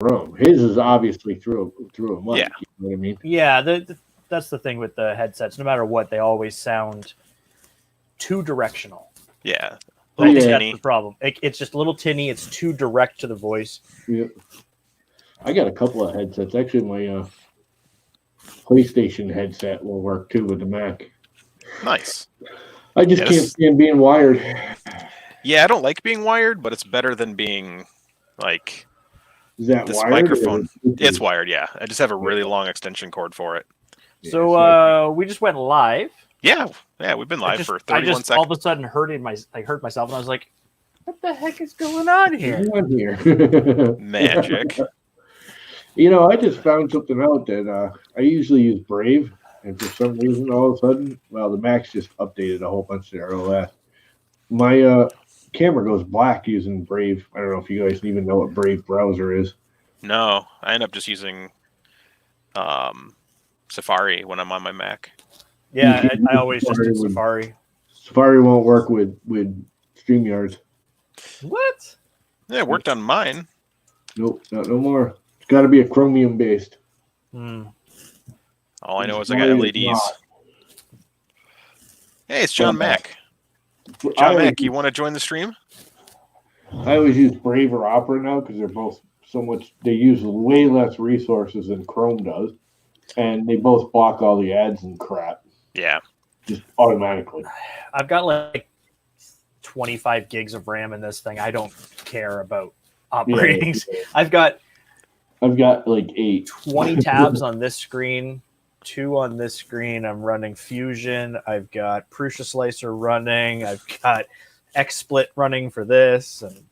room. His is obviously through a Yeah. mic. You know what I mean? Yeah, that's the thing with the headsets. No matter what, they always sound too directional. Yeah. I think Yeah. that's the problem. It's just a little tinny. It's too direct to the voice. Yeah. I got a couple of headsets. Actually, my PlayStation headset will work too with the Mac. Nice. I just can't stand being wired. Yeah, I don't like being wired, but it's better than being like Is that this wired? microphone. It's wired, yeah. I just have a really long extension cord for it. So we just went live. Yeah, we've been live for 31 I just seconds. all of a sudden hurt myself, and I was like, "What the heck is going on here?" Magic. You know, I just found something out that I usually use Brave, and for some reason, all of a sudden, well, the Mac's just updated a whole bunch of their OS. My camera goes black using Brave. I don't know if you guys even know what Brave browser is. No, I end up just using Safari when I'm on my Mac. Yeah, I always just do Safari. Safari won't work with StreamYard. What? Yeah, it worked on mine. Nope, not no more. It's got to be a Chromium based. All I know is I got LEDs. Hey, it's John Mack. John Mack, you want to join the stream? I always use Brave or Opera now because they're both so much. They use way less resources than Chrome does, and they both block all the ads and crap. Yeah, just automatically. I've got like 25 gigs of RAM in this thing. I don't care about operating. Yeah. I've got like 20 tabs on this screen, 2 on this screen. I'm running Fusion. I've got Prusa Slicer running. I've got XSplit running for this. And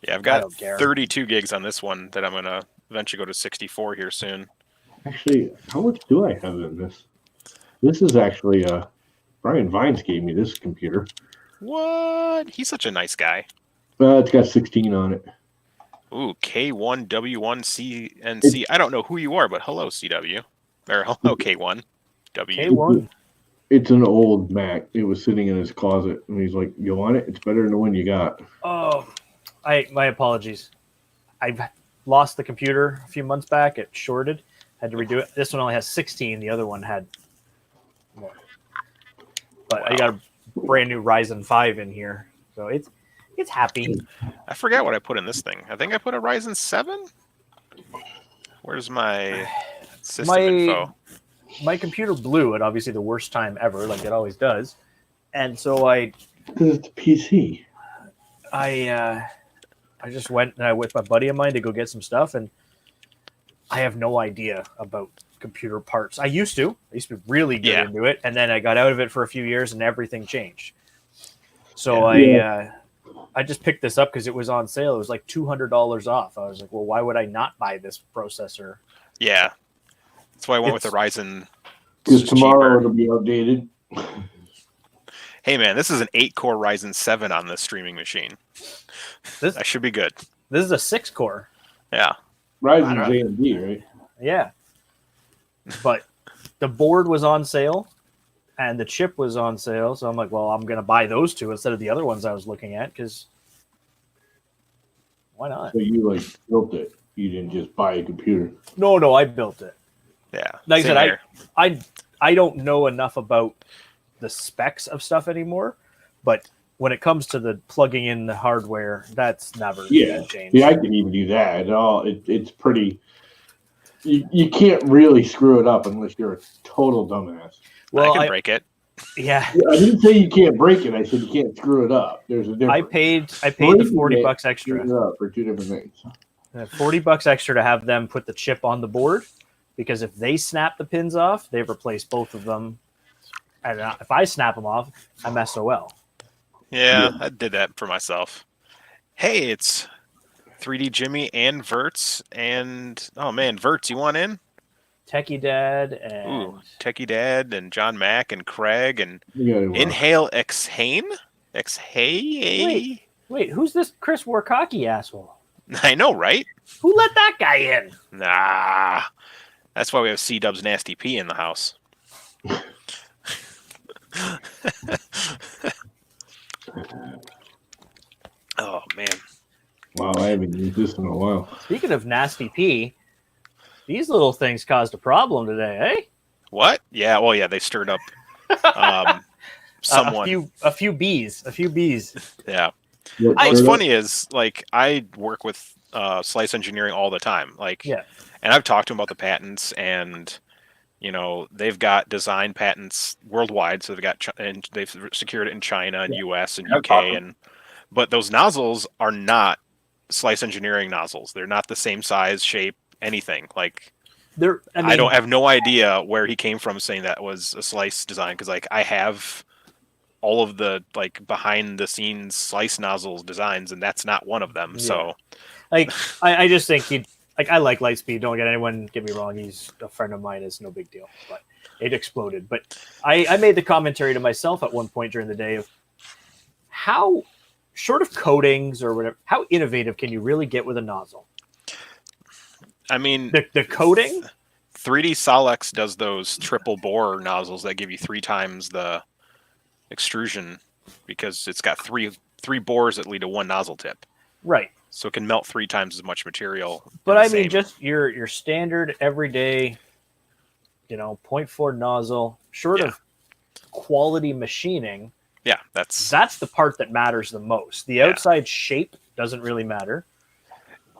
yeah, I've got 32 gigs on this one that I'm going to eventually go to 64 here soon. Actually, how much do I have in this? This is actually Brian Vines gave me this computer. What? He's such a nice guy. It's got 16 on it. Ooh, K1W1CNC. I don't know who you are, but hello, CW. Or hello, K1W. K1. It's an old Mac. It was sitting in his closet, and he's like, "You want it? It's better than the one you got." Oh, my apologies. I've lost the computer a few months back. It shorted. Had to redo it. This one only has 16. The other one had more. But I got a brand new Ryzen 5 in here, so it's happy. I forgot what I put in this thing. I think I put a Ryzen 7. Where's my system info? My computer blew at obviously the worst time ever, like it always does, and so because it's a PC. I just went with my buddy of mine to go get some stuff, and I have no idea about computer parts. I used to be really good into it, and then I got out of it for a few years, and everything changed. So I just picked this up because it was on sale. It was like $200 off. I was like, well, why would I not buy this processor? Yeah, that's why I went with the Ryzen. Because tomorrow it'll be outdated. Hey man, this is an 8-core Ryzen 7 on this streaming machine. That should be good. This is a 6-core. Yeah. Ryzen's AMD, right? Yeah. But the board was on sale and the chip was on sale. So I'm like, well, I'm going to buy those two instead of the other ones I was looking at because why not? So you built it. You didn't just buy a computer. No, I built it. Yeah. Like I said, I don't know enough about the specs of stuff anymore, but when it comes to the plugging in the hardware, that's never changed. Yeah, I can even do that. It's pretty. You can't really screw it up unless you're a total dumbass. Well, I can break it. Yeah. I didn't say you can't break it. I said you can't screw it up. There's a difference. I paid the $40 extra for two different things. $40 extra to have them put the chip on the board, because if they snap the pins off, they've replaced both of them. And if I snap them off, I'm SOL. Yeah, I did that for myself. Hey, it's 3D Jimmy and Verts, and oh man, Verts, you want in? Techie Dad and Techie Dad and John Mack and Craig and Inhale Exhane? Wait, who's this Chris Warkaki asshole? I know, right? Who let that guy in? Nah. That's why we have C-Dub's Nasty P in the house. Oh, man. Wow, I haven't used this in a while. Speaking of nasty pee, these little things caused a problem today, eh? What? Yeah. Well, yeah. They stirred up someone. A few bees. Yeah. What I- What's stirred up? funny is like I work with Slice Engineering all the time. Like, Yeah. and I've talked to them about the patents, and they've got design patents worldwide. So and they've secured it in China and U.S. and UK, but those nozzles are not Slice Engineering nozzles. They're not the same size, shape, anything. Like, I don't have no idea where he came from saying that was a Slice design, because like I have all of the like behind the scenes Slice nozzles designs, and that's not one of them. Yeah. So Like, I just think I like Lightspeed. Don't get anyone get me wrong. He's a friend of mine. It's no big deal. But it exploded. But I made the commentary to myself at one point during the day of how, short of coatings or whatever, how innovative can you really get with a nozzle? I mean, The coating? 3D Solex does those triple bore nozzles that give you 3 times the extrusion, because it's got three bores that lead to one nozzle tip. Right. So it can melt 3 times as much material. But I mean, just your standard everyday, 0.4 nozzle, short of quality machining. Yeah, that's the part that matters the most. The outside shape doesn't really matter.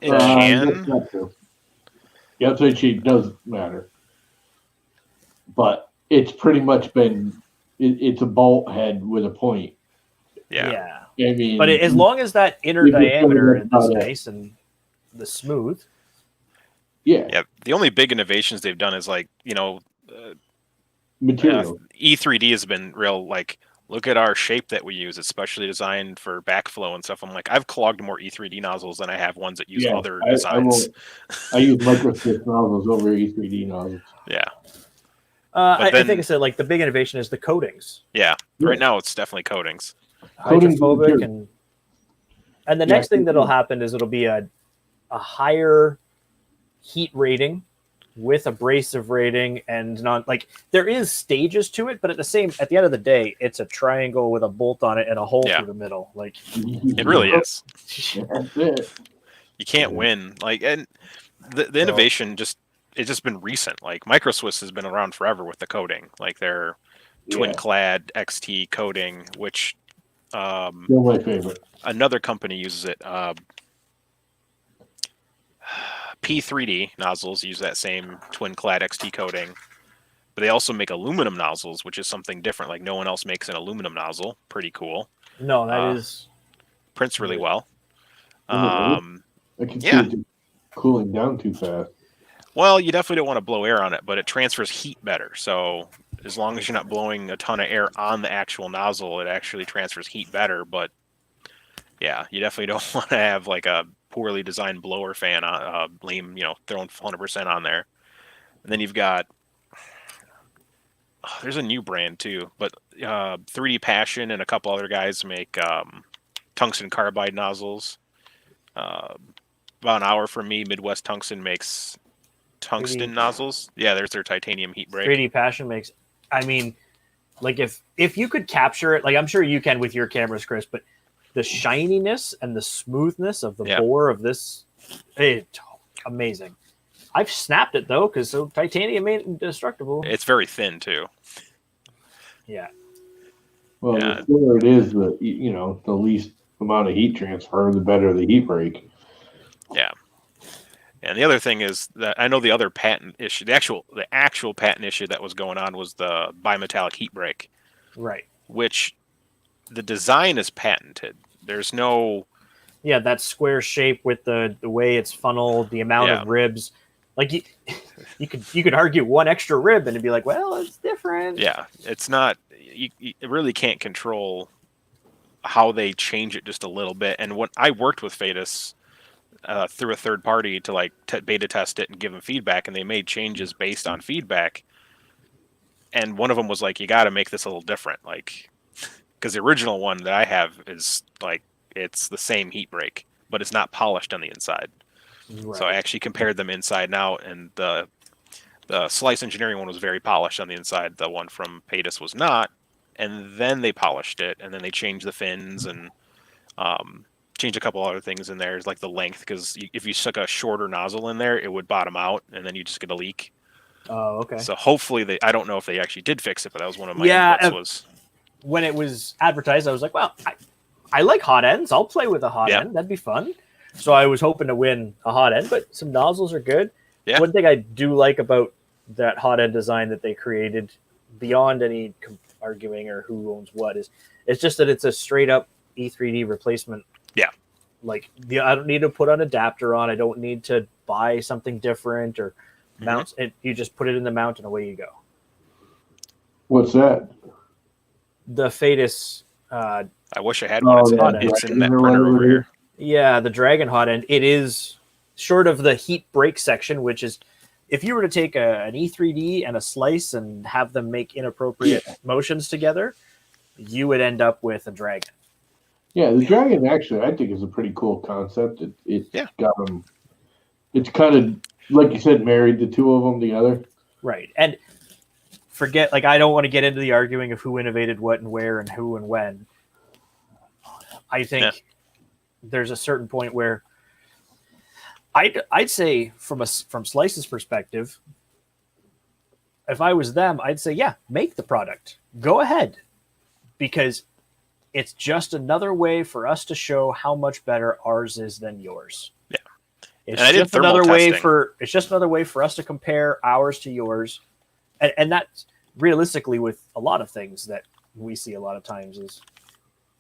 It can. That's true. The outside shape does matter, but it's pretty much been it's a bolt head with a point. Yeah. I mean, but as long as that inner diameter is nice and the smooth. Yeah. The only big innovations they've done is like material. E3D has been real. Like, look at our shape that we use. It's specially designed for backflow and stuff. I'm like, I've clogged more E3D nozzles than I have ones that use other designs. I use microswitch nozzles over E3D nozzles. Yeah. I think I said, like, the big innovation is the coatings. Yeah. Right now it's definitely coatings. Hydrophobic and the next thing that'll happen is it'll be a higher heat rating with abrasive rating, and not like there is stages to it, but at the end of the day, it's a triangle with a bolt on it and a hole through the middle. Like, it really is. That's it. You can't win. Like, and the innovation it's just been recent. Like, Microswiss has been around forever with the coating, like their twin clad XT coating, which still my favorite. Another company uses it. P3D nozzles use that same twin clad XT coating, but they also make aluminum nozzles, which is something different. Like, no one else makes an aluminum nozzle. Pretty cool. No, that is prints really well. I can see it cooling down too fast. Well, you definitely don't want to blow air on it, but it transfers heat better. So as long as you're not blowing a ton of air on the actual nozzle, it actually transfers heat better. But yeah, you definitely don't want to have like a poorly designed blower fan, lame, throwing 100% on there. And then you've got, there's a new brand too, but 3D Passion and a couple other guys make tungsten carbide nozzles. About an hour from me, Midwest Tungsten makes tungsten nozzles. Yeah, there's their titanium heat break. 3D Passion makes, I mean, like if you could capture it, like I'm sure you can with your cameras, Chris, but the shininess and the smoothness of the bore of this, it's amazing. I've snapped it though, because titanium ain't indestructible. It's very thin too. Yeah. Well, the thinner it is, the least amount of heat transfer, the better the heat break. Yeah. And the other thing is that I know the other patent issue, the actual patent issue that was going on was the bimetallic heat break. Right. Which the design is patented. There's no that square shape with the way it's funneled, the amount of ribs. Like you could argue one extra rib and it'd be like, well, it's different. Yeah, it's not. You really can't control how they change it just a little bit. And when I worked with Fadis through a third party to like beta test it and give them feedback, and they made changes based on feedback. And one of them was like, you got to make this a little different, like, because the original one that I have is like, it's the same heat break, but it's not polished on the inside. Right. So I actually compared them inside and out, and the Slice Engineering one was very polished on the inside. The one from Paytas was not. And then they polished it, and then they changed the fins and change a couple other things in there, like the length, because if you stuck a shorter nozzle in there, it would bottom out, and then you just get a leak. Oh, okay. So hopefully I don't know if they actually did fix it, but that was one of my Yeah, inputs was. When it was advertised, I was like, well, I like hot ends. I'll play with a hot Yeah. end. That'd be fun. So I was hoping to win a hot end, but some nozzles are good. Yeah. One thing I do like about that hot end design that they created, beyond any arguing or who owns what, is it's just that it's a straight up E3D replacement. Yeah. Like I don't need to put an adapter on. I don't need to buy something different or mount it. You just put it in the mount and away you go. What's that? The Fadis. I wish I had one. It's in that printer over here. Yeah, the Dragon hot end. It is short of the heat break section, which is if you were to take an E3D and a slice and have them make inappropriate motions together, you would end up with a Dragon. Yeah, the Dragon actually, I think, is a pretty cool concept. It's got them. It's kind of like you said, married the two of them together. Right, and forget I don't want to get into the arguing of who innovated what and where and who and when. I think there's a certain point where I'd say from Slice's perspective, if I was them, I'd say, yeah, make the product. Go ahead. Because it's just another way for us to show how much better ours is than yours. Yeah. It's just another way for us to compare ours to yours. And that's realistically with a lot of things that we see a lot of times is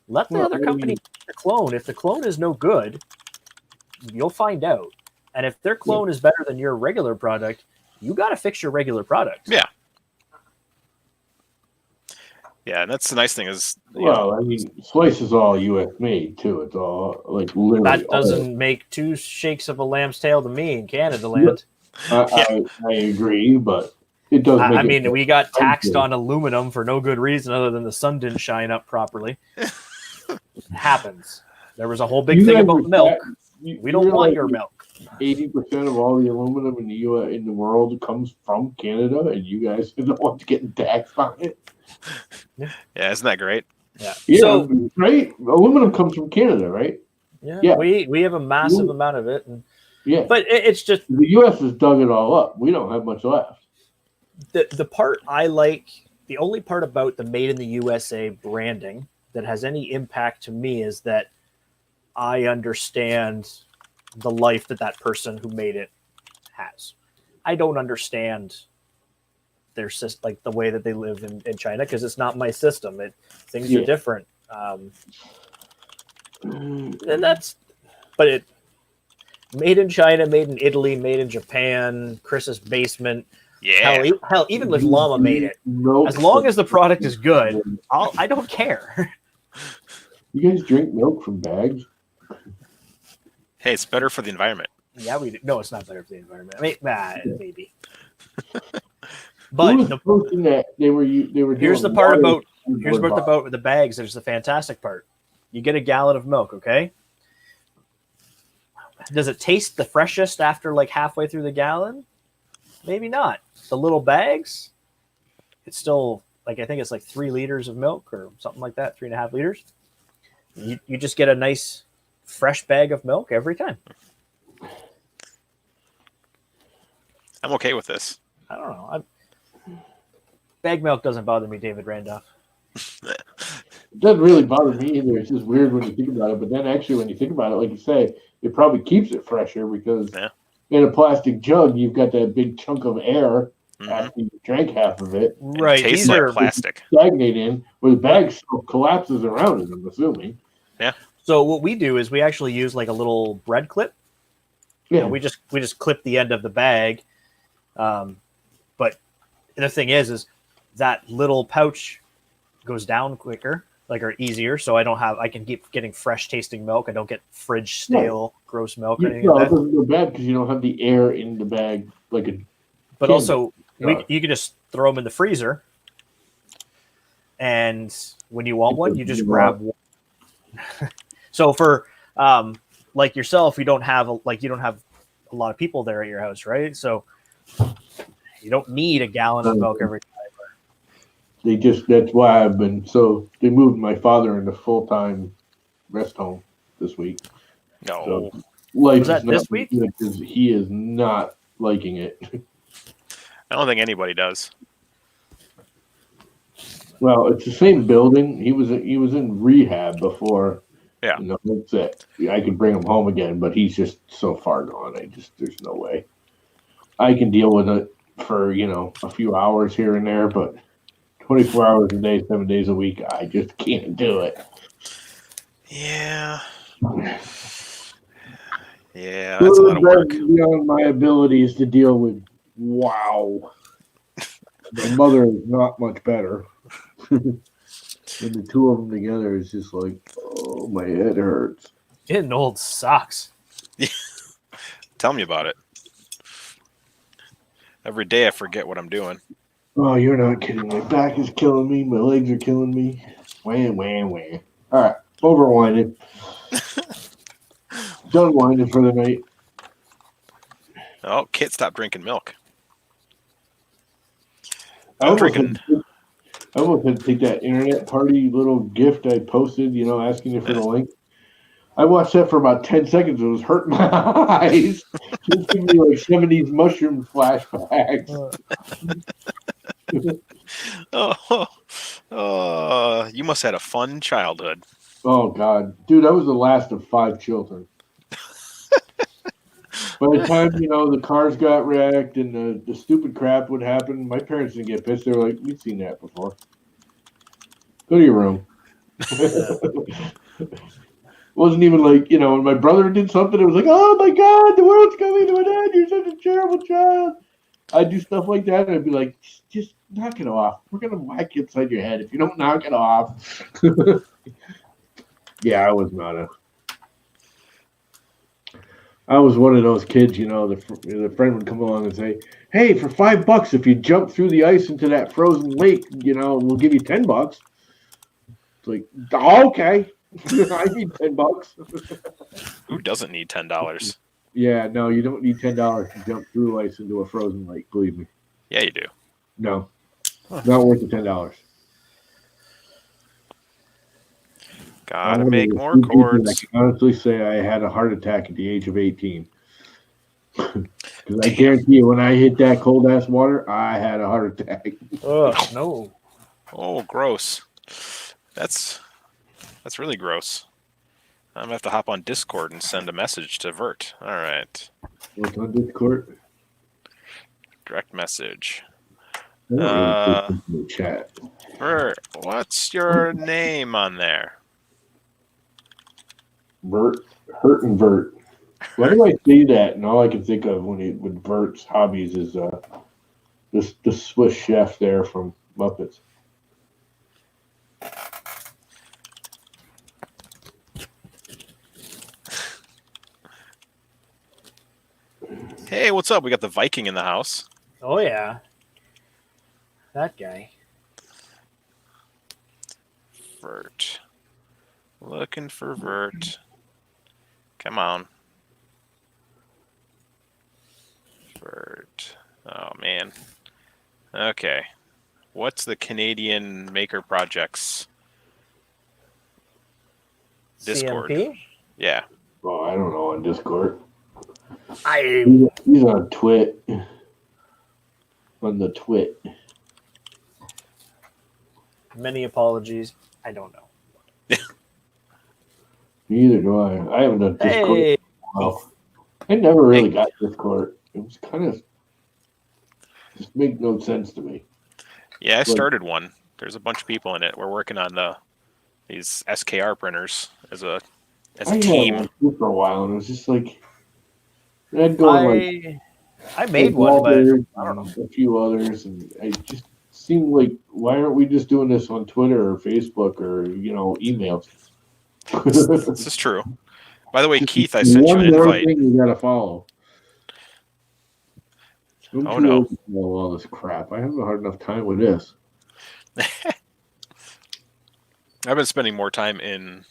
let the other company make the clone. If the clone is no good, you'll find out. And if their clone is better than your regular product, you got to fix your regular product. Yeah. Yeah, and that's the nice thing is... Well, I mean, Slice is all U.S. made, too. It's all, literally... That doesn't make two shakes of a lamb's tail to me in Canada land. I agree, but it does make I mean, we got taxed on aluminum for no good reason other than the sun didn't shine up properly. It happens. There was a whole big thing about milk. We don't want your milk. 80% of all the aluminum in the world comes from Canada, and you guys are the ones getting taxed on it. Yeah, isn't that great? Yeah, so, right? Aluminum comes from Canada, right? Yeah. We have a massive amount of it. And, but it's just... The U.S. has dug it all up. We don't have much left. The part I like, the only part about the Made in the USA branding that has any impact to me is that I understand the life that person who made it has. I don't understand their system, like the way that they live in China, because it's not my system. Things are different. And but made in China, made in Italy, made in Japan, Chris's basement. Yeah. Hell, even if Llama made it, as long as the product is good, I don't care. You guys drink milk from bags? Hey, it's better for the environment. Yeah, we do. No, it's not better for the environment. I mean, maybe. But that they were here's the part about the bags. There's the fantastic part. You get a gallon of milk, okay? Does it taste the freshest after halfway through the gallon? Maybe not. The little bags, it's still I think it's 3 liters of milk or something like that, 3.5 liters. You just get a nice fresh bag of milk every time. I'm okay with this. I don't know. Bag milk doesn't bother me, David Randolph. It doesn't really bother me either. It's just weird when you think about it. But then actually when you think about it, like you say, it probably keeps it fresher because in a plastic jug, you've got that big chunk of air after you drank half of it. Right. It tastes like plastic. Stagnate in, where the bag still collapses around it, I'm assuming. Yeah. So what we do is we actually use a little bread clip. Yeah. We just clip the end of the bag. But the thing is that little pouch goes down quicker, or easier. So I can keep getting fresh tasting milk. I don't get fridge stale, gross milk or anything like that. It doesn't go bad because you don't have the air in the bag But also, you can just throw them in the freezer, and when you want one, you just grab one. So for like yourself, you don't have a lot of people there at your house, right? So you don't need a gallon of milk every time. That's why they moved my father into full-time rest home this week. No, So life Was that is not this week? good because he is not liking it. I don't think anybody does. Well, it's the same building. He was in rehab before. Yeah. That's it. I could bring him home again, but he's just so far gone. There's no way. I can deal with it for a few hours here and there, but 24 hours a day, 7 days a week, I just can't do it. Yeah. Yeah, that's a lot of work. Beyond my abilities to deal with. Wow. My mother is not much better. And the two of them together is just like, oh, my head hurts. Getting old sucks. Tell me about it. Every day I forget what I'm doing. Oh, you're not kidding. My back is killing me. My legs are killing me. Wham, wham, wham. All right, over whining. Done whining for the night. Oh, Kit stopped drinking milk. I almost had to take that internet party little gift I posted, asking you for the link. I watched that for about 10 seconds. It was hurting my eyes. Just giving me like 70s mushroom flashbacks. Oh, you must have had a fun childhood. Oh, God. Dude, I was the last of 5 children. By the time, the cars got wrecked and the stupid crap would happen, my parents didn't get pissed. They were like, we've seen that before. Go to your room. Wasn't even like, when my brother did something, it was like, oh my God, the world's coming to an end. You're such a terrible child. I'd do stuff like that, and I'd be like, just knock it off. We're going to whack you upside your head if you don't knock it off. Yeah, I was one of those kids, the friend would come along and say, hey, for $5, if you jump through the ice into that frozen lake, we'll give you $10. It's like, okay. I need $10. Who doesn't need $10? Yeah, no, you don't need $10 to jump through ice into a frozen lake. Believe me. Yeah, you do. No, not worth the $10. Gotta make more cords. I can honestly say I had a heart attack at the age of 18. Because I guarantee you, when I hit that cold ass water, I had a heart attack. Oh no! Oh, gross. That's really gross. I'm gonna have to hop on Discord and send a message to Vert. All right. What's on Discord? Direct message. Chat. Vert, what's your name on there? Hurt and Vert. Why do I say that? And all I can think of with Vert's hobbies is the Swiss chef there from Muppets. Hey, what's up? We got the Viking in the house. Oh yeah, that guy. Vert. Looking for Vert. Come on. Vert. Oh, man. Okay. What's the Canadian Maker Projects Discord? CMP? Yeah. Oh, I don't know on Discord. He's on Twit. On the Twit. Many apologies. I don't know. Neither do I. I haven't done Discord. Hey. Well, I never really got Discord. It was kind of just make no sense to me. Yeah, I started one. There's a bunch of people in it. We're working on these SKR printers as a team. I had one for a while, and it was just like I'd go I made one, but I don't know. A few others, and I just seemed like, why aren't we just doing this on Twitter or Facebook or emails? This is true. By the way, Keith, I sent you an invite. One thing you gotta follow. Oh no! All this crap. I have a hard enough time with this. I've been spending more time in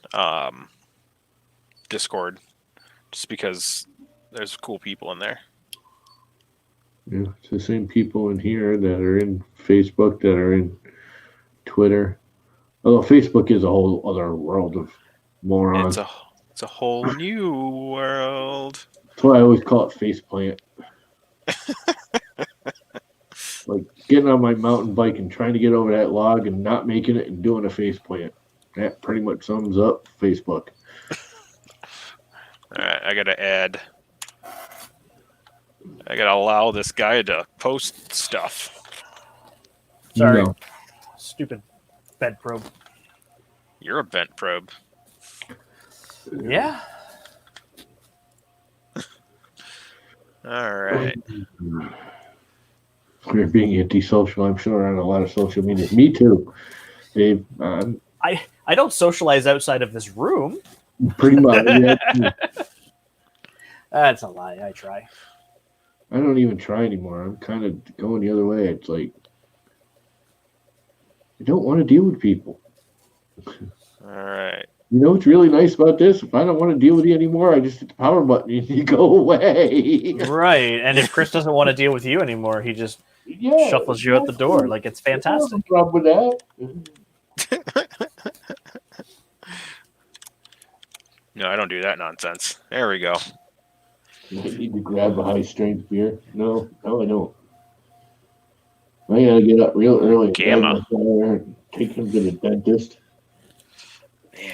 Discord, just because there's cool people in there. Yeah, it's the same people in here that are in Facebook, that are in Twitter. Although Facebook is a whole other world of morons. It's It's a whole new world. That's why I always call it faceplant. Like getting on my mountain bike and trying to get over that log and not making it and doing a faceplant. That pretty much sums up Facebook. All right, I gotta allow this guy to post stuff. Sorry. No. Stupid bed probe. You're a vent probe. Yeah. All right. We're being antisocial, I'm sure, on a lot of social media. Me too, Dave. I don't socialize outside of this room. Pretty much. Yeah. That's a lie. I try. I don't even try anymore. I'm kind of going the other way. It's like I don't want to deal with people. All right. You know what's really nice about this? If I don't want to deal with you anymore, I just hit the power button and you go away. Right. And if Chris doesn't want to deal with you anymore, he just shuffles you out the door. Like, it's fantastic. No problem with that. No, I don't do that nonsense. There we go. I need to grab a high strength beer. No, I don't. I gotta get up real early. Gamma. And take him to the dentist. Man.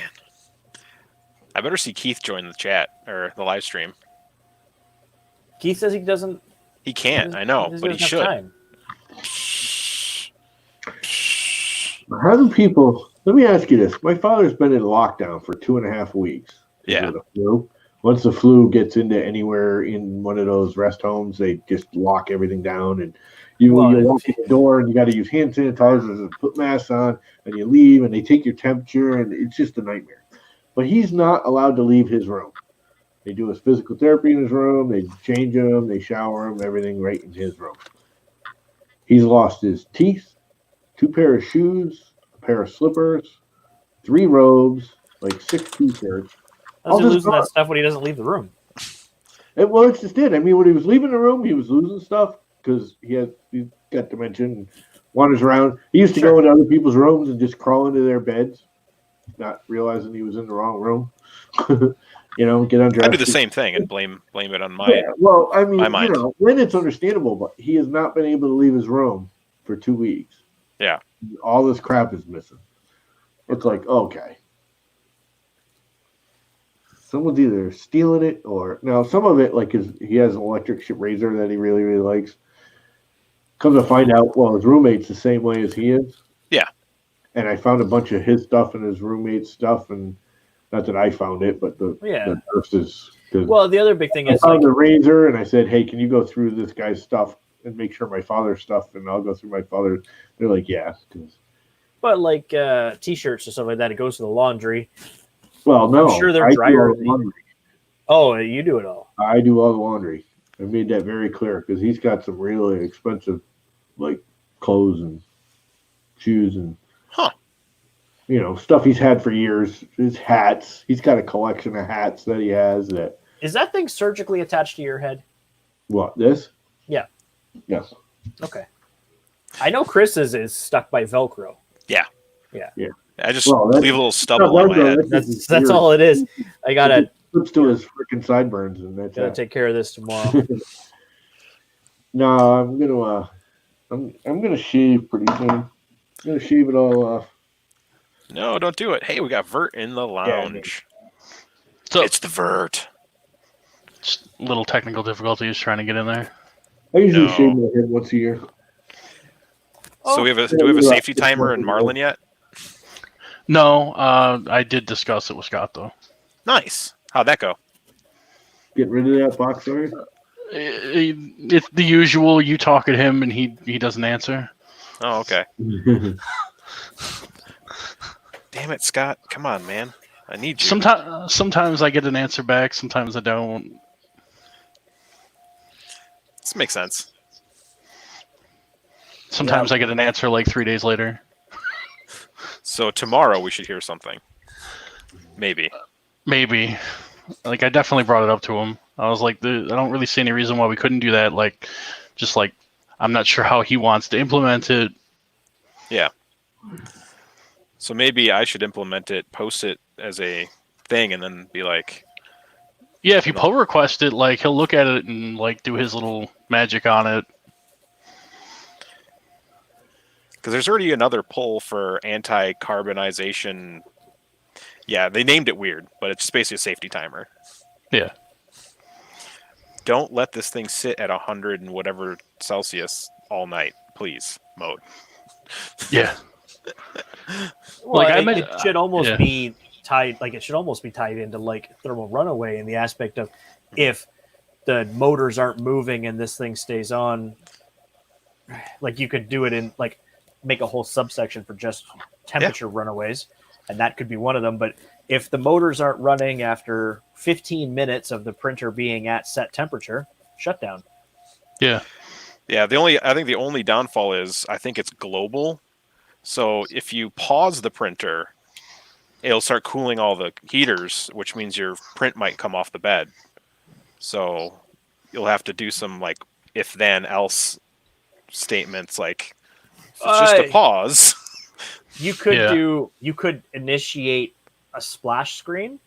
I better see Keith join the chat or the live stream. Keith says he doesn't. He can't, I know, but he should. Time. How do people? Let me ask you this. My father's been in lockdown for 2.5 weeks. Yeah. With the flu. Once the flu gets into anywhere in one of those rest homes, they just lock everything down, and you walk in the door and you got to use hand sanitizers and put masks on, and you leave and they take your temperature, and it's just a nightmare. But he's not allowed to leave his room. They do his physical therapy in his room. They change him. They shower him. Everything right in his room. He's lost his teeth, 2 pairs of shoes, a pair of slippers, 3 robes, like 6 t-shirts. How's he losing that stuff when he doesn't leave the room? Well, it's just it. I mean, when he was leaving the room, he was losing stuff because he's got dementia and wanders around. He used to go into other people's rooms and just crawl into their beds, not realizing he was in the wrong room. Get undressed. I do the same thing and blame it on my. Yeah, well, I mean, my mind. When it's understandable, but he has not been able to leave his room for 2 weeks. Yeah. All this crap is missing. It's like, okay. Someone's either stealing it or now some of it, like he has an electric razor that he really, really likes. Come to find out, well, his roommate's the same way as he is. Yeah. And I found a bunch of his stuff and his roommate's stuff, and not that I found it, but the nurses. Well, the other big thing is I found the razor, and I said, "Hey, can you go through this guy's stuff and make sure my father's stuff?" And I'll go through my father's. They're like, "Yeah." But like t-shirts or stuff like that, it goes to the laundry. Well, no, I'm sure they're drier. Oh, you do it all. I do all the laundry. I made that very clear because he's got some really expensive, like clothes and shoes and stuff he's had for years. His hats. He's got a collection of hats that he has. That is that thing surgically attached to your head? What, this? Yeah. Yes. Okay. I know Chris's is stuck by Velcro. Yeah. Yeah. Yeah. I just leave a little stubble on my head. That's all it is. I gotta flips to his freaking sideburns, and that's gotta take care of this tomorrow. No, I'm gonna shave pretty soon. I'm gonna shave it all off. No, don't do it. Hey, we got Vert in the lounge. So it's the Vert. Just little technical difficulties trying to get in there. I usually shave my head once a year. So do we have a safety timer in Marlin yet? No, I did discuss it with Scott though. Nice. How'd that go? Get rid of that box art? It's the usual. You talk at him and he doesn't answer. Oh, okay. Damn it, Scott! Come on, man. I need you. Sometimes I get an answer back. Sometimes I don't. This makes sense. Sometimes I get an answer like 3 days later. So tomorrow we should hear something. Maybe. Like I definitely brought it up to him. I was like, I don't really see any reason why we couldn't do that. Like, just like, I'm not sure how he wants to implement it. Yeah. So maybe I should implement it, post it as a thing and then be like, Yeah, if you pull request it, like he'll look at it and like do his little magic on it. because there's already another pull for anti-carbonization. Yeah, they named it weird, but it's just basically a safety timer. Yeah. Don't let this thing sit at 100 and whatever Celsius all night, please. Mode. Yeah. Well, Like, I it, meant- it should almost yeah. be tied. Like it should almost be tied into like thermal runaway in the aspect of if the motors aren't moving and this thing stays on. Like you could do it in like make a whole subsection for just temperature runaways, and that could be one of them. But if the motors aren't running after 15 minutes of the printer being at set temperature, shut down. Yeah. Yeah, I think the only downfall is I think it's global. So if you pause the printer, it'll start cooling all the heaters, which means your print might come off the bed. So you'll have to do some like if then else statements like if it's just a pause. You could Yeah. you could initiate a splash screen.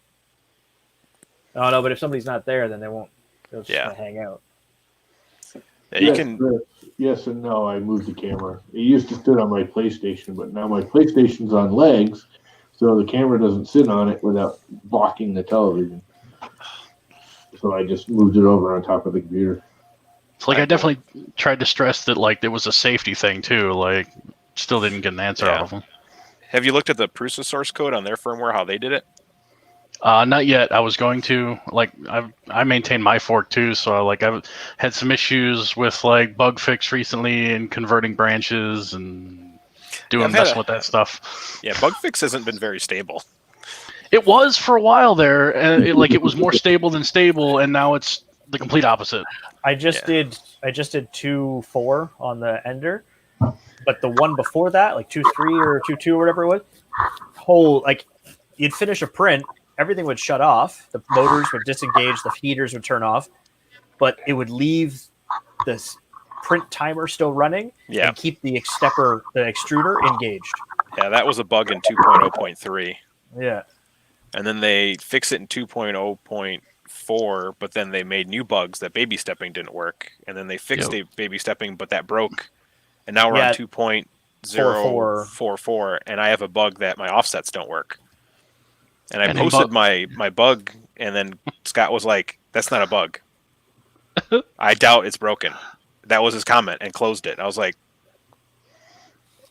Oh no, but if somebody's not there, then they won't. They'll just kinda hang out. Yeah, you can. Yes and no. I moved the camera. It used to sit on my PlayStation, but now my PlayStation's on legs, so the camera doesn't sit on it without blocking the television. So I just moved it over on top of the computer. It's like I definitely tried to stress that like there was a safety thing too. Like, still didn't get an answer out of them. Have you looked at the Prusa source code on their firmware, how they did it? Not yet. I was going to. Like, I maintain my fork too, so like I've had some issues with like bug fix recently and converting branches and messing with that stuff. Yeah, bug fix hasn't been very stable. It was for a while there, and it was more stable than stable, and now it's the complete opposite. I just did 2.4 on the Ender, but the one before that, like 2.3 or 2.2 or whatever it was, you'd finish a print, everything would shut off, the motors would disengage, the heaters would turn off, but it would leave this print timer still running and keep the extruder engaged. Yeah, that was a bug in 2.0.3. Yeah. And then they fixed it in 2.0.4, but then they made new bugs that baby stepping didn't work. And then they fixed baby stepping, but that broke. And now we're on 2.044, and I have a bug that my offsets don't work. And I posted my bug, and then Scott was like, "That's not a bug. I doubt it's broken." That was his comment, and closed it. I was like,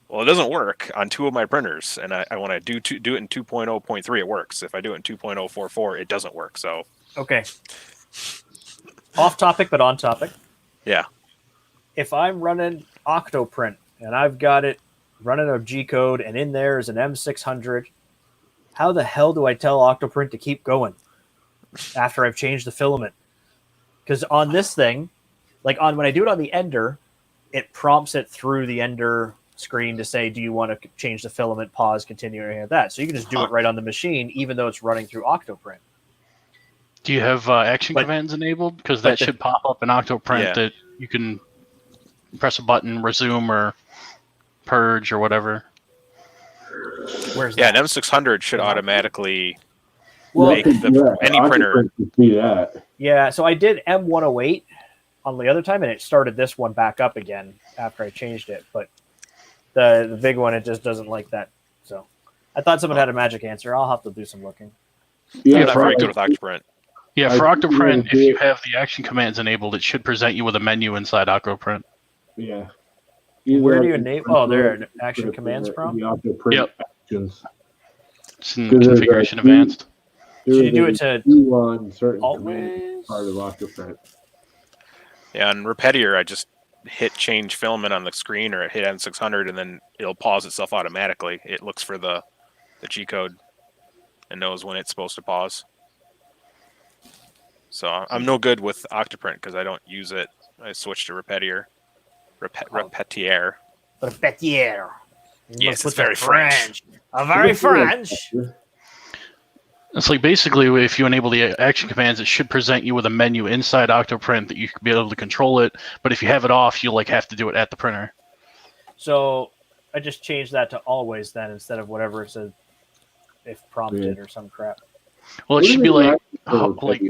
"Well, it doesn't work on two of my printers, and I want to do it in 2.0.3. It works. If I do it in 2.044, it doesn't work." So okay, off topic but on topic. Yeah. If I'm running Octoprint and I've got it running a G code, and in there is an M600. How the hell do I tell Octoprint to keep going after I've changed the filament? Because on this thing, when I do it on the Ender, it prompts it through the Ender screen to say, do you want to change the filament, pause, continue, or anything like that. So you can just do it right on the machine, even though it's running through Octoprint. Do you have action commands enabled? Because that should pop up in Octoprint that you can press a button, resume, or purge, or whatever. Where's an that? M600 should automatically make any printer. See that. Yeah, so I did M108 on the other time, and it started this one back up again after I changed it. But the big one, it just doesn't like that. So I thought someone had a magic answer. I'll have to do some looking. Yeah, not very good with Octoprint. Yeah, for Octoprint, if you have the action commands enabled, it should present you with a menu inside Octoprint. Yeah. Where do you enable? Oh, there are action commands prompt. Actions. It's in configuration advanced. Should you do it to on certain always part of Octoprint? Yeah, on Repetier, I just hit change filament on the screen, or hit N600, and then it'll pause itself automatically. It looks for the G code and knows when it's supposed to pause. So I'm no good with Octoprint because I don't use it. I switched to Repetier. Repetier. Repetier. Yes, it's very French. Very French. It's like basically if you enable the action commands, it should present you with a menu inside Octoprint that you can be able to control it. But if you have it off, you'll have to do it at the printer. So I just changed that to always then instead of whatever it said if prompted or some crap. Well, it should be like like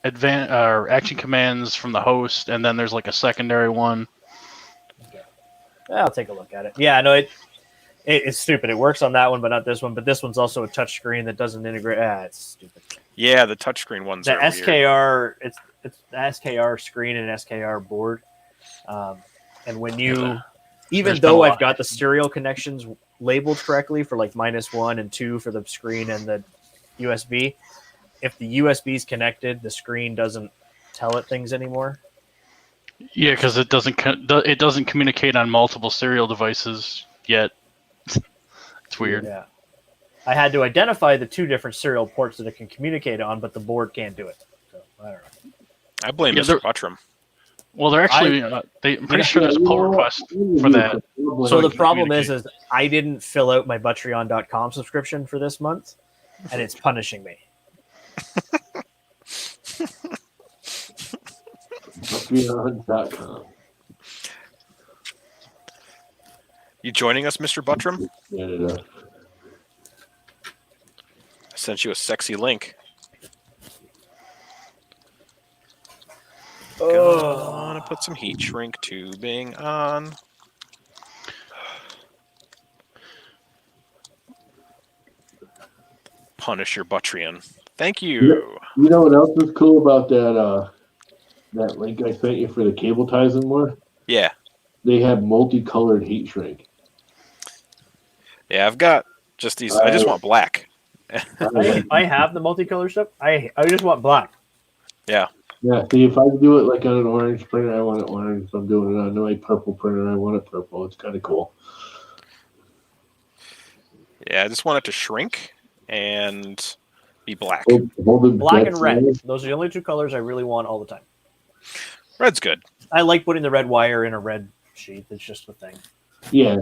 action commands from the host, and then there's like a secondary one. I'll take a look at it. Yeah, no, it's stupid. It works on that one, but not this one. But this one's also a touch screen that doesn't integrate. It's stupid. Yeah, the touchscreen ones The are SKR, weird. it's the SKR screen and SKR board. And when you, even There's been though a I've lot. got the serial connections labeled correctly for like -1 and 2 for the screen and the USB, if the USB is connected, the screen doesn't tell it things anymore. Yeah, because it doesn't communicate on multiple serial devices yet. It's weird. Yeah. I had to identify the 2 different serial ports that it can communicate on, but the board can't do it. So I don't know. I blame Yeah, Mr. Buttram. Well, they're actually. I'm pretty sure there's a pull request for that. So the can problem is communicate. I didn't fill out my Butreon.com subscription for this month, and it's punishing me. Beyond.com. You joining us, Mr. Buttram? Canada. I sent you a sexy link. Gonna put some heat shrink tubing on. Punish your Buttrian. Thank you. You know what else is cool about that link I sent you for the cable ties and more? Yeah. They have multicolored heat shrink. Yeah, I've got just these. I just want black. I have the multicolor stuff. I just want black. Yeah. Yeah, see, if I do it like on an orange printer, I want it orange. If I'm doing it on a purple printer, I want it purple. It's kind of cool. Yeah, I just want it to shrink and be black. Black and red. Those are the only 2 colors I really want all the time. Red's good. I like putting the red wire in a red sheath. It's just the thing. Yeah.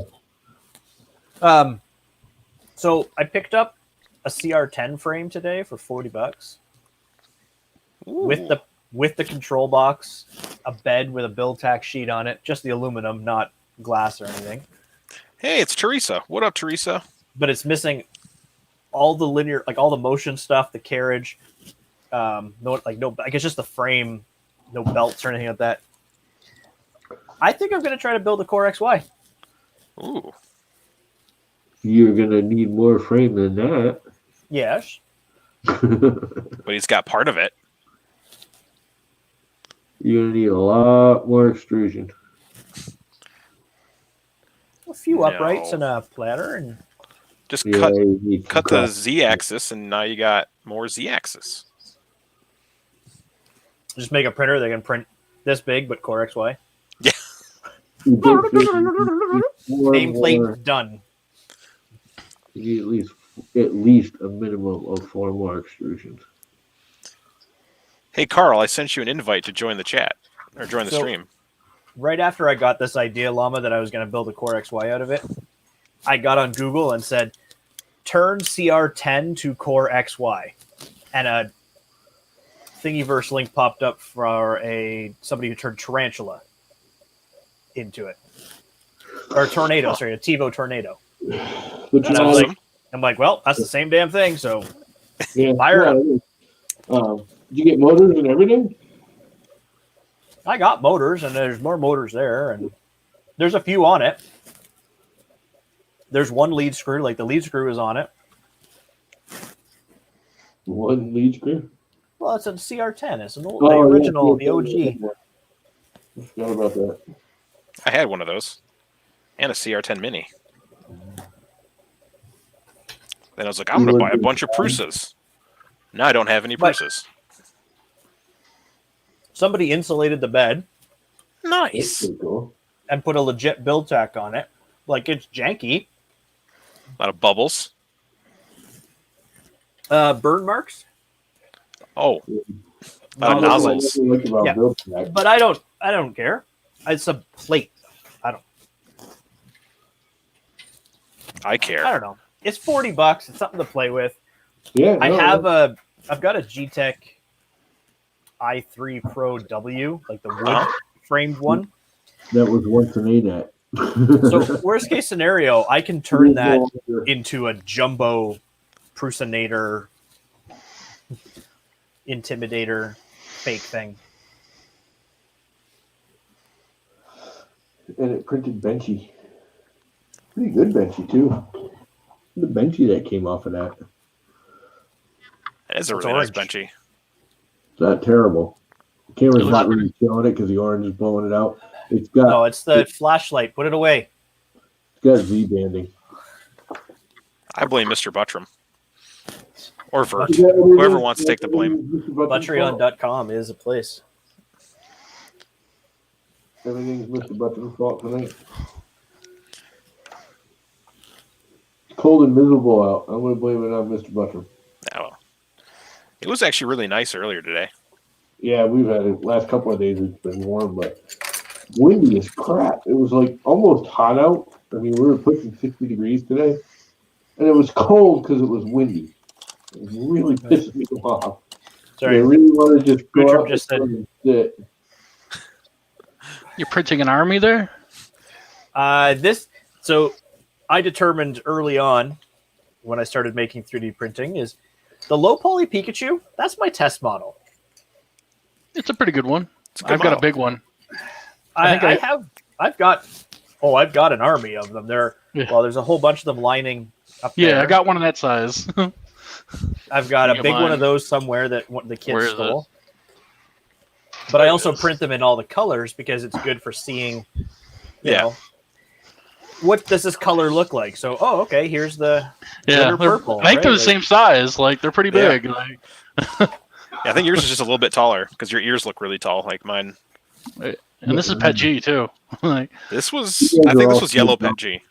So I picked up a CR10 frame today for $40 Ooh. with the control box, a bed with a build tack sheet on it, just the aluminum, not glass or anything. Hey, it's Teresa. What up, Teresa? But it's missing all the linear, like all the motion stuff, the carriage, no, I guess just the frame, no belts or anything like that. I think I'm going to try to build a Core XY. Ooh. You're going to need more frame than that. Yes. But he's got part of it. You're going to need a lot more extrusion. A few uprights and a platter, and Just Yeah, cut you need some cut the cross- Z-axis, and now you got more Z-axis. just make a printer that can print this big, but Core XY. you basically need more Nameplate done. You need at least a minimum of 4 more extrusions. Hey, Carl, I sent you an invite to join the chat or join the So- stream. Right after I got this idea, Llama, that I was going to build a Core XY out of it, I got on Google and said, turn CR10 to Core XY. And a Thingiverse link popped up for somebody who turned Tarantula into it. Or Tornado, sorry, a TiVo Tornado. Which And is I was awesome. like, I'm like, well, that's the same damn thing. So yeah, fire up. did you get motors and everything? I got motors, and there's more motors there, and there's a few on it. There's one lead screw, like the lead screw is on it. One lead screw? Well, it's a CR10. It's an old, the original, the OG. I forgot about that. I had one of those. And a CR10 Mini. Then I was like, I'm going to buy a bunch of Prusas. Now I don't have any But- Prusas. Somebody insulated the bed That's Nice. pretty cool. and put a legit build tack on it. Like, it's janky. A lot of bubbles. Burn marks. Oh, a lot of nozzles. Yeah. But I don't care. It's a plate. I care. I don't know. It's $40. It's something to play with. Yeah, I've got a G-Tech i3 Pro W, like the wood framed one. that was once an ADAT. So worst case scenario, I can turn that into a jumbo Prusinator Intimidator fake thing. And it printed Benchy. Pretty good Benchy, too. The Benchy that came off of that. It is a It's really nice orange. benchy. It's not terrible. The camera's It looks not really showing it because the orange is blowing it out. It's got No, it's the flashlight. Put it away. it's got Z-banding. I blame Mr. Buttram. Or Vert. Is that what it Whoever is? wants to take the blame. Patreon.com is a place. Everything's Mr. Buttram's fault tonight. It's cold and miserable out. I'm going to blame it on Mr. Buttram. Oh, well. It was actually really nice earlier today. Yeah, we've had it. Last couple of days it's been warm, but windy as crap. It was like almost hot out. I mean, we were pushing 60 degrees today, and it was cold because it was windy. It was really pissing me off. Sorry, I really want to just go Richard out just said- and sit. You're printing an army there? So I determined early on when I started making 3D printing is the low poly Pikachu. That's my test model. It's a pretty good one. It's a good I've got a model. big one. I've got an army of them. Yeah. Well, there's a whole bunch of them lining up there. Yeah, I got one of that size. I've got a Look at big one mine. of those somewhere that the kids Where is stole. But There I it also is. print them in all the colors because it's good for seeing, you Yeah. know, what does this color look like? So, okay, here's the Yeah, glitter purple. I think they're the right? same size. Like they're pretty Yeah. big. Like, Yeah, I think yours is just a little bit taller because your ears look really tall, like mine. and this is Pet G too. Like, This was, You guys I think are this all was yellow cute, Pet G.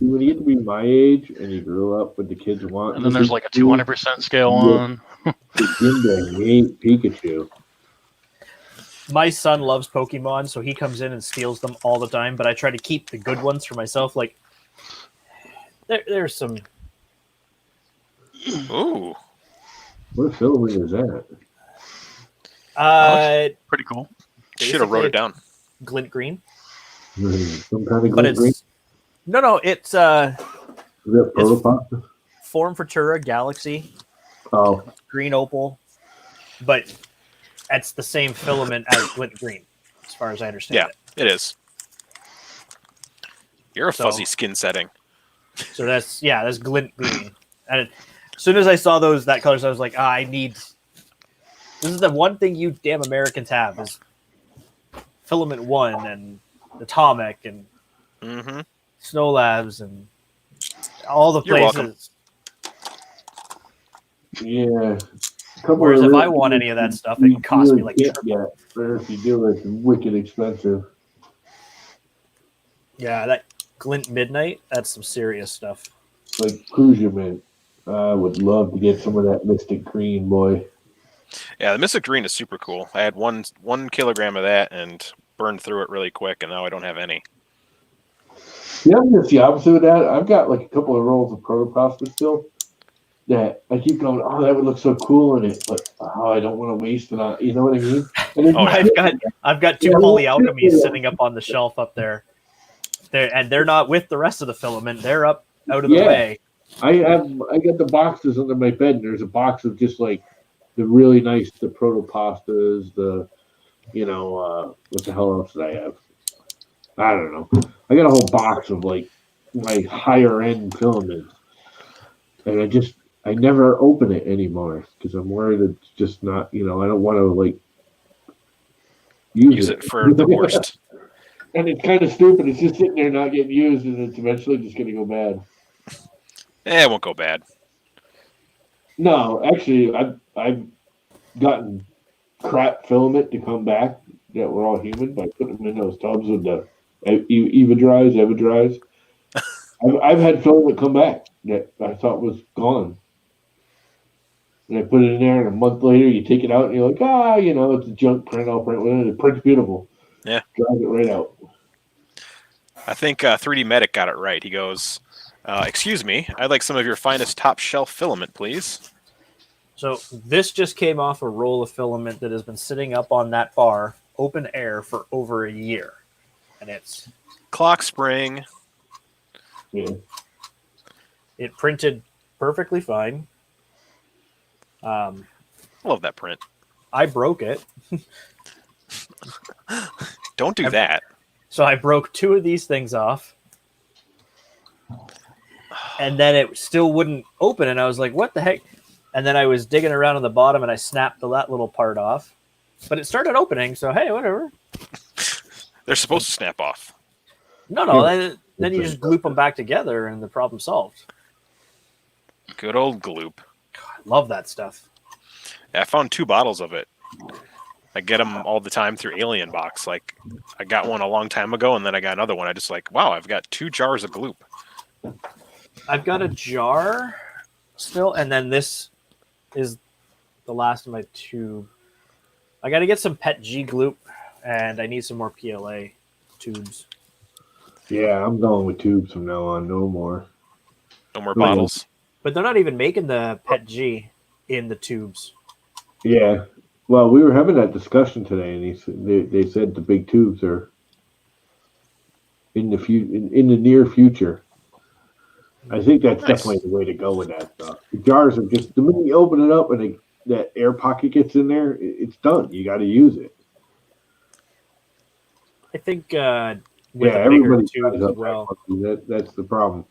When you get to be my age and you grew up with the kids want, and then there's like a 200% scale one. begin to hate Pikachu. My son loves Pokemon, so he comes in and steals them all the time. But I try to keep the good ones for myself. Like there's some. Ooh. What filament is that? Pretty cool. Should have wrote it down. Glint green, Some kind of but glint green? it's no. It's Is that Protopop? Form Futura Galaxy Oh, green opal, but it's the same filament as glint green, as far as I understand Yeah. it. It is. You're a So- fuzzy skin setting. So that's glint green. And as soon as I saw that colors, I was like, I need. This is the one thing you damn Americans have is Filament One and Atomic and Mm-hmm. Snow Labs and all the You're welcome. places. yeah. Couple Whereas of if I really want any of that things stuff, you it costs me really like can't triple. get, or if you do, it's wicked expensive. Yeah, that Glint Midnight, that's some serious stuff. Like Cruiser Mint. I would love to get some of that Mystic Green, boy. Yeah, the Mystic Green is super cool. I had one kilogram of that and burned through it really quick, and now I don't have any. Yeah, I'm just the opposite of that. I've got like a couple of rolls of Protopasta still that I keep going, oh, that would look so cool in it, but I don't want to waste it on, you know what I mean? And then Oh, yeah. I've got two Yeah, poly well, alchemies yeah. sitting up on the shelf up there. They're not with the rest of the filament. They're up out of the Yeah. way. I got the boxes under my bed, and there's a box of just like the really nice, the Protopastas, the, what the hell else did I have? I don't know. I got a whole box of like my higher end filaments, and I never open it anymore because I'm worried it's just not, I don't want to like Use it for the worst. And it's kind of stupid. It's just sitting there not getting used, and it's eventually just going to go bad. It won't go bad. No, actually, I've gotten crap filament to come back that we're all human by putting them in those tubs with the Eva dries. I've had filament come back that I thought was gone. And I put it in there, and a month later, you take it out, and you're like, it's a junk print. I'll print with it. It prints beautiful. Yeah. Drives it right out. I think 3D Medic got it right. He goes, excuse me, I'd like some of your finest top shelf filament, please. So this just came off a roll of filament that has been sitting up on that bar, open air, for over a year. And it's Clock spring. Yeah. it printed perfectly fine. Um, Love that print. I broke it. Don't do that. So I broke 2 of these things off. And then it still wouldn't open. And I was like, what the heck? And then I was digging around on the bottom and I snapped that little part off. But it started opening. So, hey, whatever. They're supposed to snap off. No. Then you just gloop them back together and the problem solved. Good old gloop. I love that stuff. Yeah, I found 2 bottles of it. I get them all the time through Alien Box. Like, I got one a long time ago, and then I got another one. I just like, wow, I've got 2 jars of gloop. I've got a jar still, and then this is the last of my tube. I got to get some Pet G gloop, and I need some more PLA tubes. Yeah, I'm going with tubes from now on. No more. No more bottles. But they're not even making the Pet G in the tubes. Yeah. Well, we were having that discussion today, and they said the big tubes are in the near future. I think that's definitely the way to go with that stuff. The jars are just the minute you open it up and that air pocket gets in there, it's done. You got to use it. I think with a bigger everybody tube tries as up well. that's the problem.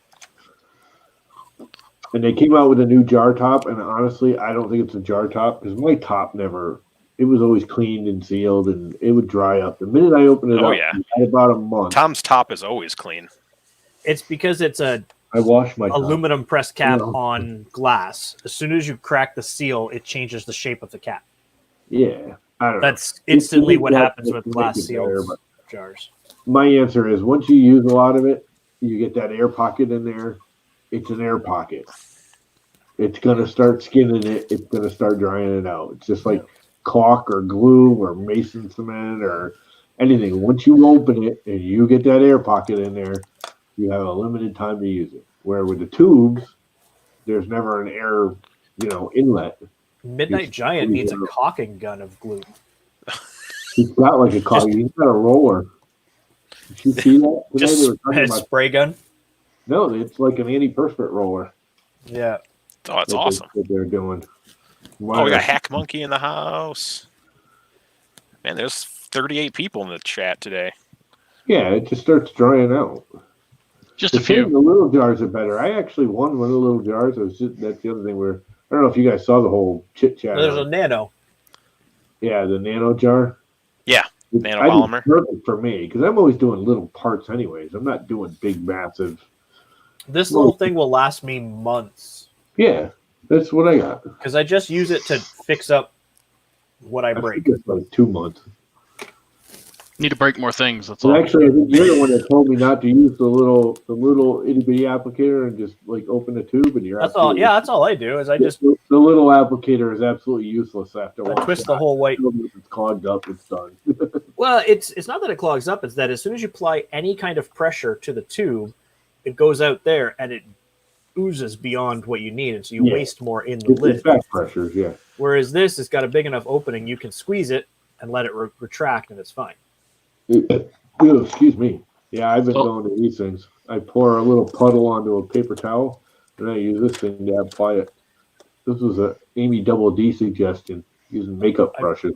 And they came out with a new jar top, and honestly, I don't think it's a jar top because my top it was always cleaned and sealed, and it would dry up. The minute I opened it up, in about a month. Tom's top is always clean. It's because it's I wash my aluminum top. press cap on glass. As soon as you crack the seal, it changes the shape of the cap. Yeah, I don't know. That's instantly what happens with glass sealed jars. My answer is once you use a lot of it, you get that air pocket in there. It's an air pocket. It's going to start skinning it. It's going to start drying it out. It's just like caulk or glue or mason cement or anything. Once you open it and you get that air pocket in there, you have a limited time to use it. Where with the tubes, there's never an air, inlet. Midnight Giant needs a caulking gun of glue. He's got like a caulking. He's got a roller. Did you see that? Just a spray gun? No, it's like an antiperspirant roller. Yeah. Oh, that's awesome. What they're doing. Oh, we got Hack Monkey in the house. Man, there's 38 people in the chat today. Yeah, it just starts drying out. Just a few. The little jars are better. I actually won one of the little jars. That's the other thing where I don't know if you guys saw the whole chit chat. There's a nano. Yeah, the nano jar. Yeah, nanopolymer. Perfect for me because I'm always doing little parts anyways. I'm not doing big, massive. This little thing will last me months. Yeah, that's what I got. Because I just use it to fix up what I break. It's like 2 months. Need to break more things. That's all. Actually, I think you're the one that told me not to use the little itty bitty applicator and just like open the tube and you're. That's all. Yeah, that's all I do. Is I just the little applicator is absolutely useless after. I twist the whole white. It's clogged up. It's done. Well, it's not that it clogs up. It's that as soon as you apply any kind of pressure to the tube, it goes out there and it oozes beyond what you need, and so you waste more in the lid. Back pressures, yeah. Whereas this has got a big enough opening, you can squeeze it and let it retract, and it's fine. Excuse me. Yeah, I've been going to these things. I pour a little puddle onto a paper towel, and I use this thing to apply it. This was a Amy Double D suggestion, using makeup brushes.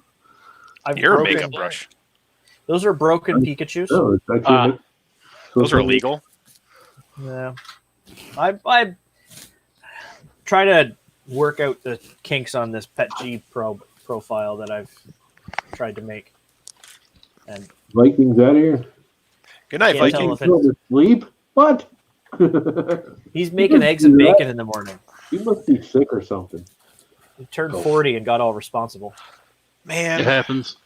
Your makeup brush. Those are broken Pikachus. No, it's actually those are illegal. Yeah. I try to work out the kinks on this Pet G profile that I've tried to make. And Vikings out here. Good night, Vikings. Sleep? What? He's making eggs and bacon in the morning. He must be sick or something. He turned 40 and got all responsible. Man, it happens.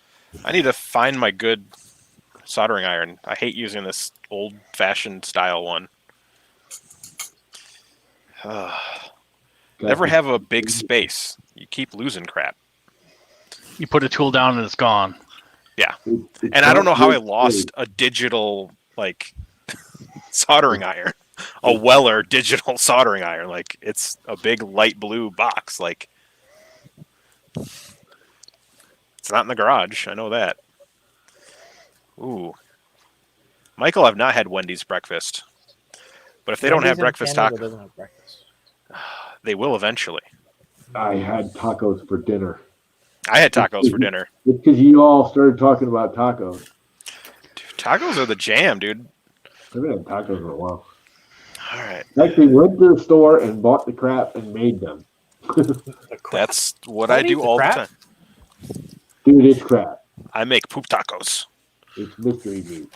I need to find my good soldering iron. I hate using this old-fashioned style one. Never have a big space. You keep losing crap. You put a tool down and it's gone. Yeah. And I don't know how I lost a digital, soldering iron. A Weller digital soldering iron. It's a big light blue box. It's not in the garage. I know that. Ooh. Michael, I've not had Wendy's breakfast. But if they don't have breakfast tacos, doesn't have breakfast. they will eventually. I had tacos for dinner. I had tacos for dinner. It's because you all started talking about tacos. Dude, tacos are the jam, dude. I haven't had tacos in a while. All right. I actually went to the store and bought the crap and made them. The crap. That's what Don't I eat do the all the crap. time. Dude, it's crap. I make poop tacos. It's mystery meat.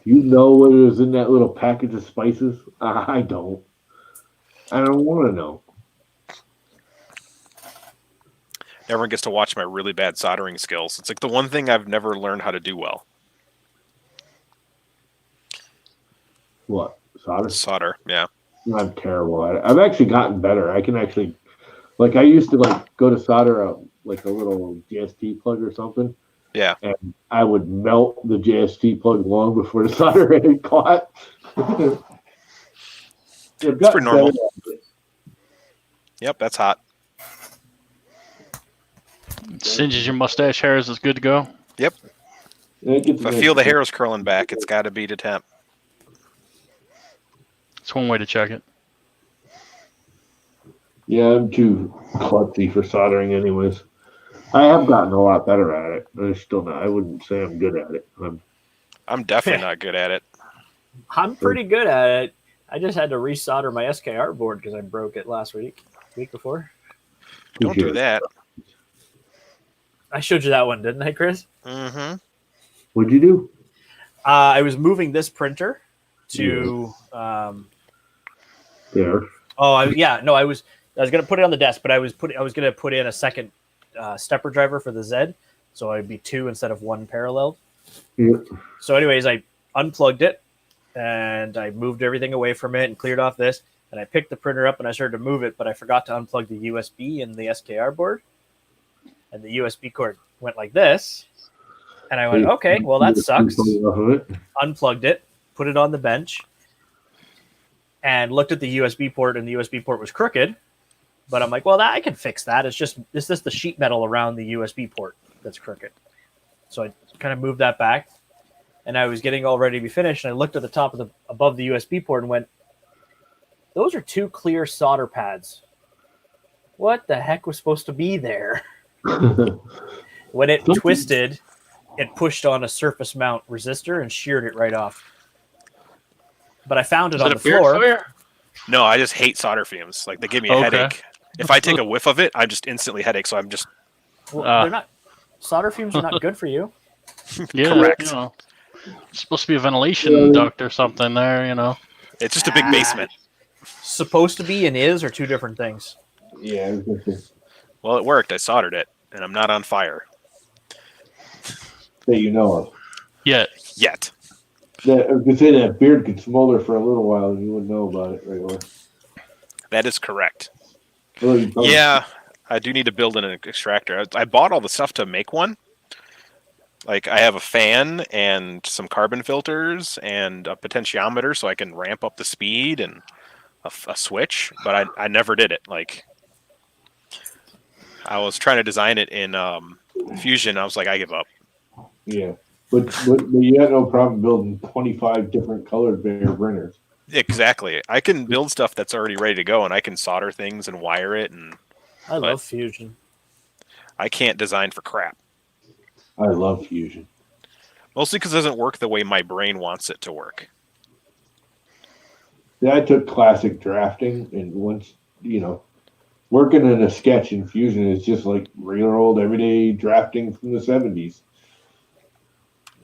You know what is in that little package of spices? I don't. I don't want to know. Everyone gets to watch my really bad soldering skills. It's like the one thing I've never learned how to do well. What? Solder? Solder, yeah. I'm terrible at it. I've actually gotten better. I can actually, like, I used to like go to solder a little JST plug or something. Yeah. And I would melt the JST plug long before the solder had caught. It's pretty normal. Yep, that's hot. Singes your mustache hairs is good to go. Yep. If I feel the hair is curling back, it's got to be to temp. It's one way to check it. Yeah, I'm too klutzy for soldering anyways. I have gotten a lot better at it, but I wouldn't say I'm good at it. I'm definitely not good at it. I'm pretty good at it. I just had to resolder my SKR board because I broke it last week before. Don't do that. I showed you that one, didn't I, Chris? Mm-hmm. What'd you do? I was moving this printer to. There. Oh, I was gonna put it on the desk, but I was gonna put in a second stepper driver for the Z, so I'd be 2 instead of 1 parallel. Yeah. So, anyways, I unplugged it and I moved everything away from it and cleared off this. And I picked the printer up and I started to move it, but I forgot to unplug the USB in the SKR board, and the USB cord went like this. And I went, okay, well that sucks. Unplugged it, put it on the bench, and looked at the USB port, and the USB port was crooked. But I'm like, well, I can fix that. It's just the sheet metal around the USB port that's crooked. So I kind of moved that back, and I was getting all ready to be finished. And I looked at the top of above the USB port and went, those are 2 clear solder pads. What the heck was supposed to be there? When it twisted, it pushed on a surface mount resistor and sheared it right off. But I found it on the floor. No, I just hate solder fumes. Like, they give me a headache. If I take a whiff of it, I'm just instantly headache. So I'm just. Well, they're not. Solder fumes are not good for you. Yeah, correct. It's supposed to be a ventilation duct or something there. It's just a big basement. Supposed to be and is are 2 different things. Yeah. Well, it worked. I soldered it, and I'm not on fire. That you know of. Yet. I was going to say that beard could smolder for a little while and you wouldn't know about it right away. That is correct. Well, yeah, I do need to build an extractor. I bought all the stuff to make one. Like, I have a fan and some carbon filters and a potentiometer so I can ramp up the speed and a switch, but I never did it. Like, I was trying to design it in Fusion. I was like, I give up. Yeah. But you had no problem building 25 different colored Bear printers. Exactly. I can build stuff that's already ready to go, and I can solder things and wire it. I love Fusion. I can't design for crap. I love Fusion. Mostly because it doesn't work the way my brain wants it to work. Yeah, I took classic drafting, and once, working in a sketch in Fusion is just like real old everyday drafting from the 70s.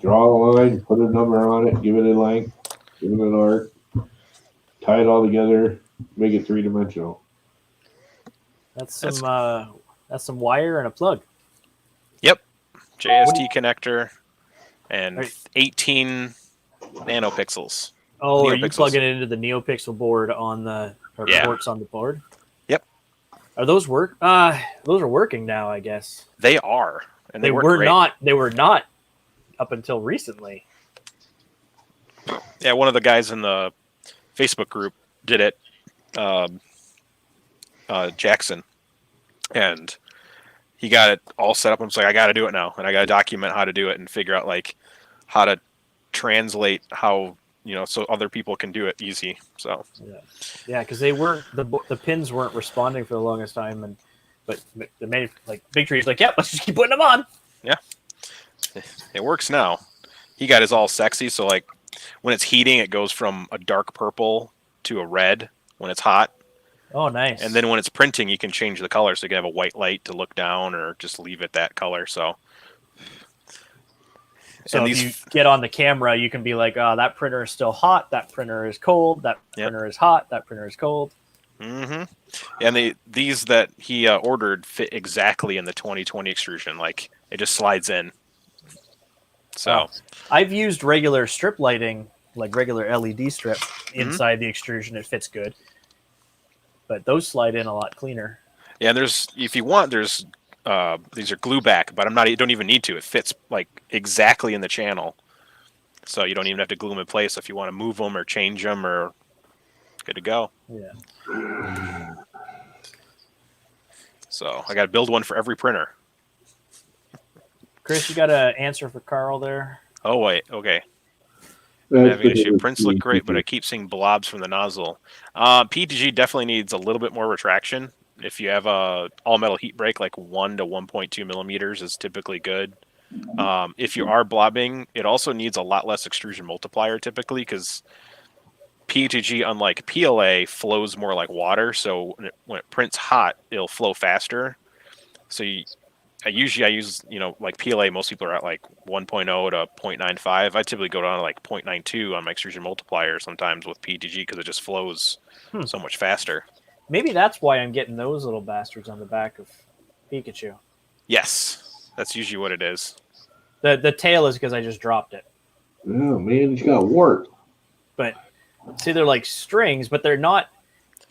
Draw a line, put a number on it, give it a length, give it an arc, tie it all together, make it 3-dimensional. That's some wire and a plug. Yep. JST connector and 18 nanopixels. Oh, are you NeoPixels. plugging it into the NeoPixel board on the ports on the board? Yep. Are those work? Those are working now, I guess. They are, and they work were great. not. They were not up until recently. Yeah, one of the guys in the Facebook group did it, Jackson, and he got it all set up. I'm just like, I got to do it now, and I got to document how to do it and figure out like how to translate how so other people can do it easy. So yeah, because they weren't the pins weren't responding for the longest time, but the Big Tree's like, yep, let's just keep putting them on. yeah, it works now. He got his all sexy, so like when it's heating, it goes from a dark purple to a red when it's hot. Oh, nice. And then when it's printing, you can change the color, so you can have a white light to look down, or just leave it that color. So if you get on the camera, you can be like, oh, that printer is still hot, that printer is cold, that printer is hot, that printer is cold. Mm-hmm. And these that he ordered fit exactly in the 2020 extrusion. Like, it just slides in. So I've used regular strip lighting, like regular LED strip inside the extrusion. It fits good. But those slide in a lot cleaner. Yeah, if you want, these are glue back, but you don't even need to. It fits like exactly in the channel. So you don't even have to glue them in place if you want to move them or change them, or good to go. Yeah. So I got to build one for every printer. Chris, you got an answer for Carl there? Oh, wait. Okay. I'm having an issue. Prints look great, but I keep seeing blobs from the nozzle. PETG definitely needs a little bit more retraction. If you have a all-metal heat break, like 1 to 1.2 millimeters is typically good. If you are blobbing, it also needs a lot less extrusion multiplier typically, because PETG, unlike PLA, flows more like water. So when it prints hot, it'll flow faster. So I use, like PLA, most people are at like 1.0 to 0.95. I typically go down to like 0.92 on my extrusion multiplier sometimes with PETG, because it just flows so much faster. Maybe that's why I'm getting those little bastards on the back of Pikachu. Yes, that's usually what it is. The tail is because I just dropped it. Oh, man, it's got wart. But see, they're like strings, but they're not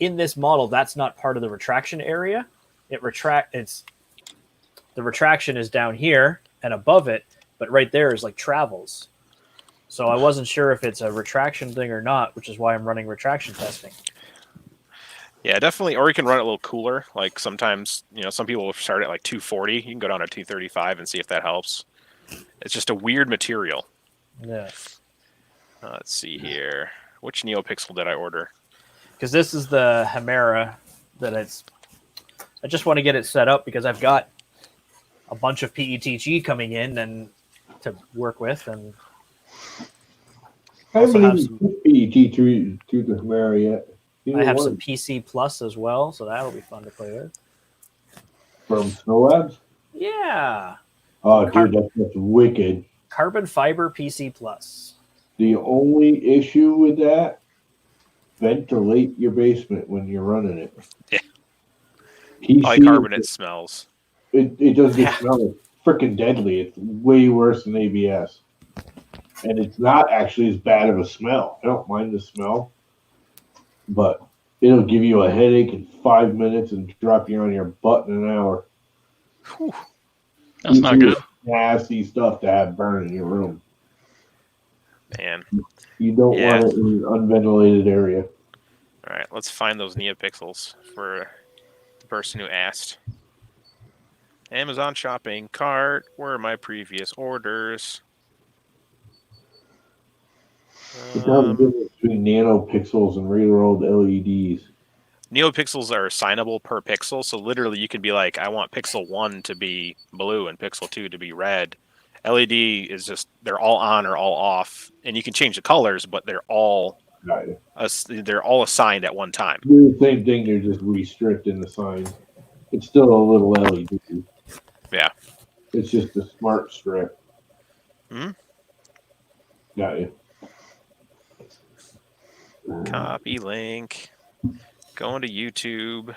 in this model. That's not part of the retraction area. The retraction is down here and above it, but right there is like travels. So I wasn't sure if it's a retraction thing or not, which is why I'm running retraction testing. Yeah, definitely. Or you can run it a little cooler. Like sometimes, some people will start at like 240. You can go down to 235 and see if that helps. It's just a weird material. Yeah. Let's see here. Which NeoPixel did I order? Because this is the Chimera I just want to get it set up because I've got a bunch of PETG coming in and to work with, and I haven't even put PET through the Chimera yet. I have some PC Plus as well, so that'll be fun to play with. From Snow Labs? Yeah. Oh, dude, that's wicked. Carbon fiber PC Plus. The only issue with that, ventilate your basement when you're running it. Yeah. PC, Polycarbonate smells. It doesn't smell freaking deadly. It's way worse than ABS. And it's not actually as bad of a smell. I don't mind the smell. But it'll give you a headache in 5 minutes and drop you on your butt in an hour. Whew. That's not good. Nasty stuff to have burn in your room. Man. You don't want it in an unventilated area. All right, let's find those NeoPixels for the person who asked. Amazon shopping cart. Where are my previous orders? It's not the difference between nanopixels and regular old LEDs. NeoPixels are assignable per pixel, so literally you could be like, I want pixel 1 to be blue and pixel 2 to be red. LED is just, they're all on or all off, and you can change the colors, but they're all assigned at one time. Do the same thing, they're just restricting the sign. It's still a little LED. Yeah. It's just a smart strip. Hmm? Got you. Copy link. Going to YouTube.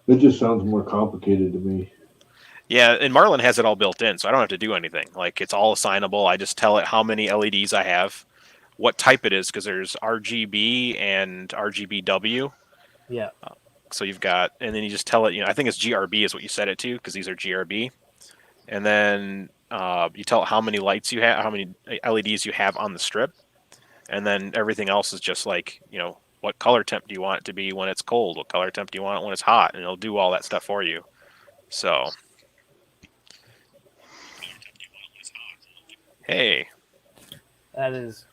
It just sounds more complicated to me. Yeah, and Marlin has it all built in, so I don't have to do anything. Like, it's all assignable. I just tell it how many LEDs I have, what type it is, because there's RGB and RGBW. Yeah. So you've got, and then you just tell it, I think it's GRB is what you set it to, because these are GRB. And then you tell it how many lights you have, how many LEDs you have on the strip. And then everything else is just like, what color temp do you want it to be when it's cold? What color temp do you want it when it's hot? And it'll do all that stuff for you. So, hey. That is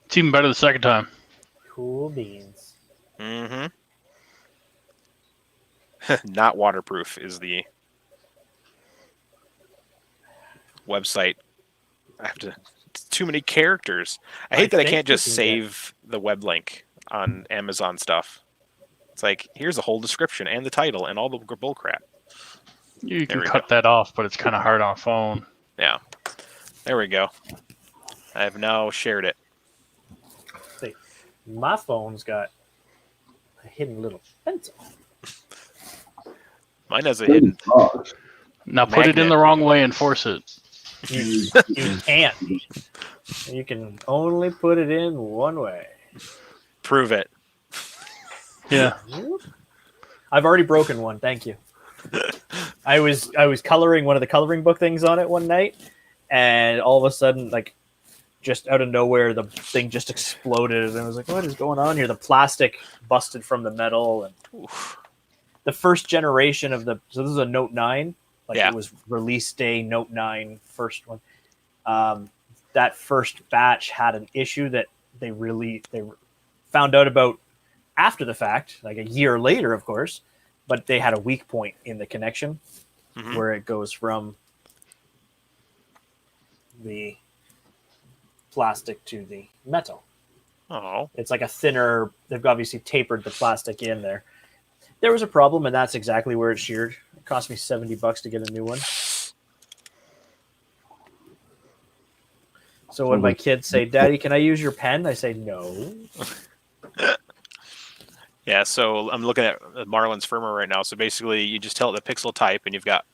It's even better the second time. Cool beans. Mm-hmm. Not waterproof is the website. I have to. It's too many characters. I hate that I think can't you just can save the web link on Amazon stuff. It's like, here's a whole description and the title and all the bull crap. You There can we cut that off, but it's kind of hard on a phone. Yeah. There we go. I have now shared it. See, my phone's got a hidden little pencil. Mine has a hidden. $30. Now put it in Magnet. the wrong way and force it. You can't. You can only put it in one way. Prove it. Yeah. I've already broken one. Thank you. I was coloring one of the coloring book things on it one night, and all of a sudden, like, just out of nowhere, the thing just exploded, and I was like, "What is going on here?" The plastic busted from the metal, and the first generation of so this is a Note 9. Like, Yeah. it was release day Note 9, first one. That first batch had an issue that they found out about after the fact, like a year later, of course, but they had a weak point in the connection where it goes from the plastic to the metal. Oh. It's like a thinner, they've obviously tapered the plastic in there. There was a problem, and that's exactly where it sheared. It cost me $70 to get a new one. So when my kids say, "Daddy, can I use your pen?" I say, "No." Yeah, so I'm looking at Marlin's firmware right now. So basically, you just tell it the pixel type, and you've got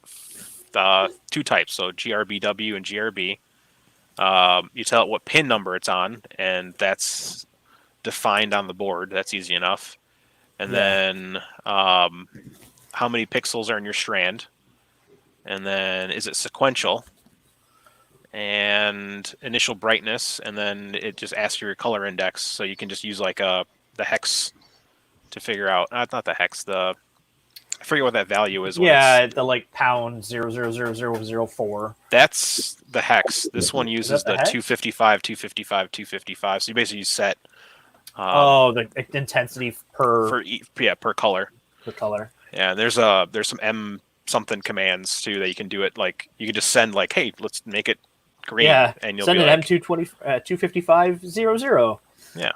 two types, so GRBW and GRB. You tell it what pin number it's on, and that's defined on the board. That's easy enough. And then how many pixels are in your strand, and then is it sequential, and initial brightness, and then it just asks your color index, so you can just use like the hex to figure out. Not the hex. I forget what that value is. Yeah, the like pound 0.00004. That's the hex. This one uses the the hex? 255, 255, 255. So you basically set. The intensity per per color. per color. Yeah, there's some M something commands too that you can do it, like you can just send like, hey, let's make it green, Yeah, and you'll send be an like, M220 25500. yeah.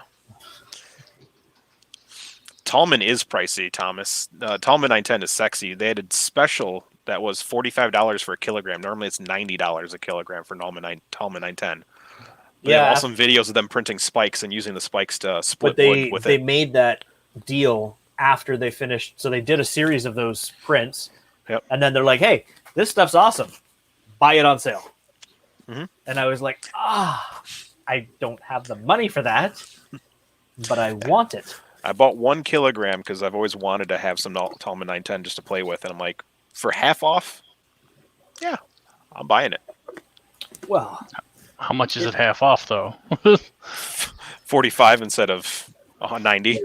Tallman is pricey, Thomas. Tallman 910 is sexy. They had a special that was $45 for a kilogram. Normally it's $90 a kilogram for Tallman 910. They have awesome videos of them printing spikes and using the spikes to split wood with it. They made that deal after they finished. So they did a series of those prints. Yep. And then they're like, "Hey, this stuff's awesome. Buy it on sale." Mm-hmm. And I was like, I don't have the money for that, but I want it. I bought 1 kilogram because I've always wanted to have some Tallman 910 just to play with. And I'm like, for half off? Yeah, I'm buying it. Well, How much is it half off, though? 45 instead of 90.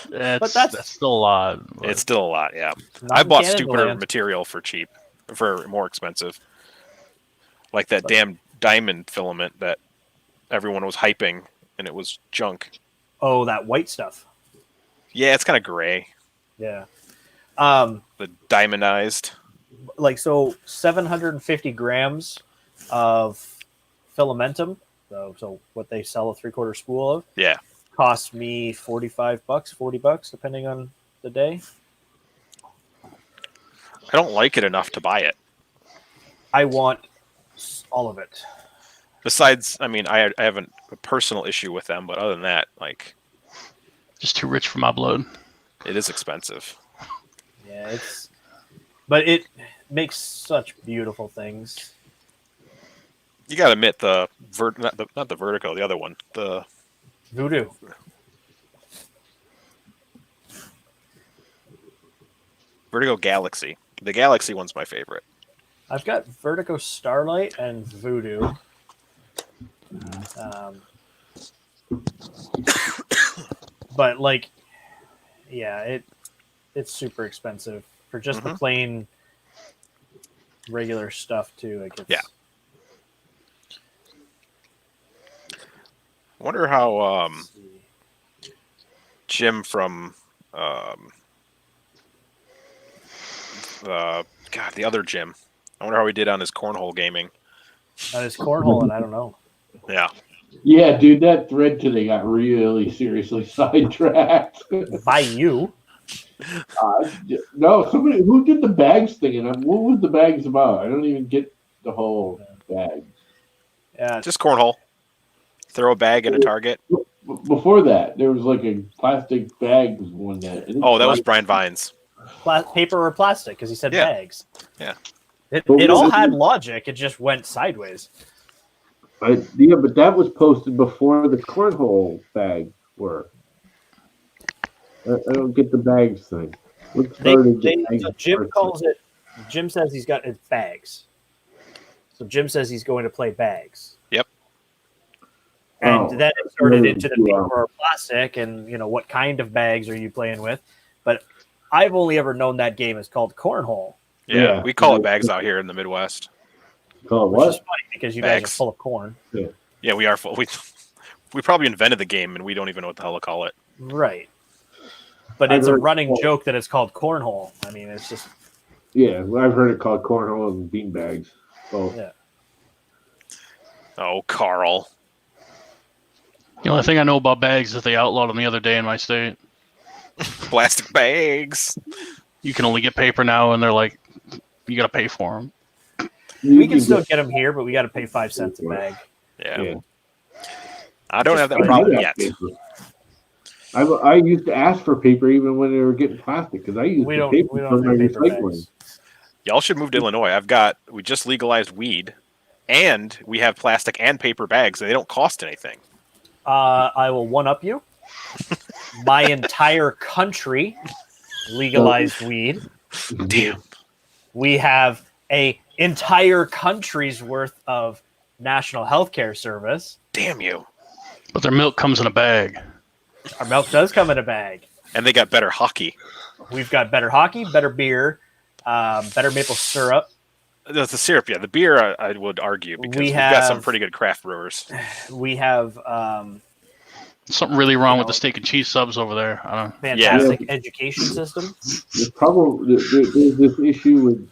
That's still a lot. It's still a lot, yeah. not I in bought Canada stupider land. material for more expensive. Like that damn diamond filament that everyone was hyping, and it was junk. Oh, that white stuff. Yeah, it's kind of gray. Yeah. The diamondized. Like, so 750 grams of filamentum, so what they sell a 3/4 spool of, Yeah. cost me $45, $40, depending on the day. I don't like it enough to buy it. I want all of it. Besides, I mean, I have a personal issue with them, but other than that, like, Just too rich for my blood. it is expensive. Yeah, but it makes such beautiful things. You got to admit not the Vertigo, the other one, the Voodoo. Vertigo Galaxy. The Galaxy one's my favorite. I've got Vertigo Starlight and Voodoo. But like, yeah, it's super expensive for just the plain regular stuff too. Like, it's, Yeah. wonder how Jim from the other Jim. I wonder how he did on his cornhole gaming. On his cornhole, and I don't know. Yeah. Yeah, dude, that thread today got really seriously sidetracked. By you. No, somebody who did the bags thing, and what was the bags about? I don't even get the whole bag. Yeah. Just cornhole. Throw a bag at a target. Before that, there was like a plastic bags one that. Oh, that was Brian Vines. Paper or plastic, because he said Yeah. bags. Yeah. It all had logic. It just went sideways. Yeah, but that was posted before the cornhole bags were. I don't get the bags thing. So Jim calls it. Jim says he's got his bags. So Jim says he's going to play bags. Yep. And then it started into the paper or plastic, and what kind of bags are you playing with? But I've only ever known that game is called cornhole. Yeah, we call it bags out here in the Midwest. Call it Which what? is funny because you Bags. guys are full of corn. Yeah, we are full. We probably invented the game and we don't even know what the hell to call it. Right. But it's a running joke that it's called cornhole. I mean, it's just. Yeah, I've heard it called cornhole and bean bags. Both. Yeah. Oh, Carl. The only thing I know about bags is they outlawed them the other day in my state. Plastic bags. You can only get paper now, and they're like, you got to pay for them. We can still get them here, but we got to pay 5 cents a bag. Yeah. I don't have that problem yet. I used to ask for paper even when they were getting plastic because I used paper for my recycling. Y'all should move to Illinois. We just legalized weed, and we have plastic and paper bags, and they don't cost anything. I will one-up you. My entire country legalized weed. Damn. We have a entire country's worth of national health care service. Damn you. But their milk comes in a bag. Our milk does come in a bag. And they got better hockey. We've got better hockey, better beer, better maple syrup. The syrup, yeah. The beer, I would argue, because we've got some pretty good craft brewers. We have something really wrong with the steak and cheese subs over there. I don't. Fantastic education system. There's this issue with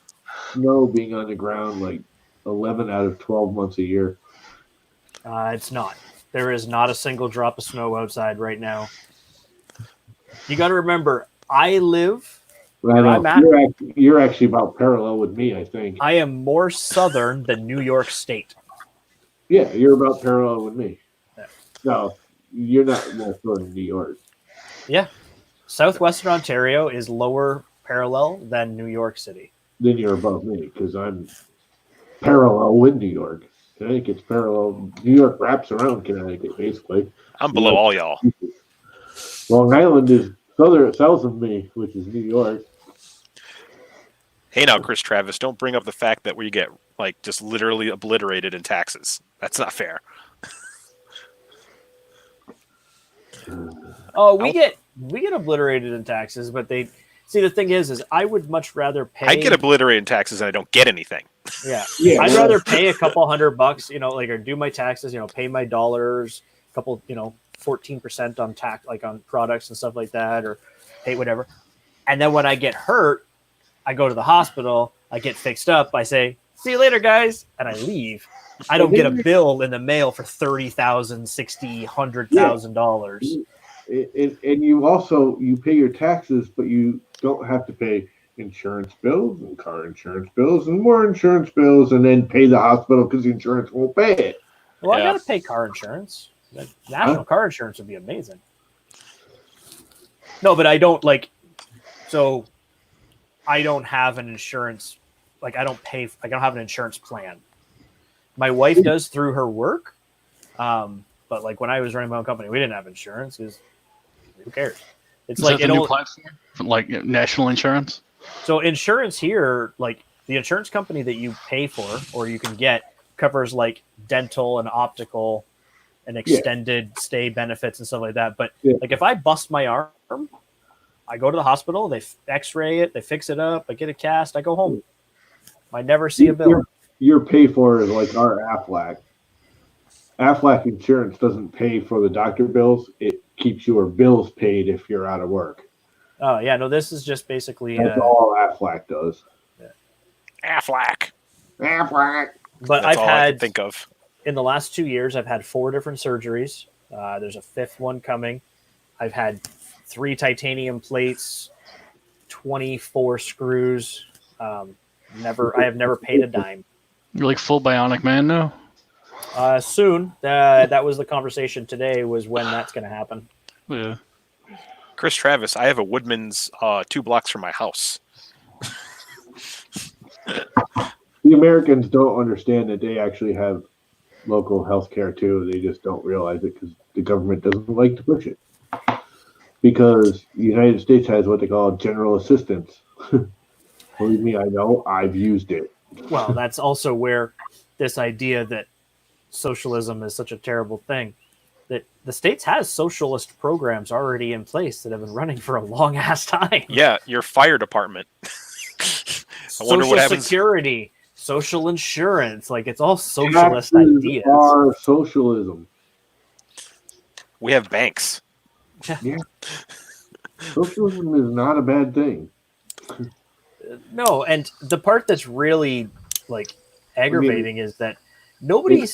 snow being on the ground like 11 out of 12 months a year. It's not. There is not a single drop of snow outside right now. You got to remember, I live where I'm at. You're actually about parallel with me, I think. I am more southern than New York State. Yeah, you're about parallel with me. Yeah. No, you're not more southern than New York. Yeah. Southwestern Ontario is lower parallel than New York City. Then you're above me because I'm parallel with New York. Connecticut's parallel. New York wraps around Connecticut, basically. I'm below all y'all. Long Island is south of me, which is New York. Hey now, Chris Travis, don't bring up the fact that we get just literally obliterated in taxes. That's not fair. Oh, we get obliterated in taxes, but the thing is I would much rather pay. I get obliterated in taxes and I don't get anything. Yeah. I'd rather pay a couple $100, or do my taxes, pay my dollars, a couple, 14% on tax, on products and stuff like that, or pay whatever. And then when I get hurt, I go to the hospital, I get fixed up, I say, see you later, guys, and I leave. I don't get a bill in the mail for $30,000, $60,000, $100,000. And you pay your taxes, but you don't have to pay insurance bills and car insurance bills and more insurance bills, and then pay the hospital because the insurance won't pay it. Well, I got to pay car insurance. National car insurance would be amazing. No, but I don't so I don't have an insurance. I don't have an insurance plan. My wife does through her work. But when I was running my own company, we didn't have insurance because who cares? It's Is that the new platform? National insurance? So insurance here, the insurance company that you pay for or you can get covers dental and optical and extended stay benefits and stuff like that. But if I bust my arm, I go to the hospital, they x-ray it, they fix it up, I get a cast, I go home. I never see a bill. Your pay for is like our Aflac. Aflac insurance doesn't pay for the doctor bills. It keeps your bills paid if you're out of work. Oh yeah, no, this is just basically. That's all Aflac does. Aflac. Aflac. But That's I've all I had can think of. in the last 2 years, I've had 4 different surgeries. There's a 5th one coming. I've had 3 titanium plates, 24 screws. I have never paid a dime. You're like full bionic man now. Soon. That was the conversation today. Was when that's going to happen. Yeah. Chris Travis, I have a Woodman's 2 blocks from my house. The Americans don't understand that they actually have local health care too. They just don't realize it because the government doesn't like to push it. Because the United States has what they call general assistance. Believe me, I know. I've used it. Well, that's also where this idea that socialism is such a terrible thing, that the States has socialist programs already in place that have been running for a long ass time. Yeah, your fire department. I wonder what happens. Security, social insurance, like it's all socialist Taxes ideas. are socialism. We have banks. Yeah. Socialism is not a bad thing. No, and the part that's really like aggravating is that nobody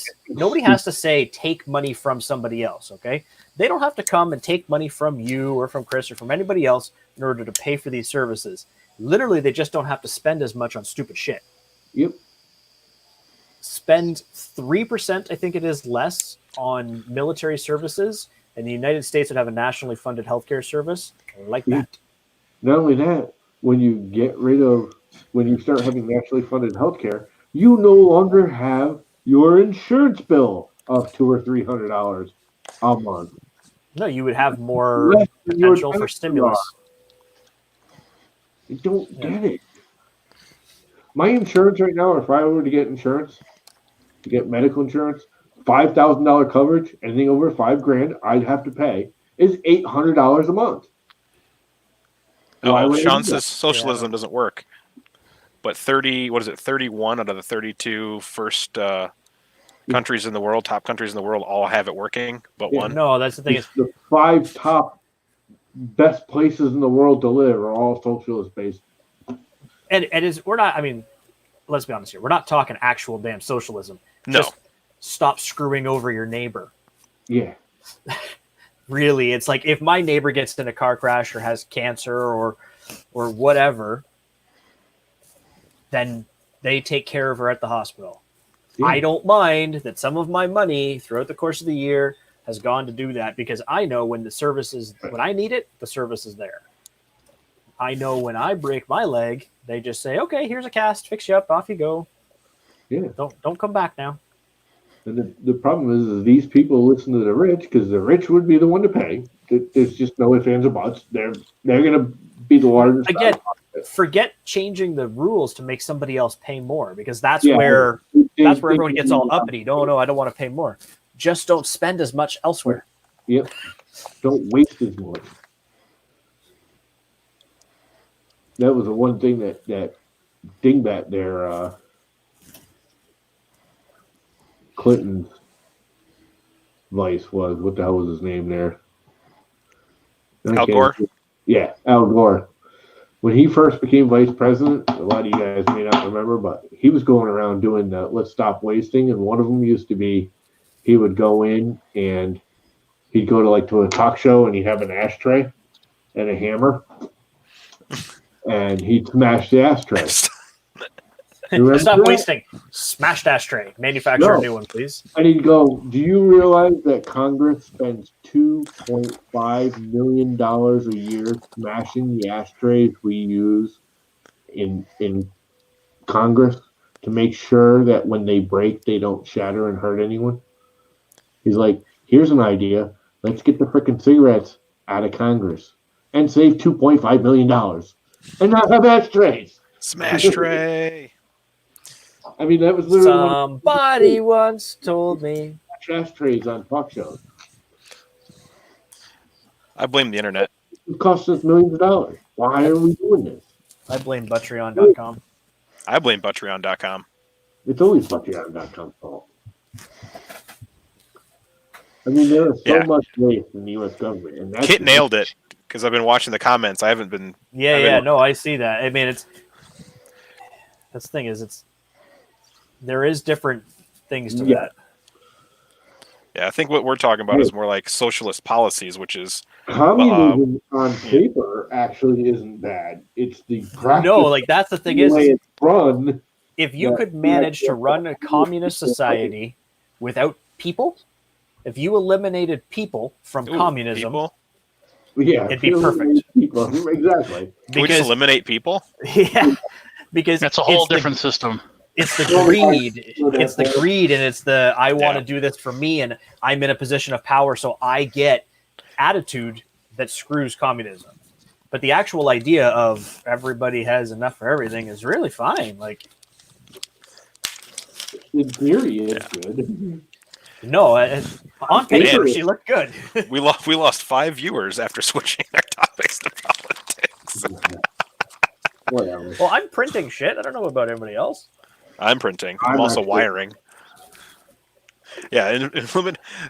has to say take money from somebody else, okay? They don't have to come and take money from you or from Chris or from anybody else in order to pay for these services. Literally, they just don't have to spend as much on stupid shit. Yep. Spend 3%, I think it is, less on military services, and the United States would have a nationally funded healthcare service like that. Not only that, when you start having nationally funded healthcare, you no longer have your insurance bill of $200 or $300 a month. No, you would have more Less than your potential for stimulus. I don't get it. My insurance right now, if I were to get insurance, to get medical insurance, $5,000 coverage, anything over $5,000 I'd have to pay is $800 a month. Why Oh, would I Sean do that? says socialism doesn't work. But 31 out of the 32 first countries in the world, top countries in the world, all have it working, but one. No, that's the thing. It's the 5 top best places in the world to live are all socialist based. And we're not, I mean, let's be honest here. We're not talking actual damn socialism. No. Just stop screwing over your neighbor. Yeah. Really, it's like if my neighbor gets in a car crash or has cancer or whatever, then they take care of her at the hospital. Yeah. I don't mind that some of my money throughout the course of the year has gone to do that because I know when I need it, the service is there. I know when I break my leg, they just say, "Okay, here's a cast, fix you up, off you go." Yeah. Don't come back now. And the problem is these people listen to the rich because the rich would be the one to pay. There's just no ifs, ands, or buts. They're going to be the largest. Again, forget changing the rules to make somebody else pay more because that's where everyone gets all uppity. No, I don't want to pay more. Just don't spend as much elsewhere. Yep. Don't waste as much. That was the one thing that dingbat there, Clinton's vice was. What the hell was his name there? Al Gore? Yeah, Al Gore. When he first became vice president, a lot of you guys may not remember, but he was going around doing the let's stop wasting, and one of them used to be he would go in and he'd go to a talk show and he'd have an ashtray and a hammer and he'd smash the ashtray. Stop wasting. Smashed ashtray. Manufacture a new one, please. And he'd go, do you realize that Congress spends $2.5 million a year smashing the ashtrays we use in Congress to make sure that when they break, they don't shatter and hurt anyone? He's like, here's an idea. Let's get the frickin' cigarettes out of Congress and save $2.5 million and not have ashtrays. Smash tray. I mean, that was literally somebody once told me. Ashtrays on talk shows. I blame the internet. It costs us millions of dollars. Why are we doing this? I blame Butreon.com. I blame Butreon.com. It's always Patreon.com's fault. I mean, there is so Yeah. much waste in the U.S. government, and that's Kit nailed it because I've been watching the comments. I haven't been. No, I see that. I mean, that's the thing is, there is different things to that. Yeah, I think what we're talking about is more like socialist policies, which is communism on paper actually isn't bad. It's the practice. No, like that's the thing the way is, it's run. if you could manage to run a communist society without people, if you eliminated people from communism, it'd be perfect. People. Exactly. Can we just eliminate people? Yeah, because that's a whole different system. It's the greed. It's the greed, and it's the I want to do this for me, and I'm in a position of power, so I get attitude that screws communism. But the actual idea of everybody has enough for everything is really fine. Like, in theory, it's good. No, on paper, she looked good. we lost 5 viewers after switching our topics to politics. Whatever. Well, I'm printing shit. I don't know about everybody else. I'm printing. I'm also wiring. Yeah,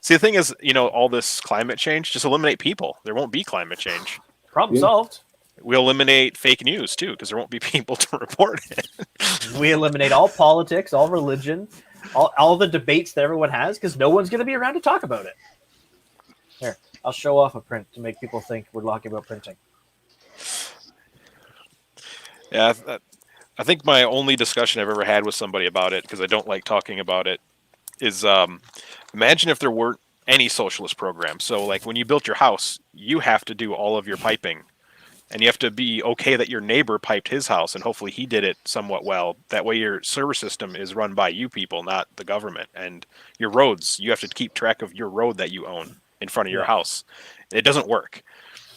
see, the thing is, all this climate change, just eliminate people. There won't be climate change. Problem solved. We'll eliminate fake news, too, because there won't be people to report it. We eliminate all politics, all religion, all the debates that everyone has, because no one's going to be around to talk about it. Here, I'll show off a print to make people think we're talking about printing. Yeah, I think my only discussion I've ever had with somebody about it, because I don't like talking about it, is imagine if there weren't any socialist programs. So, like, when you built your house, you have to do all of your piping. And you have to be okay that your neighbor piped his house, and hopefully he did it somewhat well. That way your service system is run by you people, not the government. And your roads, you have to keep track of your road that you own in front of your house. It doesn't work.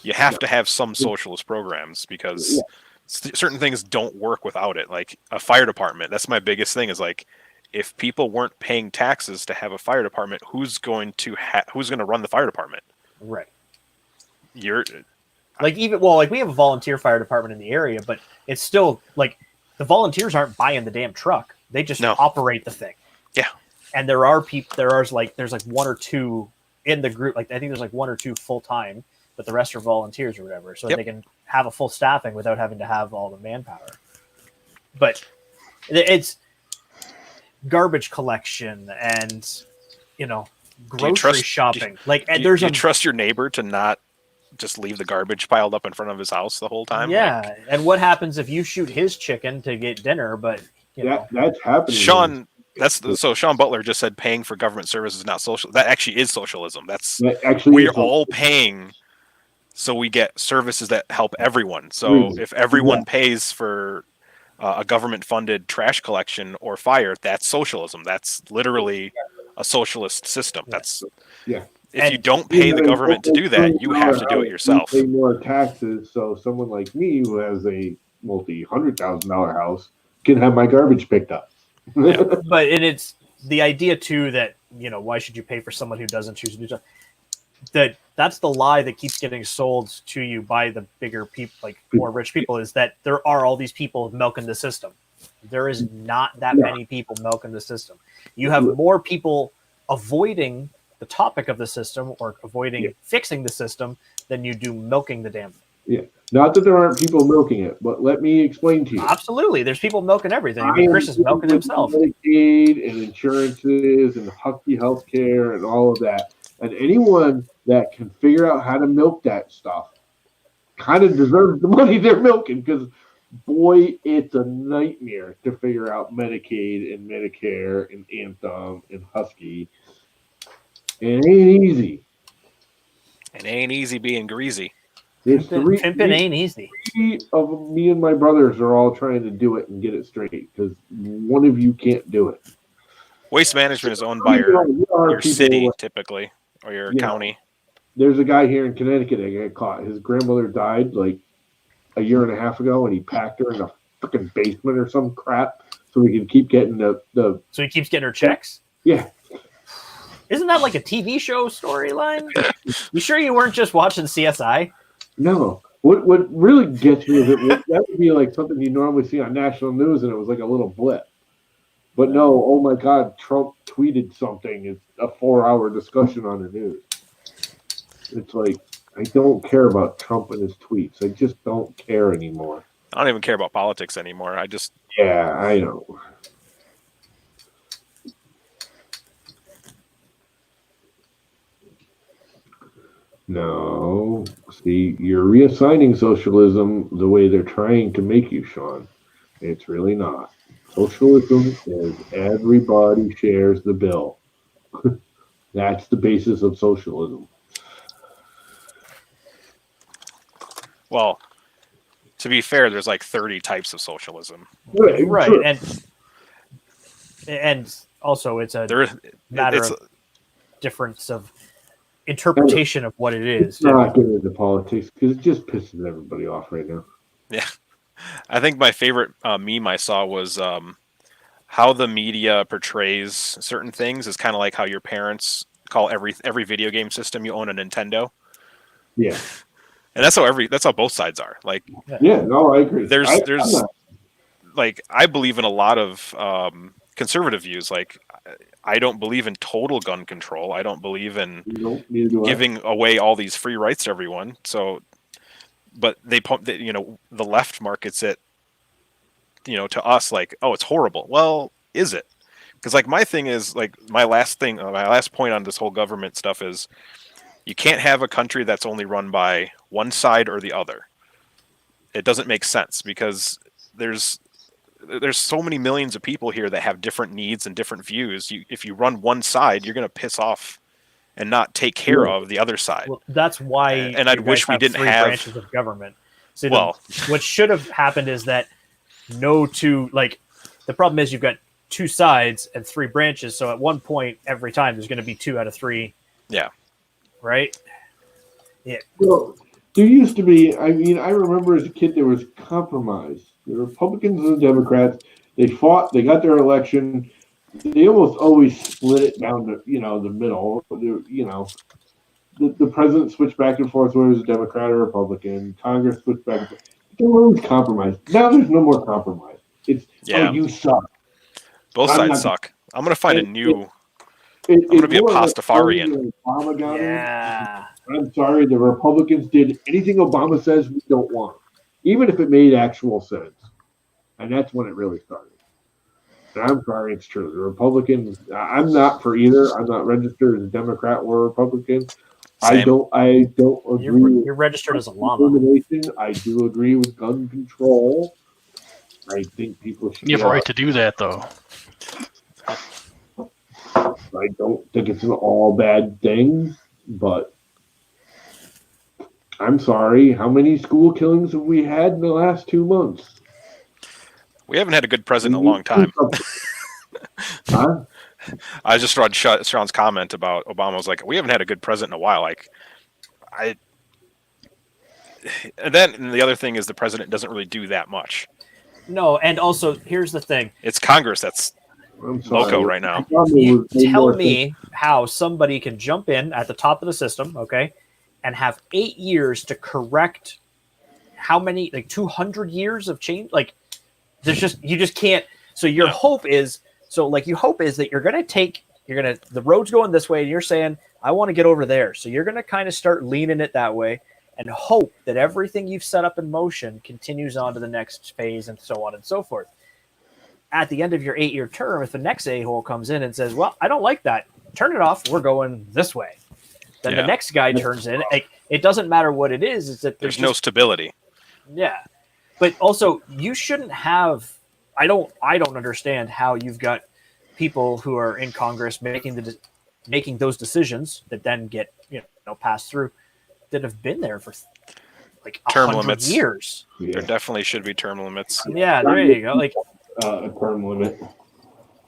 You have to have some socialist programs because certain things don't work without it. Like a fire department, that's my biggest thing is like, if people weren't paying taxes to have a fire department, who's going to run the fire department? Right. Like we have a volunteer fire department in the area, but it's still like the volunteers aren't buying the damn truck. They just operate the thing. Yeah. And there's like one or two in the group. Like I think there's like one or two full time, but the rest are volunteers or whatever. So they can have a full staffing without having to have all the manpower. But it's garbage collection and, grocery shopping. Do you trust your neighbor to not just leave the garbage piled up in front of his house the whole time? Yeah. And what happens if you shoot his chicken to get dinner, but that's happening. Sean Butler just said paying for government services is not social. That actually is socialism. We're all paying so we get services that help everyone. So if everyone pays for a government funded trash collection or fire, that's socialism. That's literally a socialist system. If you don't pay the government to do that, you have to do it yourself. Pay more taxes, so someone like me who has a multi-$100,000 house can have my garbage picked up. But it's the idea too that why should you pay for someone who doesn't choose to do stuff? That's the lie that keeps getting sold to you by the bigger people, like more rich people, is that there are all these people milking the system. There is not that many people milking the system. You have more people avoiding the topic of the system or avoiding fixing the system than you do milking the damn thing. Yeah. Not that there aren't people milking it, but let me explain to you. Absolutely. There's people milking everything. I mean, Chris is milking himself. Medicaid and insurances and Husky healthcare and all of that. And anyone that can figure out how to milk that stuff kind of deserves the money they're milking, because boy, it's a nightmare to figure out Medicaid and Medicare and Anthem and Husky. It ain't easy. It ain't easy being greasy. Pimping ain't easy. 3 of me and my brothers are all trying to do it and get it straight, because one of you can't do it. Waste management is owned by your city, typically, or your county. There's a guy here in Connecticut that got caught. His grandmother died like a year and a half ago, and he packed her in a freaking basement or some crap so he can keep getting the. So he keeps getting her checks? Yeah. Isn't that like a TV show storyline? You sure you weren't just watching CSI? No. What really gets me is that would be like something you normally see on national news, and it was like a little blip. But no, oh my God, Trump tweeted something. It's a 4-hour discussion on the news. It's like, I don't care about Trump and his tweets. I just don't care anymore. I don't even care about politics anymore. I just Yeah, I know. No, see, you're reassigning socialism the way they're trying to make you, Sean. It's really not. Socialism is everybody shares the bill. That's the basis of socialism. well, to be fair, there's like 30 types of socialism. Right, Sure. and also it's a There, matter it's of difference of interpretation of what it is. It's not getting into politics because it just pisses everybody off right now. yeah. I think my favorite meme I saw was how the media portrays certain things is kind of like how your parents call every video game system you own a Nintendo. Yeah. And that's how both sides are. Like, Yeah, no, I agree. there's I'm not- like, I believe in a lot of conservative views. Like, I don't believe in total gun control. I don't believe in neither do I. giving away all these free rights to everyone. So, but the left markets it, to us like, oh, it's horrible. Well, is it? Because like my thing is like my last point on this whole government stuff is you can't have a country that's only run by one side or the other. It doesn't make sense because there's so many millions of people here that have different needs and different views. If you run one side, you're going to piss off and not take care of the other side. Well, that's why. And I'd wish we didn't three have branches of government. See, well, what should have happened is that the problem is you've got two sides and three branches. So at one point, every time there's going to be 2 out of 3. Yeah. Right. Yeah. Well, there used to be. I mean, I remember as a kid there was compromise. The Republicans and the Democrats, they fought. They got their election. They almost always split it down to the middle. The president switched back and forth whether it was a Democrat or Republican. Congress switched back and forth. There was always compromise. Now there's no more compromise. It's you suck. Both I'm sides not- suck. I'm going to find a new. I'm gonna be a Pastafarian. Yeah. I'm sorry, the Republicans did anything Obama says we don't want, even if it made actual sense. And that's when it really started. And I'm sorry, it's true. The Republicans, I'm not for either. I'm not registered as a Democrat or a Republican. Same. I don't agree You're registered as a with llama. discrimination. I do agree with gun control. I think people should. You have a right to do that, though. I don't think it's an all bad thing, but I'm sorry. How many school killings have we had in the last 2 months? We haven't had a good president in a long time. Huh? I just read Sean's comment about Obama. Was like, we haven't had a good president in a while. Like, and the other thing is the president doesn't really do that much. No, and also here's the thing. It's Congress that's I'm sorry. loco right now. You tell me how somebody can jump in at the top of the system, okay, and have 8 years to correct how many, like 200 years of change? Like, you just can't. So your hope is that the road's going this way, and you're saying, I want to get over there. So you're going to kind of start leaning it that way and hope that everything you've set up in motion continues on to the next phase and so on and so forth. At the end of your 8-year term, if the next a-hole comes in and says, well, I don't like that, turn it off, we're going this way. Then the next guy turns in. It doesn't matter what it is. It's that There's no stability. Yeah. But also, you shouldn't have. I don't understand how you've got people who are in Congress making those decisions that then get passed through that have been there for like Term 100 limits. years. Yeah. There definitely should be term limits. Yeah, there you go. Like A term limit.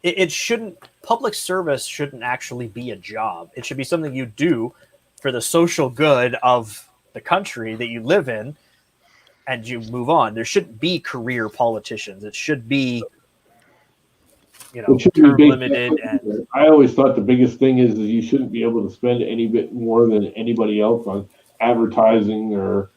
it shouldn't. Public service shouldn't actually be a job. It should be something you do for the social good of the country that you live in, and you move on. There shouldn't be career politicians. It should be, It should be term based- limited. And I always thought the biggest thing is that you shouldn't be able to spend any bit more than anybody else on advertising or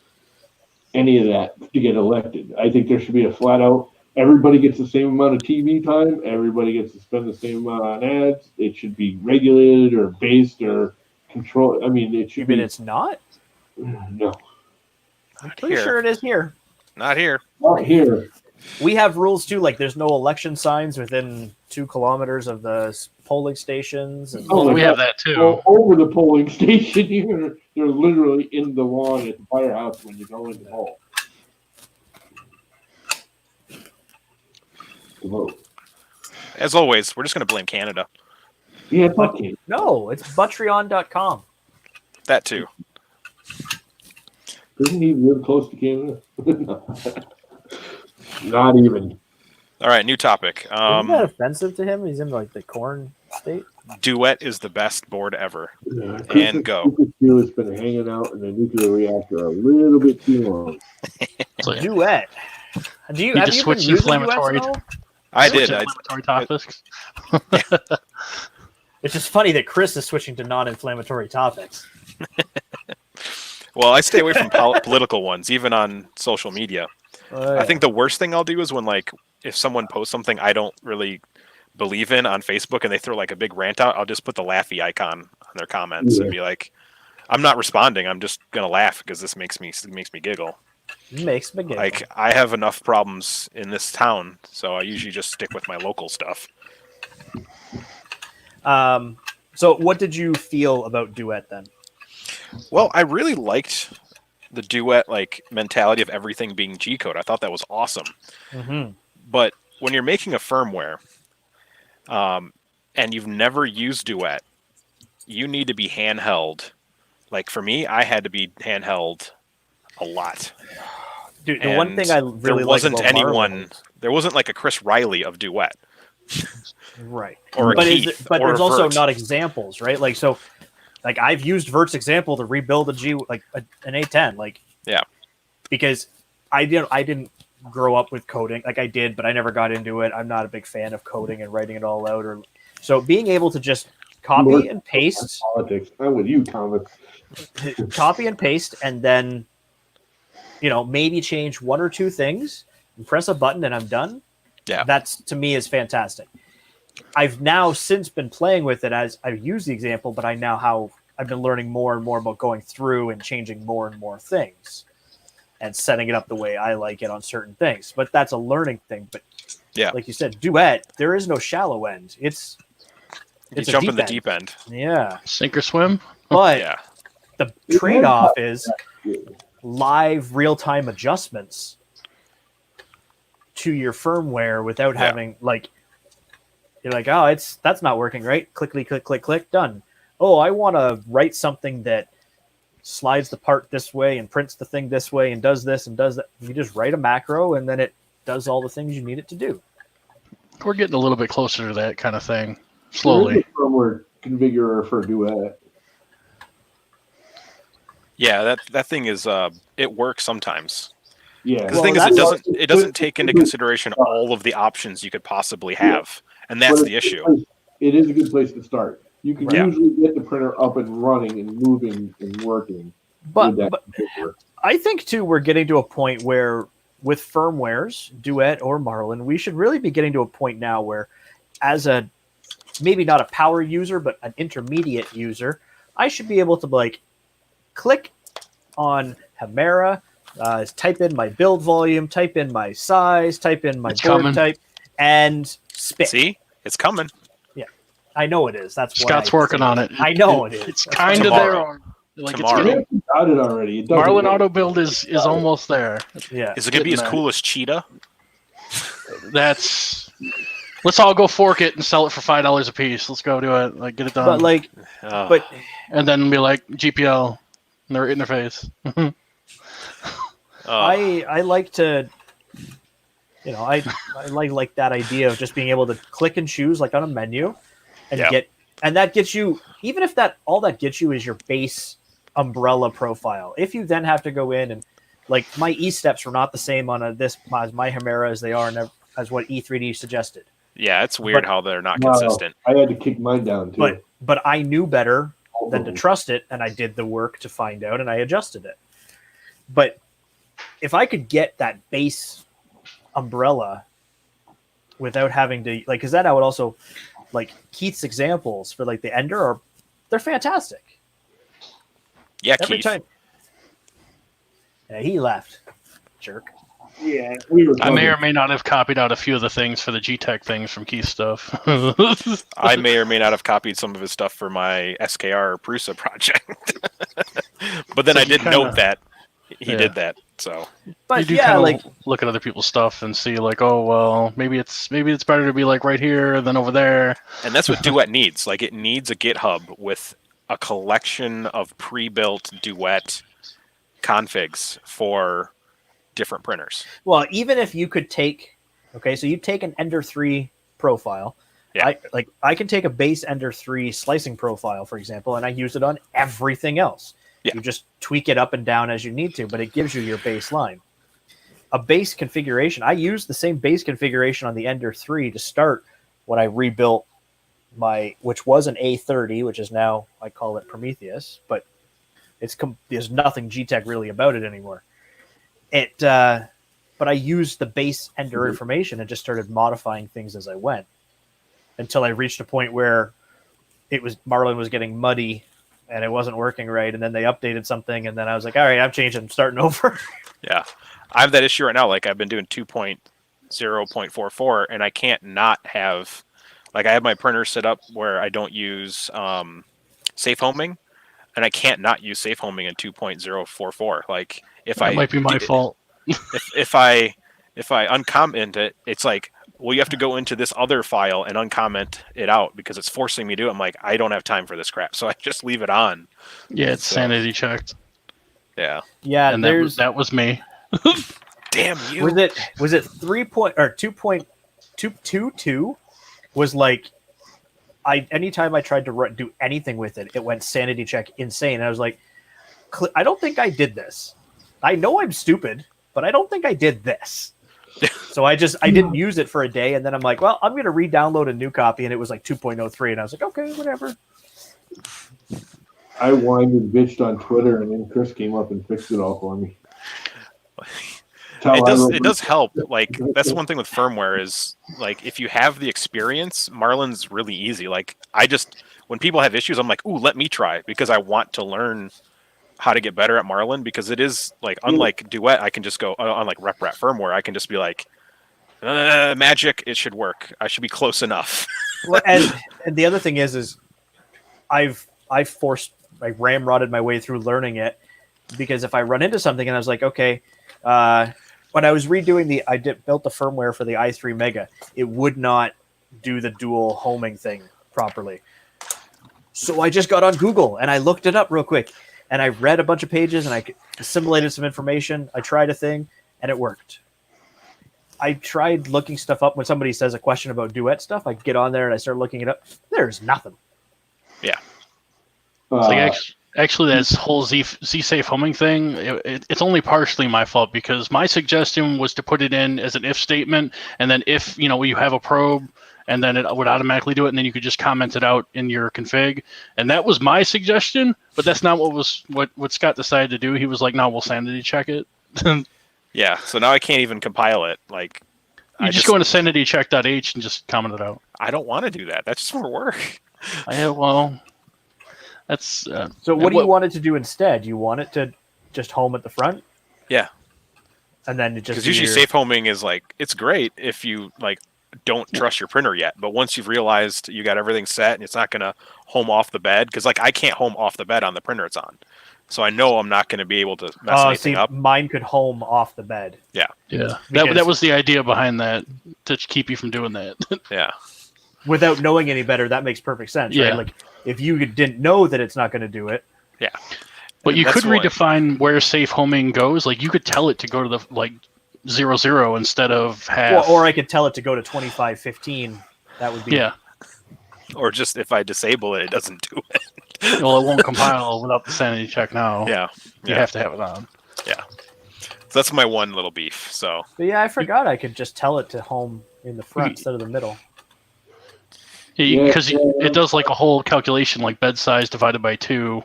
any of that to get elected. I think there should be a flat out everybody gets the same amount of TV time. Everybody gets to spend the same amount on ads. It should be regulated or based or controlled. I mean, it should You mean be. it's not? No, I'm pretty sure it is here. Not here. not here. We have rules too, like there's no election signs within 2 kilometers of the polling stations. And Oh, we have that too. Well, over the polling station, you're literally in the lawn at the firehouse when you go in the poll. To vote. As always, we're just going to blame Canada. Yeah, fuck you. no, it's Butreon.com. That too. Doesn't he live close to Canada? Not even. All right, new topic. Isn't that offensive to him? He's in like the corn state. Duet is the best board ever. Yeah, And go. Has been hanging out in a nuclear reactor a little bit too long. So, yeah. Duet. Do you You have just you switch been using inflammatory- Duet at all? I Switch did. inflammatory topics. It's just funny that Chris is switching to non-inflammatory topics. Well, I stay away from political ones, even on social media. I think the worst thing I'll do is when, like, if someone posts something I don't really believe in on Facebook and they throw like a big rant out, I'll just put the laughy icon on their comments and be like, "I'm not responding. I'm just gonna laugh because this makes me giggle." Makes me giggle. Like, I have enough problems in this town, so I usually just stick with my local stuff. So what did you feel about Duet then? Well, I really liked the Duet like mentality of everything being G code. I thought that was awesome. Mm-hmm. But when you're making a firmware, and you've never used Duet, you need to be handheld. Like for me, I had to be handheld a lot. Dude, the one thing I really there wasn't like about anyone. Marvel There wasn't like a Chris Riley of Duet. right? Or a but Keith, but or there's a also Vert. not examples, right? Like so, like I've used Vert's example to rebuild a G like an A10, like Yeah. because I didn't grow up with coding, like I did, but I never got into it. I'm not a big fan of coding and writing it all out, or so being able to just copy and paste, Politics. I'm with you, Thomas. copy and paste, and then maybe change one or two things and press a button and I'm done. Yeah. That's to me is fantastic. I've now since been playing with it as I use the example, but I've been learning more and more about going through and changing more and more things and setting it up the way I like it on certain things. But that's a learning thing. But Yeah. like you said, Duet, there is no shallow end. It's You a jump in the end. deep end. Yeah. Sink or swim. But Yeah. the trade-off is live real-time adjustments to your firmware without Yeah. having like you're like, oh, that's not working right. Click, click, click, click, done. Oh, I want to write something that slides the part this way and prints the thing this way and does this and does that. You just write a macro and then it does all the things you need it to do. We're getting a little bit closer to that kind of thing. There is Slowly. a firmware configurer for Duet. Yeah, that thing is it works sometimes. Yeah. The thing is, that's- it doesn't take into consideration all of the options you could possibly have, and that's But the it's a issue. good place- It is a good place to start. You can Yeah. usually get the printer up and running and moving and working But, with that but configurer. I think too, we're getting to a point where with firmwares, Duet or Marlin, we should really be getting to a point now where as a, maybe not a power user, but an intermediate user, I should be able to like click on Hemera, type in my build volume, type in my size, type in my It's board coming. type, and spit. See, it's coming. I know it is. That's why Scott's working on it. I know it is. It's That's kind of Tomorrow. there. Like Tomorrow. it's getting, You got it already. It doesn't Marlin work. Auto Build is almost there. yeah. Is it going to be as Getting cool as Cheetah? Let's all go fork it and sell it for $5 a piece. Let's go do it. Like get it done. But like, Uh, but and then be like GPL in their face. I like to, I like that idea of just being able to click and choose like on a menu, and Yeah. that gets you, even if all that gets you is your base umbrella profile. If you then have to go in and like my E steps were not the same on my Hemera as they are as what E3D suggested. yeah, it's weird but- how they're not No, consistent. I had to kick mine down too. But I knew better All than of to them. trust it, and I did the work to find out, and I adjusted it. But if I could get that base umbrella without having to like, because then I would also like Keith's examples for like the ender they're fantastic. Yeah, Every Keith. time. Yeah, he left. Jerk. Yeah, we were. I may or may not have copied out a few of the things for the G-Tech things from Keith stuff. I may or may not have copied some of his stuff for my SKR Prusa project. But then So I you did kinda- note that he Yeah. did that. So But you do yeah, kind like of look at other people's stuff and see like, oh well, maybe it's better to be like right here than over there. and that's what Duet needs. Like it needs a GitHub with a collection of pre-built Duet configs for different printers. well, even if you could take so you take an Ender 3 profile. Yeah. I can take a base Ender 3 slicing profile, for example, and I use it on everything else. Yeah. You just tweak it up and down as you need to, but it gives you your baseline. A base configuration, I used the same base configuration on the Ender 3 to start when I rebuilt which was an A30, which is now, I call it Prometheus, but there's nothing G-Tech really about it anymore. But I used the base Ender information and just started modifying things as I went until I reached a point where Marlin was getting muddy and it wasn't working right. And then they updated something, and then I was like, all right, I'm changing, I'm starting over. Yeah. I have that issue right now. Like I've been doing 2.0.44 and I can't not have, like I have my printer set up where I don't use safe homing, and I can't not use safe homing in 2.044. Like if That might be my fault. if I uncomment it, it's like, well, you have to go into this other file and uncomment it out because it's forcing me to do it. I'm like, I don't have time for this crap, so I just leave it on. Yeah, it's sanity checked. Yeah. Yeah, And there's that was me. Damn you. was it 2.222 was like anytime I tried to do anything with it, it went sanity check insane. And I was like, I don't think I did this. I know I'm stupid, but I don't think I did this. So I didn't use it for a day, and then I'm like, well, I'm going to re-download a new copy, and it was like 2.03, and I was like, okay, whatever. I whined and bitched on Twitter, and then Chris came up and fixed it all for me. It does help. Like that's one thing with firmware is like if you have the experience, Marlin's really easy. Like when people have issues, I'm like, ooh, let me try, because I want to learn how to get better at Marlin, because it is like, unlike Duet, I can just go on like rep firmware. I can just be like, magic, it should work. I should be close enough. Well, and the other thing is I've ramrodded my way through learning it, because if I run into something and I was like, okay, when I was redoing built the firmware for the i3 Mega, it would not do the dual homing thing properly. So I just got on Google and I looked it up real quick, and I read a bunch of pages and I assimilated some information. I tried a thing and it worked. I tried looking stuff up when somebody says a question about Duet stuff. I get on there and I start looking it up. There's nothing. Yeah. It's like actually, this whole Z-Safe homing thing, it's only partially my fault, because my suggestion was to put it in as an if statement, and then if you have a probe, and then it would automatically do it, and then you could just comment it out in your config. And that was my suggestion, but that's not what Scott decided to do. He was like, no, we'll sanity check it. Yeah, so now I can't even compile it. Like, you just go into sanitycheck.h and just comment it out. I don't want to do that. That's just more work. Well, that's... So what do you want it to do instead? You want it to just home at the front? Yeah. And then it just... Because usually safe homing is like, it's great if you like don't trust your printer yet, but once you've realized you got everything set and it's not going to home off the bed, because like I can't home off the bed on the printer it's on. So I know I'm not going to be able to mess anything up. Mine could home off the bed. Yeah. Yeah. That was the idea behind that, to keep you from doing that. Yeah. Without knowing any better, that makes perfect sense, Yeah. right? Like, if you didn't know that it's not going to do it. Yeah. But you could redefine where safe homing goes. Like, you could tell it to go to the, 0 instead of half. Or I could tell it to go to 2515. That would be... Yeah. Or just if I disable it, it doesn't do it. Well, it won't compile without the sanity check now. Yeah. You have to have it on. Yeah. So that's my one little beef. So. But yeah, I forgot I could just tell it to home in the front instead of the middle. Because it does like a whole calculation, like bed size divided by 2.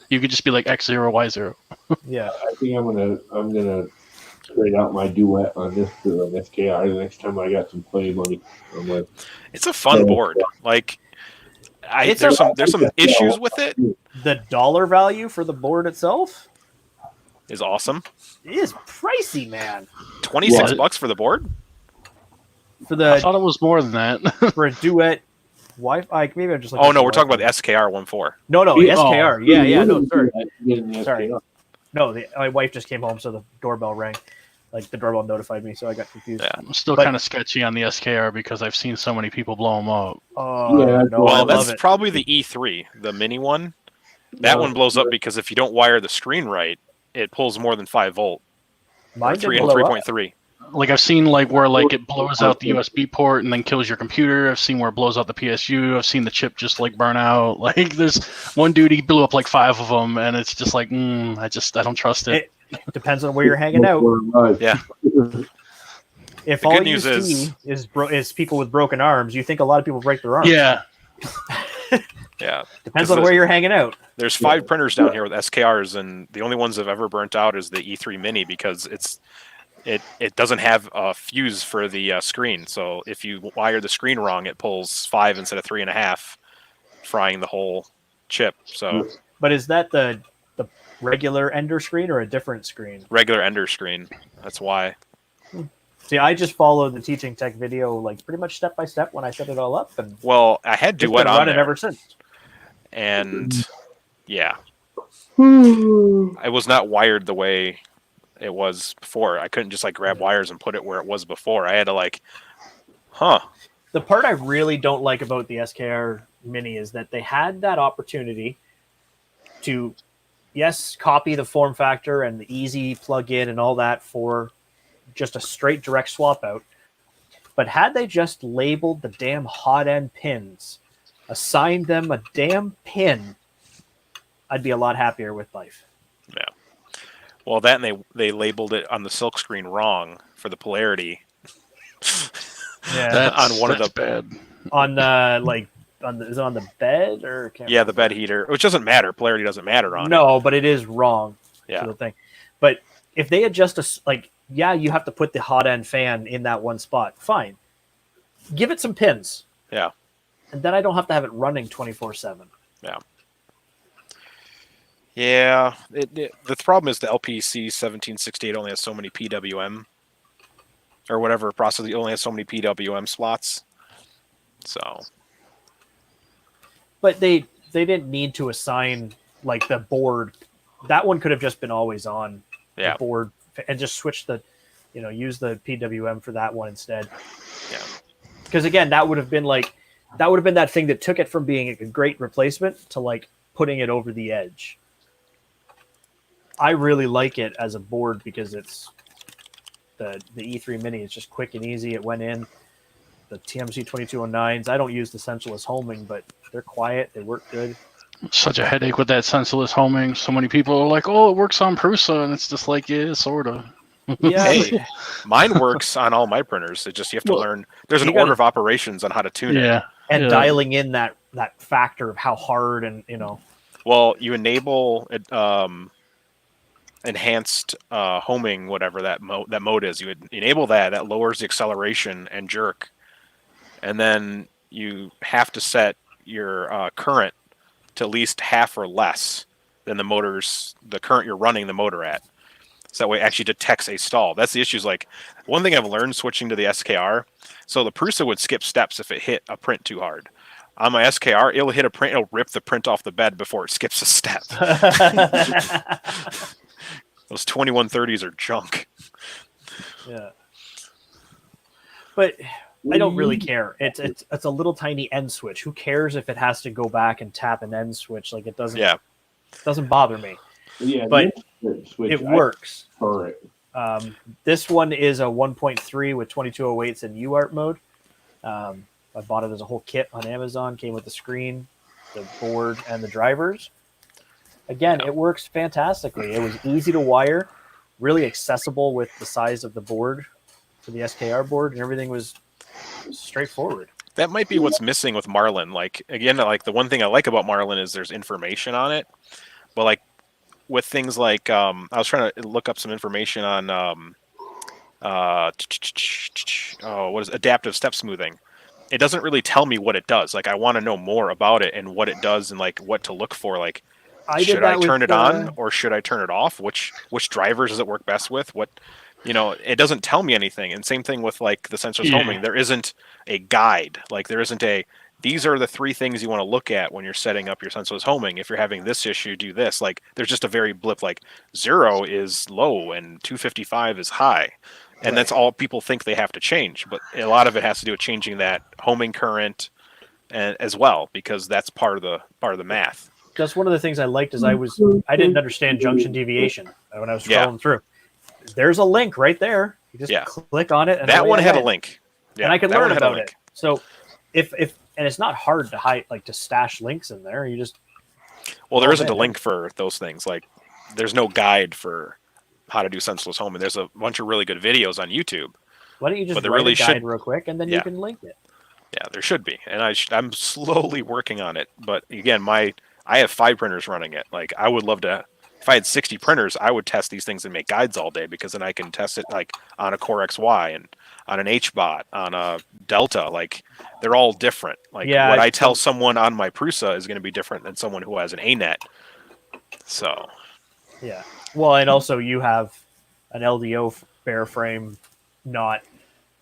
You could just be like X0, Y0. Yeah. I think I'm gonna trade out my duet on this for an SKR the next time I got some play money. I'm like, It's a fun board. Like, It's there's a- some issues with it. The dollar value for the board itself Is awesome. is pricey, man. $26 for the board. For I the thought it was more than that. for a duet Wi-Fi, maybe I'm just. Oh no, we're talking about the SKR 1.4. No, SKR. Yeah. No, sorry. Getting the Sorry. SKR. No, my wife just came home, so the doorbell rang. Like the doorbell notified me, so I got confused. Yeah. I'm still But- kind of sketchy on the SKR because I've seen so many people blow them up. Oh Yeah, no, I Well, love that's it. probably the E3, the mini one. That one blows up because if you don't wire the screen right, it pulls more than 5 volt. Mine Or didn't 3 blow up. 3.3. Like I've seen like where like it blows out the USB port and then kills your computer. I've seen where it blows out the PSU. I've seen the chip just like burn out. Like there's one dude, he blew up like 5 of them, and it's just like I don't trust it. Depends on where you're hanging out. Yeah. If The all good you news see is people with broken arms, you think a lot of people break their arms. Yeah, Yeah. Depends on where you're hanging out. There's 5 printers down here with SKRs, and the only ones that have ever burnt out is the E3 Mini because it doesn't have a fuse for the screen. So if you wire the screen wrong, it pulls 5 instead of 3.5, frying the whole chip. So But is that the regular Ender screen or a different screen? regular Ender screen. That's why. See, I just follow the teaching tech video like pretty much step by step when I set it all up, and Well, I had it's been Duet on running there, ever since. and yeah, I was not wired the way it was before. I couldn't just like grab wires and put it where it was before. I had to like, The part I really don't like about the SKR Mini is that they had that opportunity to, yes, copy the form factor and the easy plug-in and all that for just a straight direct swap out. But had they just labeled the damn hot end pins, assigned them a damn pin, I'd be a lot happier with life. yeah. Well, that and they labeled it on the silk screen wrong for the polarity. Yeah, On one of that's the- bad. on the is it on the bed or can't Yeah, the bed heater, which doesn't matter. Polarity doesn't matter on it. No, but it is wrong. Yeah. To the thing. But if they had just yeah, you have to put the hot end fan in that one spot. Fine. Give it some pins. Yeah. And then I don't have to have it running 24/7. Yeah, the problem is the LPC 1768 only has so many PWM or whatever process. It only has so many PWM slots. So But they didn't need to assign like the board. That one could have just been always on yeah, the board and just switch the, use the PWM for that one instead. Yeah. Because again, that would have been that thing that took it from being a great replacement to like putting it over the edge. I really like it as a board because it's the E3 Mini. It's just quick and easy. It went in. The TMC 2209s. I don't use the sensorless homing, but they're quiet. They work good. Such a headache with that sensorless homing. So many people are like, "Oh, it works on Prusa," and it's just like, yeah, sort of. Yeah, Hey, mine works on all my printers. It just you have to learn. There's an you gotta- order of operations on how to tune it. Yeah, and yeah. dialing in that factor of how hard and Well, you enable it, enhanced homing, whatever that mode is. You would enable that. That lowers the acceleration and jerk, and then you have to set your current to at least half or less than the current you're running the motor at. So that way it actually detects a stall. That's the issue. Is like one thing I've learned switching to the SKR. So the Prusa would skip steps if it hit a print too hard. On my SKR, it'll hit a print, it'll rip the print off the bed before it skips a step. Those 2130s are junk. Yeah. But I don't really care. It's a little tiny end switch. Who cares if it has to go back and tap an end switch? Like it doesn't. Yeah. It doesn't bother me. Yeah, But switch, it works. All right. This one is a 1.3 with 2208s in UART mode. I bought it as a whole kit on Amazon. Came with the screen, the board, and the drivers. Again, it works fantastically. It was easy to wire, really accessible with the size of the board for the SKR board, and everything was straightforward. That might be what's missing with Marlin. Like again, like the one thing I like about Marlin is there's information on it, but like with things like I was trying to look up some information on what is adaptive step smoothing? It doesn't really tell me what it does. Like I want to know more about it and what it does and like what to look for. Like should I turn it on or should I turn it off? Which drivers does it work best with? What it doesn't tell me anything. And same thing with like the sensorless homing. There isn't a guide. Like there isn't a these are the 3 things you want to look at when you're setting up your sensorless homing. If you're having this issue, do this. Like there's just a very blip like 0 is low and 255 is high. And that's all people think they have to change. But a lot of it has to do with changing that homing current and as well, because that's part of the math. That's one of the things I liked is I didn't understand junction deviation when I was scrolling through. There's a link right there. You just click on it. And that one had a link. Yeah, and I could learn about it. So if and it's not hard to hide, like to stash links in there. You just there isn't a link for those things. Like there's no guide for how to do sensorless homing. There's a bunch of really good videos on YouTube. Why don't you just write a guide real quick and then you can link it? Yeah, there should be, and I'm slowly working on it. But again, I have 5 printers running it. Like I would love to. If I had 60 printers, I would test these things and make guides all day because then I can test it like on a Core XY and on an HBot, on a Delta. Like they're all different. Like what I tell someone on my Prusa is going to be different than someone who has an ANET. So. Yeah. Well, and also you have an LDO bare frame, not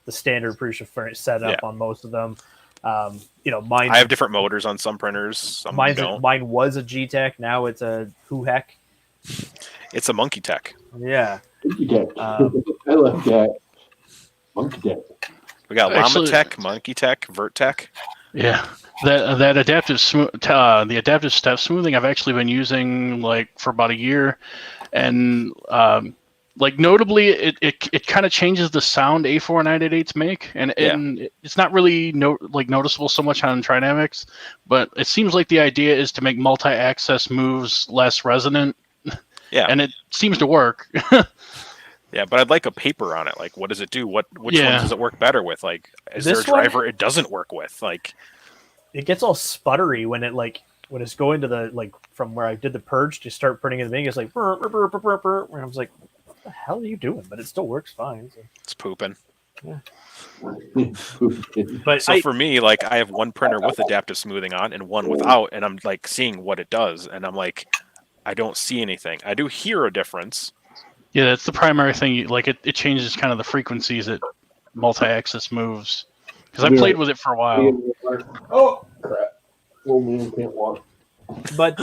the standard Prusa setup on most of them. Mine. I have different motors on some printers. Some don't. Mine was a G-Tech. Now it's a Who Heck. It's a Monkey Tech. Yeah. Monkey Tech. I love that. Monkey Tech. We got Llama Tech, Monkey Tech, Vert Tech. Yeah. That adaptive the adaptive step smoothing I've actually been using like for about a year, and like notably it kind of changes the sound A4988s make, and it's not really noticeable so much on Trinamics, but it seems like the idea is to make multi-access moves less resonant. Yeah, and it seems to work. Yeah, but I'd like a paper on it. Like, what does it do? Which ones does it work better with? Like, is there a driver it doesn't work with? Like, it gets all sputtery when it's going to the from where I did the purge to start putting in the beginning. It's like burr, burr, burr, burr, burr, and I was like, what the hell are you doing? But it still works fine. So. It's pooping. Yeah. But for me, like, I have one printer with adaptive smoothing on and one without, and I'm like seeing what it does, and I'm like, I don't see anything. I do hear a difference. Yeah, that's the primary thing. Like, it changes kind of the frequencies it multi-axis moves. Because I played with it for a while. Oh, crap. Old man can't walk. But,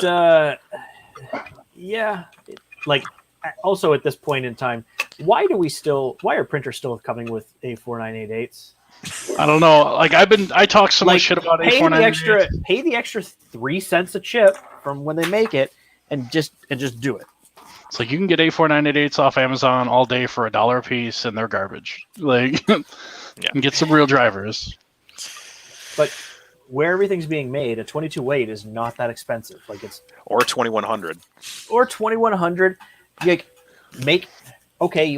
also at this point in time, why are printers still coming with A4988s? I don't know. Like, I talk so much shit about A4988s. Pay the extra 3 cents a chip from when they make it and just do it. It's like you can get A4988s off Amazon all day for $1 a piece, and they're garbage. Like, you can get some real drivers. But where everything's being made, a 22.8 is not that expensive. Like or 2100. Or 2100. You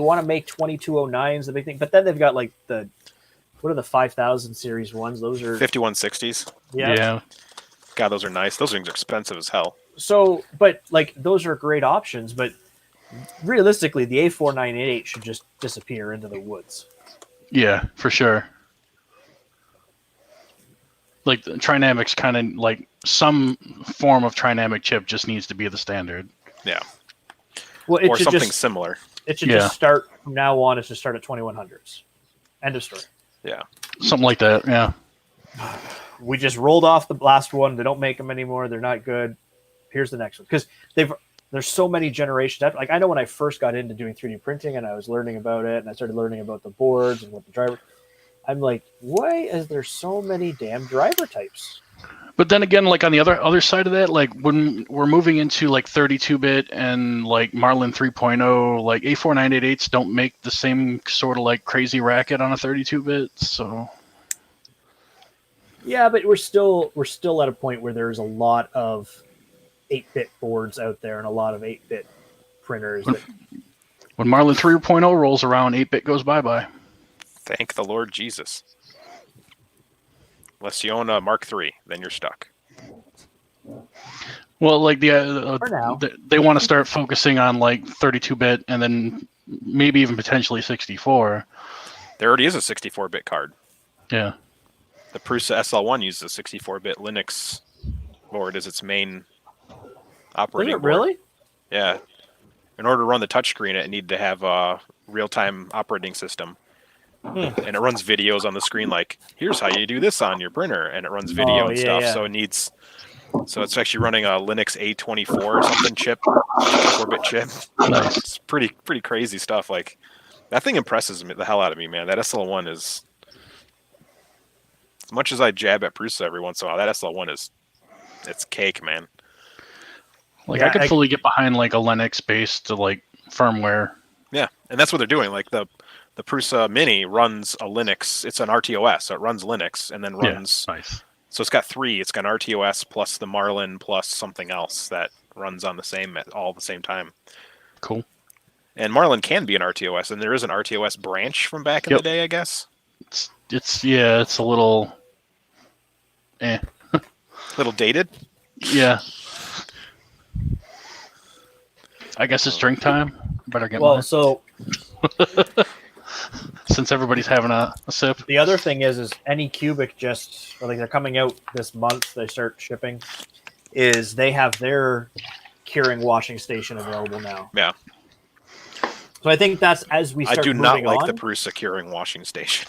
want to make 2209s, the big thing, but then they've got like what are the 5000 series ones? Those are 5160s. Yeah. God, those are nice. Those things are expensive as hell. So, but like those are great options, but realistically, the A4988 should just disappear into the woods. Yeah, for sure. Like the Trinamics kind of like some form of Trinamic chip just needs to be the standard. Yeah. Well, or something similar. It should just start from now on. It's just start at 2100s. End of story. Yeah. Something like that. Yeah. We just rolled off the last one. They don't make them anymore. They're not good. Here's the next one because there's so many generations. Like I know when I first got into doing 3D printing and I was learning about it and I started learning about the boards and what the driver. I'm like, why is there so many damn driver types? But then again, like on the other side of that, like when we're moving into like 32-bit and like Marlin 3.0, like A4988s don't make the same sort of like crazy racket on a 32-bit. So yeah, but we're still at a point where there's a lot of 8-bit boards out there and a lot of 8-bit printers. When Marlin 3.0 rolls around, 8-bit goes bye-bye. Thank the Lord Jesus. Unless you own a Mark III, then you're stuck. Well, like For now. they want to start focusing on like 32-bit and then maybe even potentially 64. There already is a 64-bit card. Yeah. The Prusa SL1 uses a 64-bit Linux board as its main Is operating it board. really? Yeah. In order to run the touchscreen, it needed to have a real-time operating system. And it runs videos on the screen like, here's how you do this on your printer. And it runs video and stuff. Yeah. So it needs... So it's actually running a Linux A24 or something chip, 64-bit chip. Nice. It's pretty crazy stuff. Like, that thing impresses me the hell out of me, man. That SL1 is... As much as I jab at Prusa every once in a while, that SL1 is... It's cake, man. Like Yeah, I could fully get behind like a Linux-based like firmware. Yeah, and that's what they're doing. Like the Prusa Mini runs a Linux. It's an RTOS, so it runs Linux and then runs. Yeah, nice. So it's got three. It's got an RTOS plus the Marlin plus something else that runs on the same at all the same time. Cool. And Marlin can be an RTOS, and there is an RTOS branch from back in the day, I guess. It's a little, A little dated. Yeah. I guess it's drink time. Better get Well, mine. so Since everybody's having a sip. the other thing is Anycubic just like they're coming out this month. They start shipping. Is they have their curing washing station available now. Yeah. So I think that's as we start I do not moving like on, the Prusa curing washing station.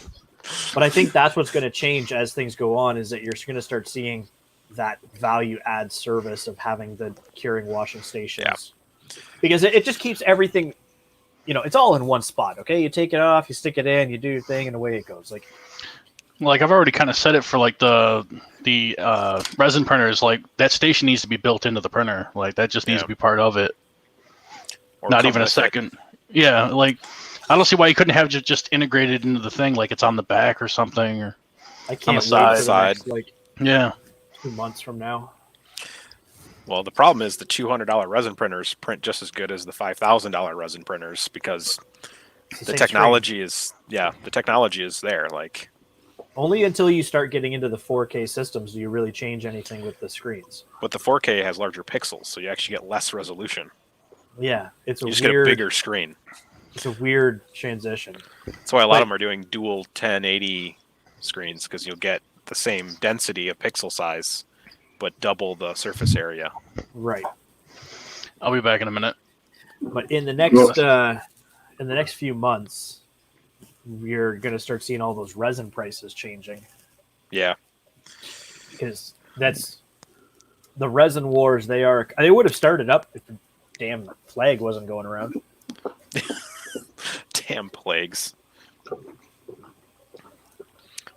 but I think that's what's going to change as things go on. Is that you're going to start seeing that value add service of having the curing washing stations. Yeah. Because it just keeps everything, it's all in one spot. Okay, you take it off, you stick it in, you do your thing, and away it goes. Like I've already kind of said it for like the resin printers. Like that station needs to be built into the printer. Like that just needs to be part of it. Or Not come even a with second. Yeah, like I don't see why you couldn't have just integrated into the thing, like it's on the back or something, or I can't the wait for the side. next, yeah. 2 months from now. Well, the problem is the $200 resin printers print just as good as the $5,000 resin printers because It's the same technology is there. Like, only until you start getting into the 4K systems do you really change anything with the screens. but the 4K has larger pixels, so you actually get less resolution. Yeah, it's a You just weird, get a bigger screen. It's a weird transition. That's why a lot of them are doing dual 1080 screens because you'll get the same density of pixel size, but double the surface area. Right. I'll be back in a minute. But in the next few months, we're going to start seeing all those resin prices changing Yeah. because that's the resin wars. They would have started up if the damn plague wasn't going around. Damn plagues.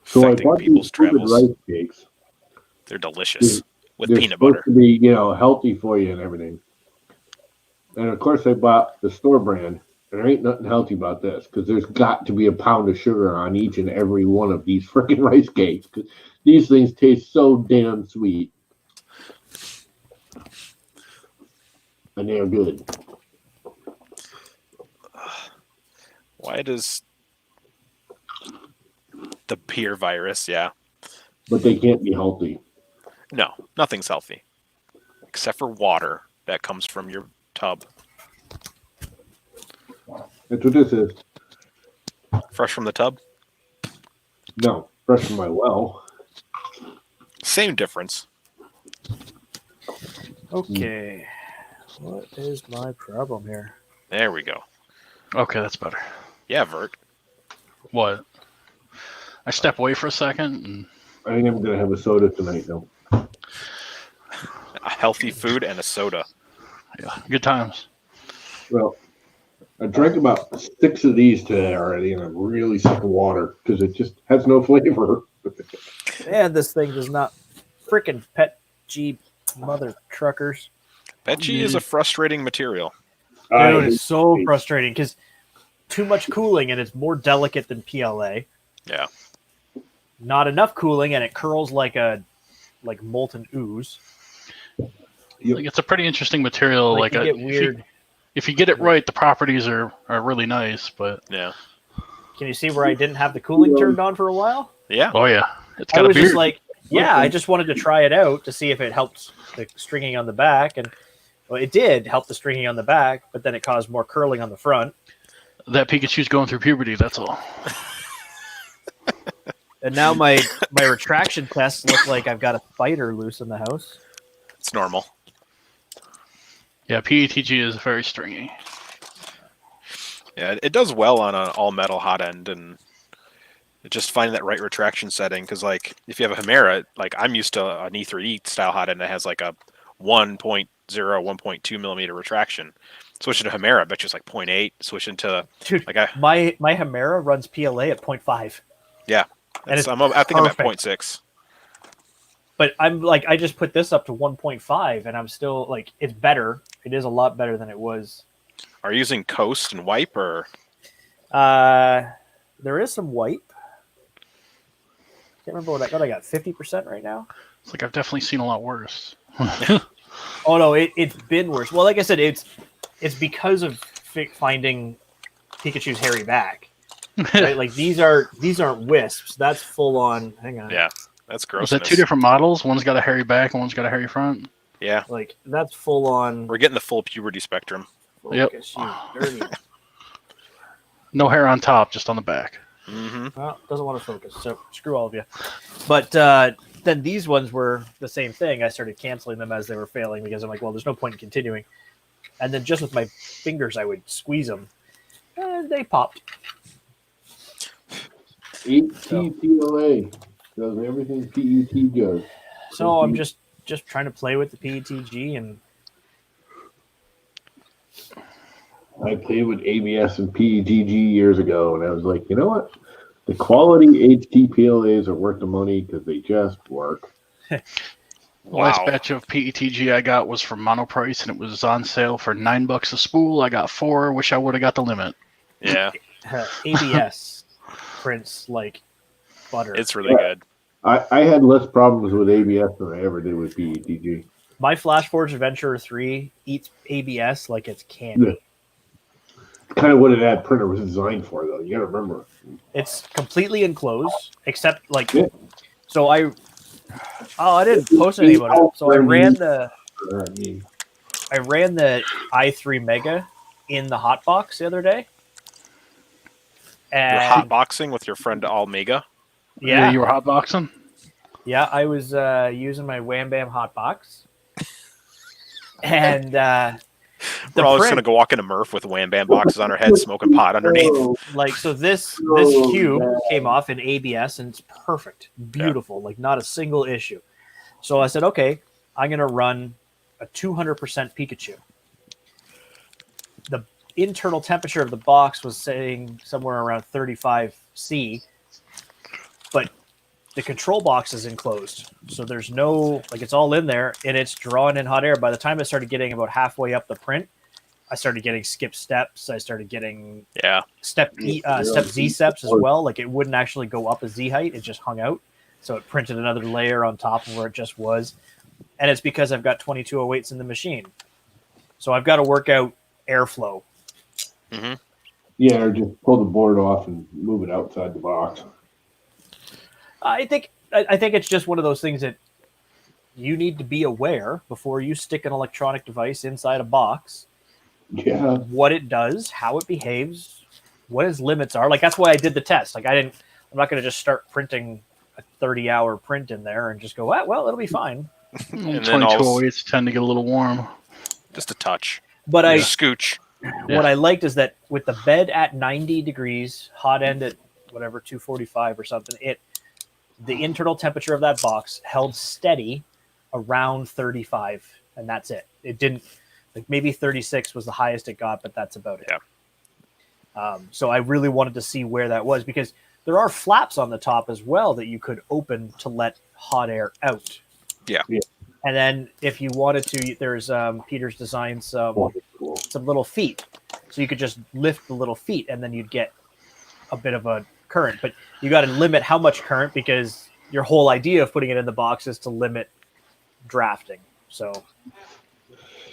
So I Affecting bought people's these stupid travels. rice cakes. They're delicious with They're peanut supposed butter. to be, healthy for you and everything. And of course, I bought the store brand. And there ain't nothing healthy about this because there's got to be a pound of sugar on each and every one of these freaking rice cakes. 'Cause these things taste so damn sweet. And they're good. Why does the beer virus? Yeah. But they can't be healthy. No, nothing's healthy except for water that comes from your tub, That's what this is. fresh from the tub. No, fresh from my well. Same difference. Okay. What is my problem here? There we go. Okay, that's better. Yeah, Vert. What? I step away for a second. And... I think I'm going to have a soda tonight, though. A healthy food and a soda. Yeah, good times. Well, I drank about 6 of these today already, and I'm really sick of water because it just has no flavor. And this thing does not freaking pet G mother truckers. Veggie is a frustrating material. Dude, it's so frustrating because too much cooling and it's more delicate than PLA. Yeah. Not enough cooling and it curls like molten ooze. Like, it's a pretty interesting material. Like you get weird. If you get it right, the properties are really nice. But Yeah. Can you see where I didn't have the cooling turned on for a while? Yeah. oh yeah, it's I got a was beard. just like, Yeah, I just wanted to try it out to see if it helped the stringing on the back, and well, it did help the stringing on the back, but then it caused more curling on the front. That Pikachu's going through puberty. That's all. And now my retraction tests look like I've got a spider loose in the house. It's normal. Yeah, PETG is very stringy. Yeah, it does well on an all metal hot end, and just finding that right retraction setting. Because like if you have a Hemera, like I'm used to an E3D style hot end that has like a 1.0, 1.2 millimeter retraction. Switching to Hemera, I bet you it's like 0.8. Switching to Dude, like my Hemera runs PLA at 0.5. Yeah, and it's I think I'm at perfect. 0.6. But I'm like, I just put this up to 1.5, and I'm still like, it's better. It is a lot better than it was. Are you using Coast and Wipe or? There is some wipe. Can't remember what I got. 50% right now. It's like I've definitely seen a lot worse. Oh no, it's been worse. Well, like I said, it's because of finding Pikachu's hairy back. Right? Like these aren't wisps. That's full on. Hang on. Yeah, that's gross. Was that two different models? One's got a hairy back and one's got a hairy front. Yeah, like that's full on. We're getting the full puberty spectrum. Focus, you dirty. No hair on top, just on the back. Mm-hmm. Well, doesn't want to focus, so screw all of you. But then these ones were the same thing. I started canceling them as they were failing because I'm like, well, there's no point in continuing. And then just with my fingers, I would squeeze them, and they popped. 8T PLA does everything PET does. So I'm just trying to play with the PETG, and I played with ABS and PETG years ago, and I was like, you know what? The quality HT PLAs are worth the money because they just work. The last batch of PETG I got was from Monoprice, and it was on sale for $9 a spool. I got 4. Wish I would have got the limit. Yeah, ABS prints like butter. it's really good. I had less problems with ABS than I ever did with PETG. My Flashforge Adventurer 3 eats ABS like it's candy. Yeah. Kind of what that printer was designed for, though. You got to remember. It's completely enclosed, except like. Yeah. So I didn't post anything about it. So I ran the i3 Mega in the hot box the other day. And You're hotboxing with your friend Almega. yeah, You were hotboxing? yeah, I was using my Wham Bam hot box, and We're all just gonna go walk into Murph with Wham Bam boxes on our heads, smoking pot underneath. like so this cube came off in ABS and it's perfect, beautiful, like not a single issue. So I said, okay, I'm gonna run a 200% Pikachu. The internal temperature of the box was saying somewhere around 35°C, but the control box is enclosed, so there's no, like, it's all in there and it's drawing in hot air. By the time I started getting about halfway up the print, I started getting skip steps. I started getting step Z steps as well. Like it wouldn't actually go up a Z height; it just hung out. So it printed another layer on top of where it just was, and it's because I've got 2208s in the machine, so I've got to work out airflow. Mm-hmm. Yeah, or just pull the board off and move it outside the box. I think it's just one of those things that you need to be aware before you stick an electronic device inside a box. Yeah. What it does, how it behaves, what its limits are. Like that's why I did the test. Like I'm not going to just start printing a 30-hour print in there and just go, well, it'll be fine. And 2208s tend to get a little warm. Just a touch. But scooch. What I liked is that with the bed at 90 degrees, hot end at whatever 245 or something, the internal temperature of that box held steady around 35, and that's it. It didn't, like maybe 36 was the highest it got, but that's about it. Yeah. So I really wanted to see where that was because there are flaps on the top as well that you could open to let hot air out. Yeah. And then if you wanted to, there's Peter's designed some little feet. So you could just lift the little feet and then you'd get a bit of a current. But you got to limit how much current because your whole idea of putting it in the box is to limit drafting. So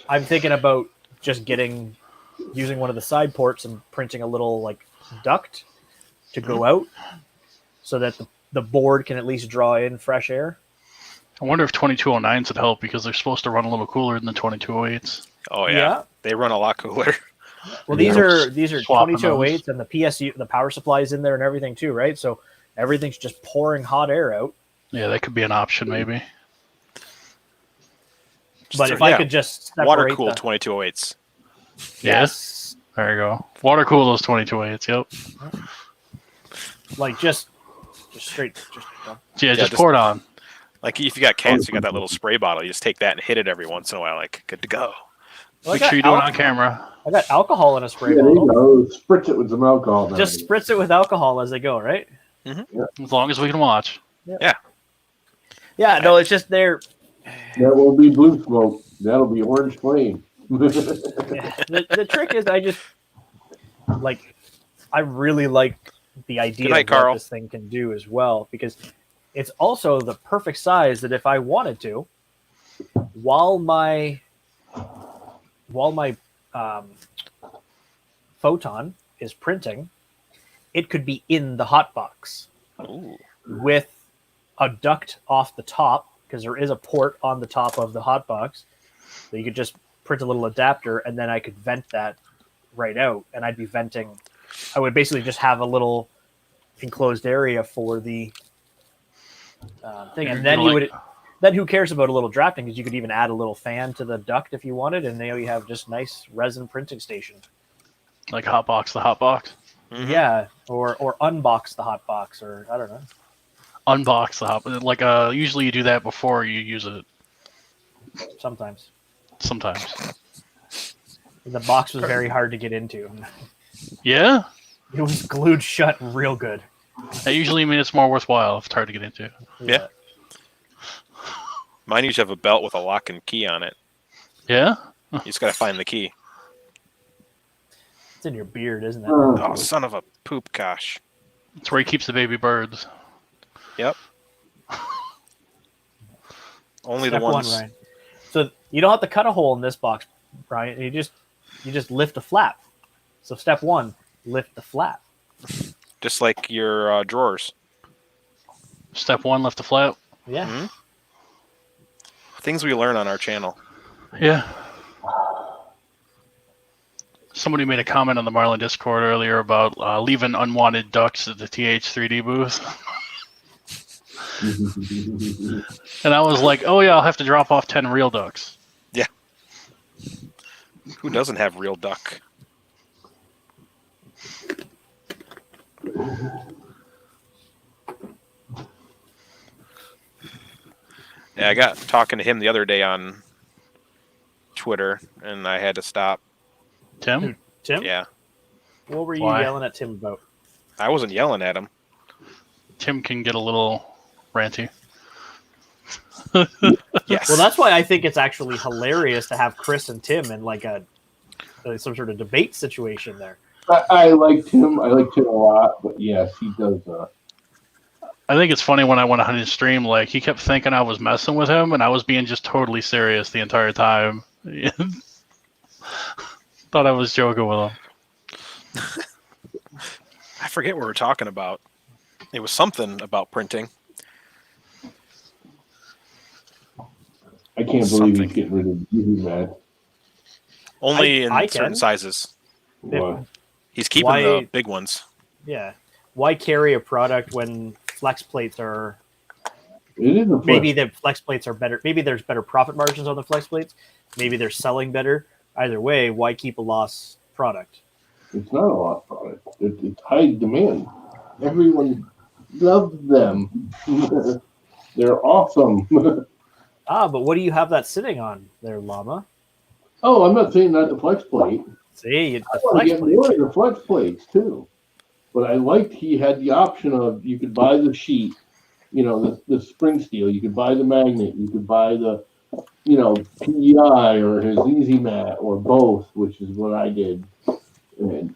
I'm thinking about just using one of the side ports and printing a little like duct to go out so that the board can at least draw in fresh air. I wonder if 2209s would help because they're supposed to run a little cooler than the 2208s. Oh yeah. Yeah. They run a lot cooler. Well, these Yeah. are Swapping 2208s and the PSU, the power supply's in there and everything too, right? So everything's just pouring hot air out. Yeah, that could be an option maybe. But if I could just separate water cooled the- 2208s. Yes. There you go. Water cool those 2208s. Yep. Like just straight. Yeah, just just- pour it on. Like if you got cats, you got that little spray bottle. You just take that and hit it every once in a while. Like good to go. Well, Make sure you do it on camera. I got alcohol in a spray Yeah, there you bottle. go. Spritz it with some alcohol. Just spritz it with alcohol as they go, right? As long as we can watch. Yeah, no, it's just they're That won't be blue smoke. That'll be orange flame. the trick is I really like the idea Good night, of what Carl. this thing can do as well, because it's also the perfect size that if I wanted to, while my photon is printing, it could be in the hot box Ooh. with a duct off the top, because there is a port on the top of the hot box. So you could just print a little adapter and then I could vent that right out, and I'd be venting. I would basically just have a little enclosed area for the thing, and then you would. Then who cares about a little drafting? Because you could even add a little fan to the duct if you wanted, and now you have just nice resin printing station. Like hotbox the hotbox. Mhm. Yeah, or unbox the hot box, or I don't know. Unbox the hot. Like usually you do that before you use it. Sometimes Sometimes. the box was very hard to get into. Yeah. It was glued shut real good. That usually means it's more worthwhile if it's hard to get into. Yeah. Mine usually have a belt with a lock and key on it. Yeah. You just gotta find the key. It's in your beard, isn't it? Oh, son of a poop, gosh. It's where he keeps the baby birds. Yep. Only Step the ones. one, Ryan. So you don't have to cut a hole in this box, Brian. You just lift the flap. So step one, lift the flap. Just like your drawers. Step one, lift the flap. Yeah. Mhm. Things we learn on our channel. Yeah. Somebody made a comment on the Marlin Discord earlier about leaving unwanted ducks at the TH3D booth. And I was like, oh yeah, I'll have to drop off 10 real ducks. Who doesn't have real duck? Yeah, I got talking to him the other day on Twitter, and I had to stop. Tim? Tim? Yeah, What were you Why? yelling at Tim about? I wasn't yelling at him. Tim can get a little ranty. Yes. Well, that's why I think it's actually hilarious to have Chris and Tim in like some sort of debate situation there. I liked him. I liked him a lot, but yes, he does. I think it's funny when I went on his stream, like he kept thinking I was messing with him, and I was being just totally serious the entire time. Thought I was joking with him. I forget what we're talking about. It was something about printing. I can't believe Something. he's getting rid of you, man. Only I in certain can. sizes. What? He's keeping Why- the big ones. Yeah. Why carry a product when flex plates are It is a maybe the flex plates are better? Maybe there's better profit margins on the flex plates. Maybe they're selling better. Either way, why keep a loss product? It's not a lot of product. It's high demand. Everyone loves them. They're awesome. But what do you have that sitting on there, Llama? Oh, I'm not saying not the flex plate. See, I the want to flex get more plates. of the flex plates too. But I liked he had the option of you could buy the sheet, the spring steel. You could buy the magnet. You could buy the, PEI or his Easy Mat or both, which is what I did. And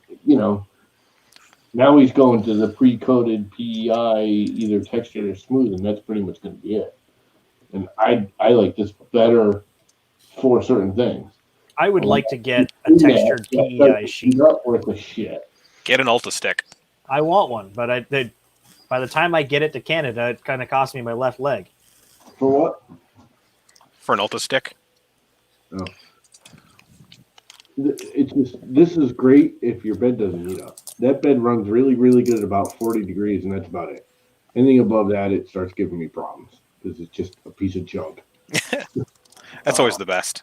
now he's going to the pre-coated PEI, either textured or smooth, and that's pretty much going to be it. And I like this better for certain things. I would like to get a textured PEI sheet. Not worth a shit. Get an Ulta stick. I want one, but by the time I get it to Canada, it kind of cost me my left leg. For what? For an Ulta stick. Oh. It's just, this is great if your bed doesn't heat up. That bed runs really, really good at about 40 degrees, and that's about it. Anything above that, it starts giving me problems because it's just a piece of junk. That's always the best.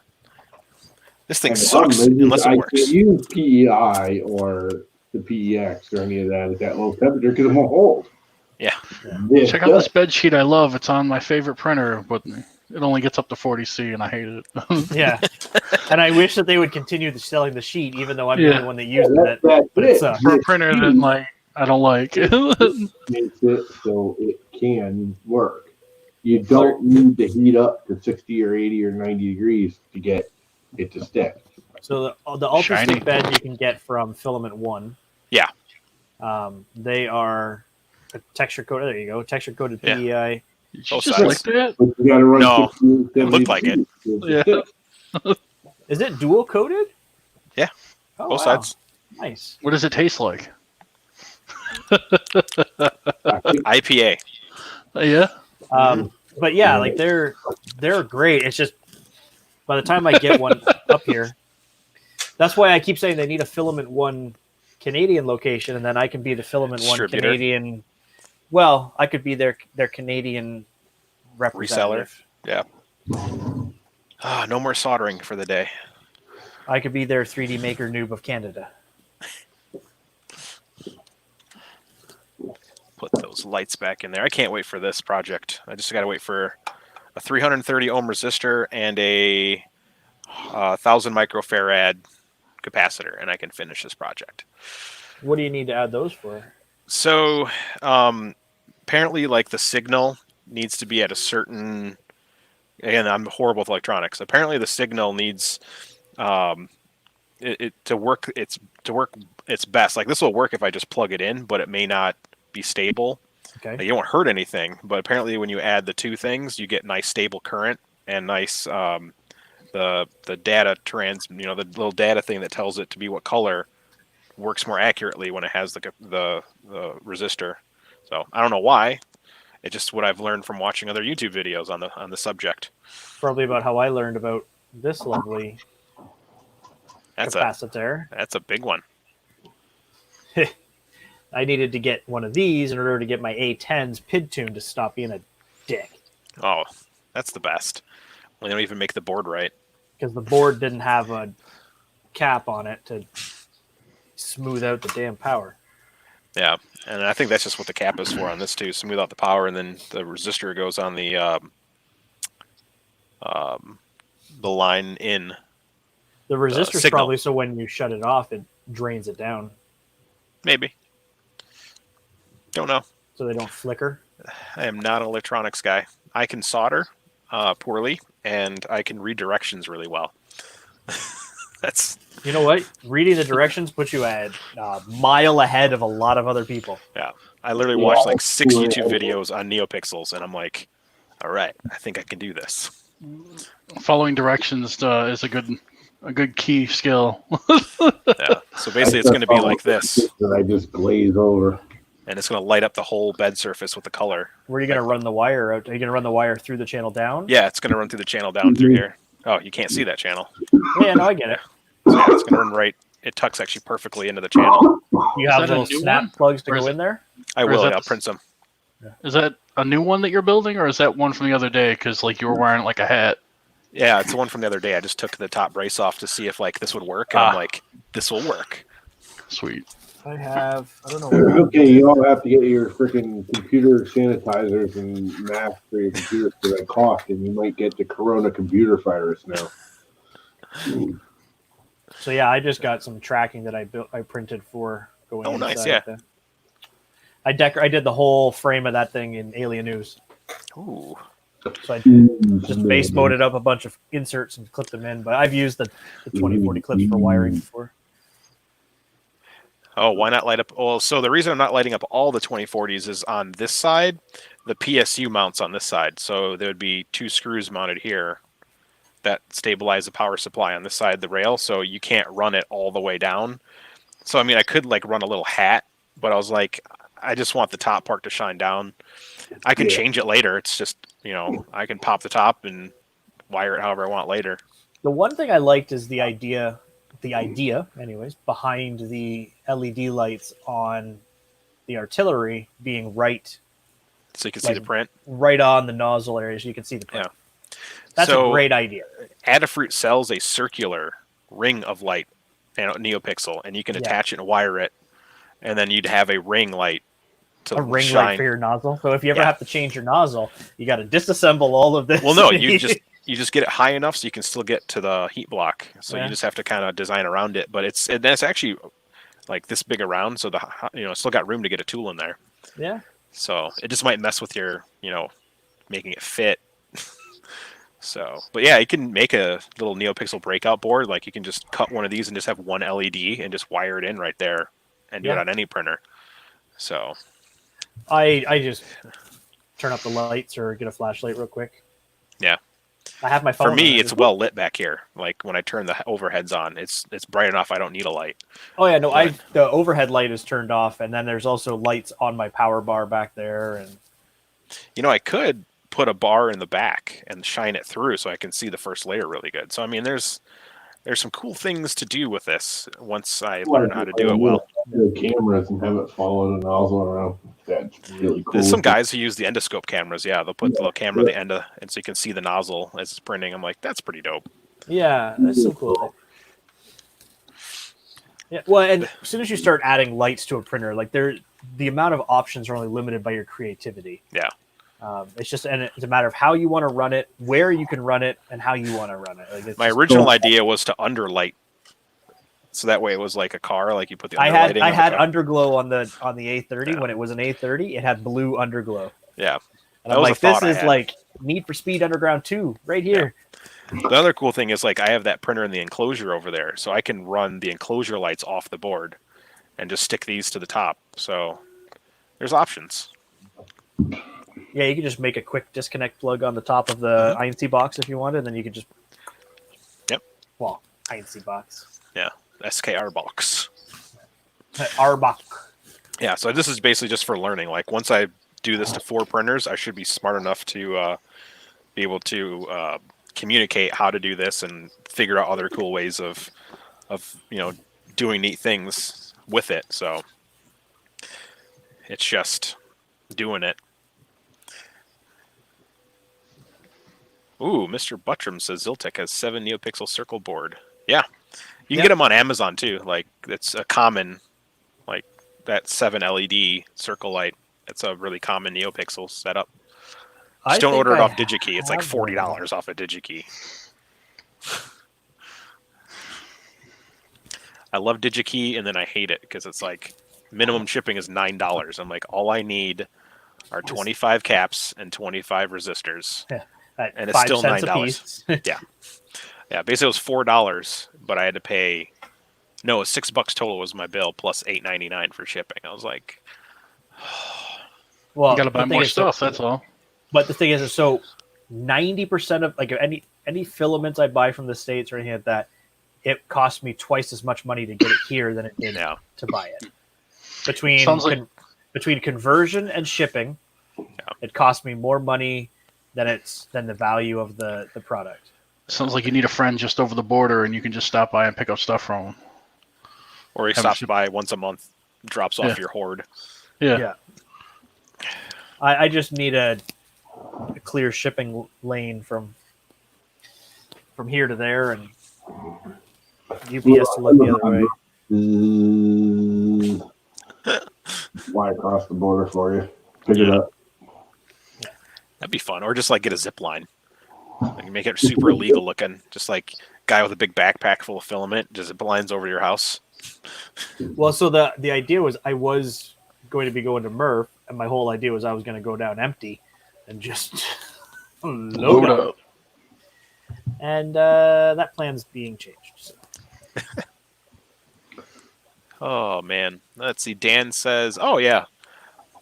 This thing And the problem sucks is unless I it can't works. use PEI or the PEX or any of that at that low temperature because it won't hold. Yeah. Check out this bed sheet I love. It's on my favorite printer, but it only gets up to 40C, and I hate it. Yeah, and I wish that they would continue selling the sheet, even though I'm the Yeah. only one that uses it. That's But it. it sucks. For a printer that I don't like. Makes it so it can work. You don't need to heat up to 60 or 80 or 90 degrees to get it to stick. So the Ultra Shiny. Stick bed you can get from Filament One. Yeah. They are a texture coated. There you go, texture coated Yeah. PEI. Did Both you just sides. like that? But you got to run No, 60 or 70 it looked like it. degrees. Yeah. Is it dual coated? Yeah. Oh, Both wow. sides. Nice. What does it taste like? IPA. Yeah. But yeah, like they're great. It's just by the time I get one up here, that's why I keep saying they need a Filament One Canadian location, and then I can be the Filament One Distributor. Canadian. Well, I could be their Canadian representative. Yeah. No more soldering for the day. I could be their 3D maker noob of Canada. Put those lights back in there. I can't wait for this project. I just got to wait for a 330 ohm resistor and a 1,000 microfarad capacitor, and I can finish this project. What do you need to add those for? So apparently, like, the signal needs to be at a certain. Again, I'm horrible with electronics. Apparently, the signal needs it to work. It's to work its best. Like, this will work if I just plug it in, but it may not be stable. Okay. Like, you don't hurt anything, but apparently, when you add the two things, you get nice stable current and nice the data the little data thing that tells it to be what color works more accurately when it has the resistor. So I don't know why. It's just what I've learned from watching other YouTube videos on the subject. Probably about how I learned about this lovely That's capacitor. That's a big one. I needed to get one of these in order to get my A10's PID tune to stop being a dick. Oh, that's the best. They don't even make the board right. Because the board didn't have a cap on it to smooth out the damn power. Yeah, and I think that's just what the cap is for on this too. Smooth out the power, and then the resistor goes on the line in. The resistor's signal. probably so when you shut it off, it drains it down Maybe. Don't know. so they don't flicker. I am not an electronics guy. I can solder poorly, and I can read directions really well. That's You know what? Reading the directions puts you a mile ahead of a lot of other people. yeah. I literally watched like 6 YouTube videos on NeoPixels, and I'm like, all right, I think I can do this. Following directions is a good key skill. Yeah. So basically, it's going to be like this, That I just glaze over. and it's going to light up the whole bed surface with the color. Where are you going to run the wire out? Are you going to run the wire through the channel down? Yeah, it's going to run through the channel down through here. Oh, you can't see that channel. Yeah, no, I get it. So yeah, it's going to run right. It tucks actually perfectly into the channel. You Is have that a little new snap one? plugs to Or is go it- in there? I Or is will. that I'll the- print some. Is that a new one that you're building, or is that one from the other day? Because like you were wearing like a hat. Yeah, it's the one from the other day. I just took the top brace off to see if like this would work, and I'm like, this will work. Sweet. I don't know. It's okay, you all have to get your freaking computer sanitizers and masks for your computer for that cost, and you might get the corona computer virus now. So yeah, I just got some tracking that I printed for going Oh, inside. nice, yeah. I did the whole frame of that thing in Alien News. Ooh. So I just base moded up a bunch of inserts and clipped them in, but I've used the 2040 clips for wiring before. Oh, why not light up? Well, so the reason I'm not lighting up all the 2040s is on this side, the PSU mounts on this side. So there would be 2 screws mounted here that stabilize the power supply on this side of the rail, so you can't run it all the way down. So I mean, I could like run a little hat, but I was like, I just want the top part to shine down. I can change it later. It's just, I can pop the top and wire it however I want later. The one thing I liked is the idea, anyways, behind the LED lights on the artillery being right, so you can see the print right on the nozzle area, so you can see the print. Yeah, that's a great idea. Adafruit sells a circular ring of light, NeoPixel, and you can attach it and wire it, and then you'd have a ring light to ring shine. light for your nozzle. So if you ever have to change your nozzle, you got to disassemble all of this. Well, no, you just get it high enough so you can still get to the heat block. So you just have to kind of design around it, but that's actually like this big around, so still got room to get a tool in there. Yeah. So it just might mess with your, making it fit. So, but yeah, you can make a little NeoPixel breakout board. Like you can just cut one of these and just have one LED and just wire it in right there, and do it on any printer. So, I just turn up the lights or get a flashlight real quick. Yeah. I have my phone. For me, it's well lit back here. Like when I turn the overheads on, it's bright enough. I don't need a light. Oh yeah, no, the overhead light is turned off, and then there's also lights on my power bar back there. And I could put a bar in the back and shine it through so I can see the first layer really good. So I mean, there's some cool things to do with this once I learn how to do it well. The cameras and have it follow the nozzle around. That's really cool. There's some guys who use the endoscope cameras. Yeah, they'll put the little camera at the end and so you can see the nozzle as it's printing. I'm like, that's pretty dope. Yeah, that's so cool. Yeah, well, and as soon as you start adding lights to a printer, like the amount of options are only limited by your creativity. Yeah. It's a matter of how you want to run it, where you can run it, and how you want to run it. Like my original idea was to underlight, so that way it was like a car, like you put the underlighting. I had underglow on the A30 when it was an A30. It had blue underglow. Yeah, and I'm like, this is like Need for Speed Underground 2 right here. Yeah. The other cool thing is like I have that printer in the enclosure over there, so I can run the enclosure lights off the board and just stick these to the top. So there's options. Yeah, you can just make a quick disconnect plug on the top of the INC box if you wanted, and then you could just... Yep. Well, INC box. Yeah, SKR box. R-box. Yeah, so this is basically just for learning. Like, once I do this to 4 printers, I should be smart enough to be able to communicate how to do this and figure out other cool ways of doing neat things with it. So it's just doing it. Ooh, Mr. Buttram says Ziltech has 7 NeoPixel circle board. Yeah. You can get them on Amazon too. Like it's a common, like that 7 LED circle light. It's a really common NeoPixel setup. Just don't order it off DigiKey. It's like $40 off of DigiKey. I love DigiKey and then I hate it because it's like minimum shipping is $9. I'm like, all I need are 25 caps and 25 resistors. Yeah. And it's still $9. Yeah. Basically, it was $4, but I had to pay. No, it was $6 total was my bill plus $8.99 for shipping. I was like, well, you got to buy more stuff. That's all. But the thing is, so 90% of like any filaments I buy from the States or anything like that, it costs me twice as much money to get it here than it did to buy it. Between conversion and shipping, it cost me more money than the value of the product. Sounds like you need a friend just over the border, and you can just stop by and pick up stuff from him. Or he stops by once a month, drops off your hoard. Yeah. I just need a clear shipping lane from here to there, and UPS to look the other way. Fly across the border for you. Pick it up. That'd be fun. Or just like get a zip line. Like make it super illegal looking. Just like guy with a big backpack full of filament, just zip lines over your house. Well, so the idea was I was going to be going to Murph, and my whole idea was I was going to go down empty and just load up. And that plan's being changed. So. Oh, man. Let's see. Dan says, oh, yeah.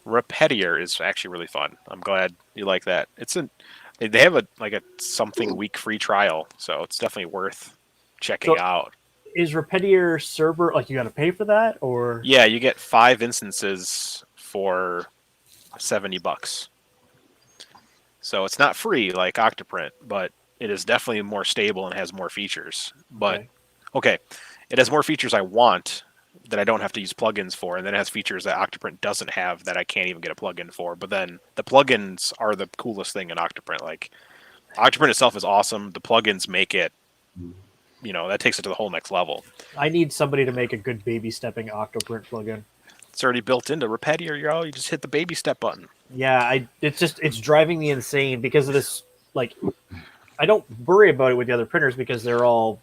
Repetier is actually really fun. I'm glad you like that. They have a something week free trial, so it's definitely worth checking out. Is Repetier server like you got to pay for that, or? Yeah, you get 5 instances for $70. So it's not free like Octoprint, but it is definitely more stable and has more features. But okay, it has more features I want that I don't have to use plugins for, and then it has features that Octoprint doesn't have that I can't even get a plugin for. But then the plugins are the coolest thing in Octoprint. Like Octoprint itself is awesome. The plugins make it, that takes it to the whole next level. I need somebody to make a good baby stepping Octoprint plugin. It's already built into Repedia, y'all. You just hit the baby step button. Yeah, it's driving me insane because of this. Like, I don't worry about it with the other printers because they're all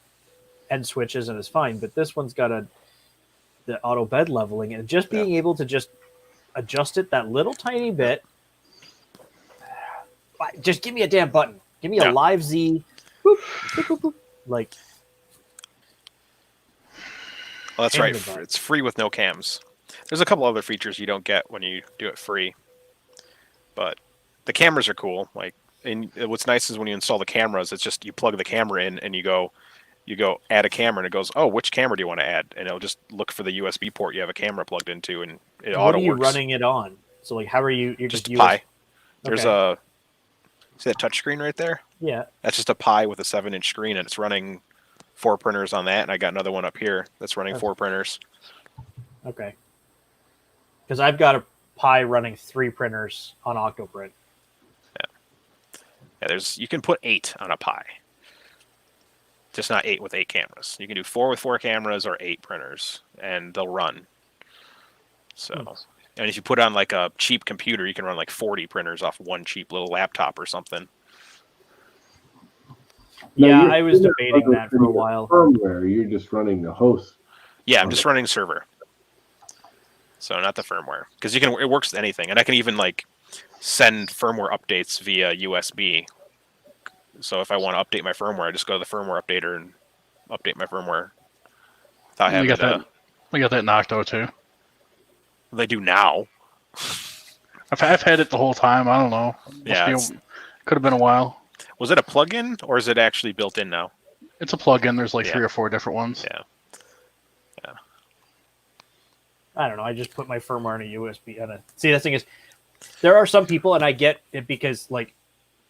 end switches and it's fine. But this one's got the auto bed leveling and just being able to just adjust it that little tiny bit. Just give me a damn button. Give me a live Z. Boop, boop, boop, boop. Like, well, that's right. It's free with no cams. There's a couple other features you don't get when you do it free, but the cameras are cool. Like, and what's nice is when you install the cameras, it's just you plug the camera in and you go add a camera, and it goes, oh, which camera do you want to add? And it'll just look for the USB port you have a camera plugged into, and it auto works. What are you running it on? So, like, how are you? You're just a Pi. There's a see that touch screen right there? Yeah. That's just a Pi with a 7-inch screen, and it's running 4 printers on that, and I got another one up here that's running 4 printers. Okay. Because I've got a Pi running 3 printers on Octoprint. Yeah, you can put 8 on a Pi. Just not 8 with 8 cameras. You can do 4 with 4 cameras or 8 printers, and they'll run. So, and if you put on like a cheap computer, you can run like 40 printers off one cheap little laptop or something. Yeah, I was debating that for a while. Firmware, you're just running the host. Yeah, I'm just running server. So not the firmware, because it works with anything, and I can even like send firmware updates via USB. So if I want to update my firmware, I just go to the firmware updater and update my firmware. We got that in Octo too. They do now. I've had it the whole time. I don't know. Could have been a while. Was it a plug-in or is it actually built in now? It's a plug-in. There's like 3 or 4 different ones. Yeah. I don't know. I just put my firmware on a USB. See, the thing is, there are some people, and I get it because like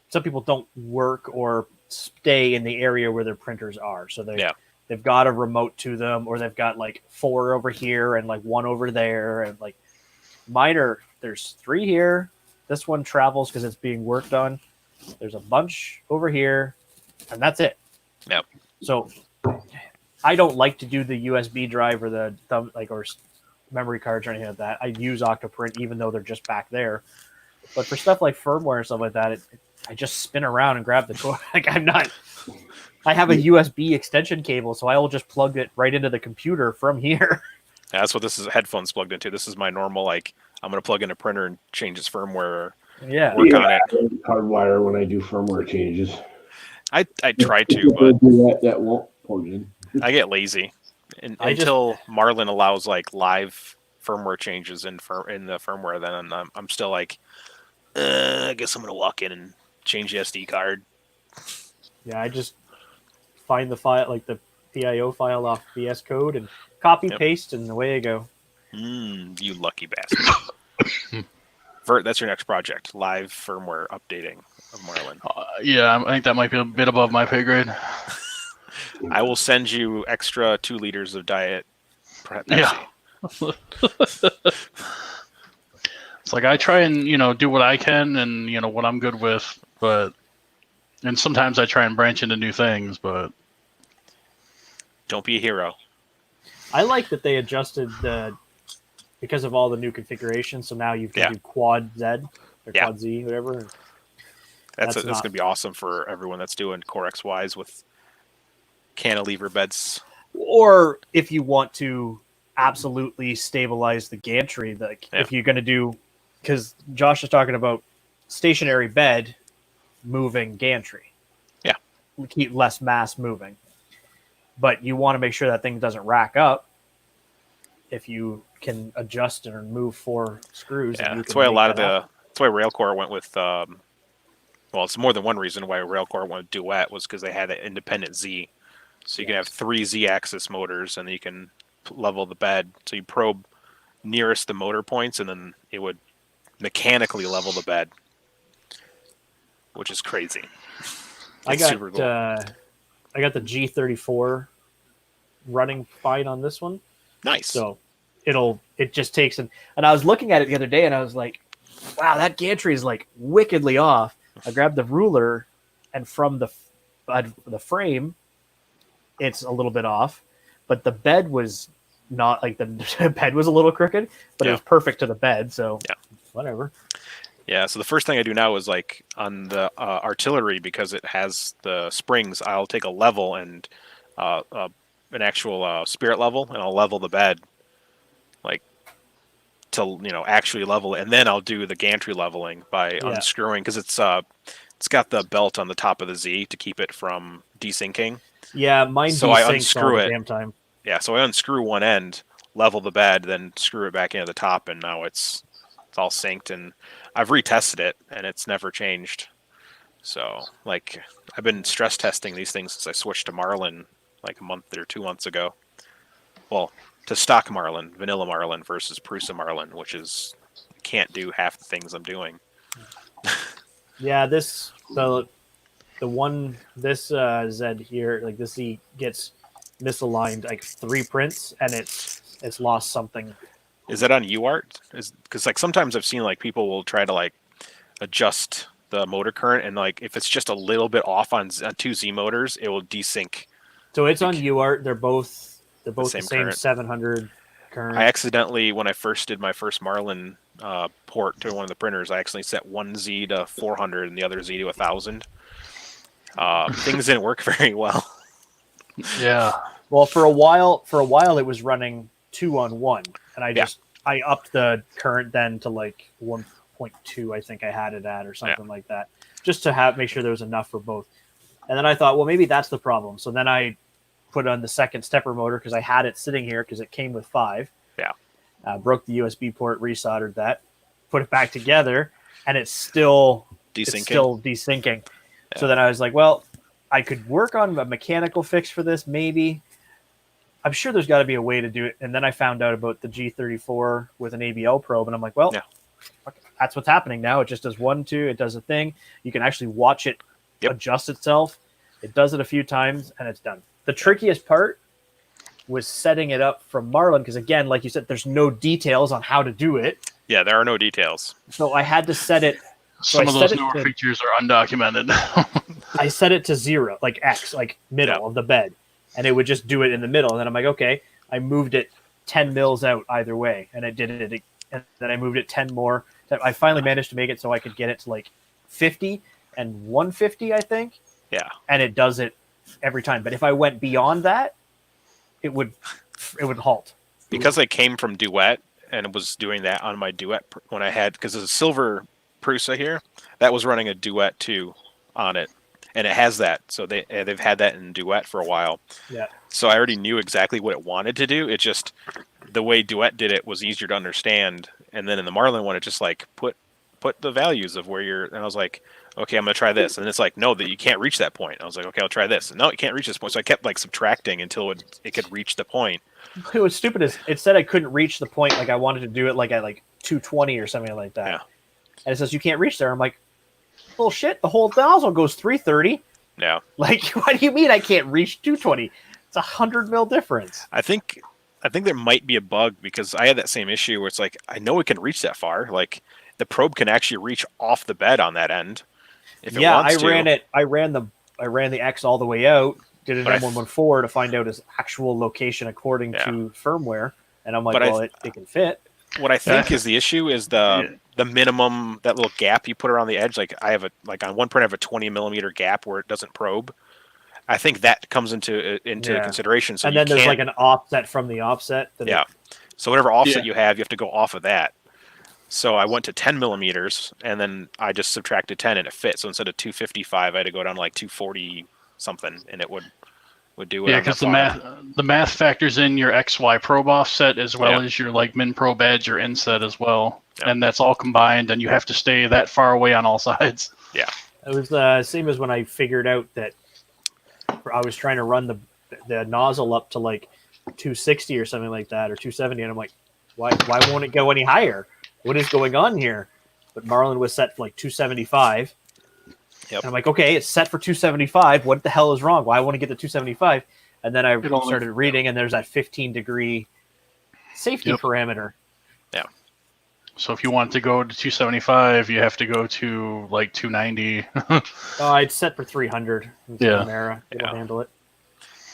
some people don't work or stay in the area where their printers are, so they've got a remote to them, or they've got like 4 over here and like 1 over there, and like mine there's 3 here. This one travels because it's being worked on. There's a bunch over here, and that's it. Yep. So I don't like to do the USB drive or the thumb or memory cards or anything like that. I use Octoprint even though they're just back there. But for stuff like firmware and stuff like that, I just spin around and grab the cord. Like I have a USB extension cable, so I will just plug it right into the computer from here. Yeah, that's what this is. Headphones plugged into. This is my normal. Like I'm going to plug in a printer and change its firmware. Work on it. Hardwire when I do firmware changes. I try to, but that won't plug in. I get lazy until Marlin allows like live firmware changes in the firmware. Then I'm still like, I guess I'm going to walk in and change the SD card. Yeah, I just find the file, like the PIO file off VS Code, and copy paste, and away I go. You lucky bastard. Vert, that's your next project, live firmware updating of Marlin. Yeah, I think that might be a bit above my pay grade. I will send you extra 2 liters of Diet Pepsi. Yeah. It's like I try and, do what I can and, what I'm good with, and sometimes I try and branch into new things, but. Don't be a hero. I like that they adjusted because of all the new configurations, so now you can do Quad Z or Quad Z, whatever. That's going to be awesome for everyone that's doing Core XYs with cantilever beds. Or if you want to absolutely stabilize the gantry, if you're going to do, because Josh is talking about stationary bed moving gantry. Yeah. Keep less mass moving. But you want to make sure that thing doesn't rack up. If you can adjust and move 4 screws. Yeah, that's why that's why Railcore went with, it's more than one reason why Railcore went with Duet was because they had an independent Z. So you can have 3 Z-axis motors, and then you can level the bed. So you probe nearest the motor points, and then it would mechanically level the bed, which is crazy. I It's got super cool. I got the G34 running fine on this one. Nice. So it just takes and I was looking at it the other day and I was like, wow, that gantry is like wickedly off. I grabbed the ruler and from the frame, it's a little bit off, but the bed was not like the bed was a little crooked, but it was perfect to the bed. So whatever. Yeah. So the first thing I do now is like on the artillery, because it has the springs, I'll take a level and an actual spirit level, and I'll level the bed like to actually level it, and then I'll do the gantry leveling by unscrewing, because it's got the belt on the top of the Z to keep it from desyncing. Yeah, mine so I desyncs unscrew all the it. damn time. Yeah, so I unscrew one end, level the bed, then screw it back into the top, and now it's all synced. And I've retested it, and it's never changed. So like I've been stress testing these things since I switched to Marlin like a month or 2 months ago. Well, to stock Marlin, vanilla Marlin versus Prusa Marlin, which is can't do half the things I'm doing. Yeah, the one this Z here, like this Z gets misaligned like 3 prints and it's lost something. Is that on UART? Because like sometimes I've seen like people will try to like adjust the motor current, and like if it's just a little bit off on 2 Z motors, it will desync. So it's on UART. They're both the same current. 700 current. I accidentally, when I first did my first Marlin port to one of the printers, I actually set one Z to 400 and the other Z to 1,000. Things didn't work very well. Yeah. Well, for a while it was running 2-on-1, and I upped the current then to like 1.2. I think I had it at, or something like that, just to make sure there was enough for both. And then I thought, well, maybe that's the problem. So then I put on the second stepper motor because I had it sitting here because it came with 5. Yeah. Broke the USB port, resoldered that, put it back together, and it's still desynching. Yeah. So then I was like, well, I could work on a mechanical fix for this, maybe. I'm sure there's got to be a way to do it. And then I found out about the G34 with an ABL probe, and I'm like, well, that's what's happening now. It just does 1, 2, it does a thing. You can actually watch it adjust itself. It does it a few times, and it's done. The trickiest part was setting it up from Marlin, because again, like you said, there's no details on how to do it. Yeah, there are no details. So I had to set it. Some of those newer features are undocumented. I set it to 0, like X, like middle of the bed, and it would just do it in the middle. And then I'm like, okay, I moved it 10 mils out either way, and it did it. And then I moved it 10 more. I finally managed to make it so I could get it to like 50 and 150, I think. Yeah. And it does it every time. But if I went beyond that, it would halt. Because I came from Duet and was doing that on my Duet when I had, because there's a silver Prusa here that was running a Duet 2 on it, and it has that. So they've had that in Duet for a while. Yeah. So I already knew exactly what it wanted to do. It just, the way Duet did it was easier to understand. And then in the Marlin one, it just like put the values of where you're, and I was like, okay, I'm going to try this. And it's like, no, that you can't reach that point. I was like, okay, I'll try this. And no, you can't reach this point. So I kept like subtracting until it could reach the point. It was stupid. It said I couldn't reach the point. Like I wanted to do it like at like 220 or something like that. Yeah. And it says you can't reach there. I'm like, bullshit. The whole nozzle goes 330. Yeah. Like, what do you mean I can't reach 220? It's 100 mil difference. I think there might be a bug, because I had that same issue where it's like, I know it can reach that far. Like the probe can actually reach off the bed on that end. If it wants to. I ran the X all the way out, did an M114 to find out its actual location according to firmware. And I'm like, it can fit. What I think is the issue is the minimum, that little gap you put around the edge. Like I have on one print, I have a 20 millimeter gap where it doesn't probe. I think that comes into consideration. So and then there's like an offset from the offset. So whatever offset you have to go off of that. So I went to 10 millimeters, and then I just subtracted 10, and it fit. So instead of 255, I had to go down to like 240 something, and it would do it. Yeah, because the math factors in your XY probe offset as well as your like min probe edge or inset as well, and that's all combined, and you have to stay that far away on all sides. Yeah, it was the same as when I figured out that I was trying to run the nozzle up to like 260 or something like that, or 270, and I'm like, Why won't it go any higher? What is going on here? But Marlin was set for like 275. Yep. And I'm like, okay, it's set for 275. What the hell is wrong? Why won't it get to 275? And then I started reading, and there's that 15-degree safety parameter. Yeah. So if you want to go to 275, you have to go to like 290. I'd set for 300. Yeah. Camara. It'll handle it.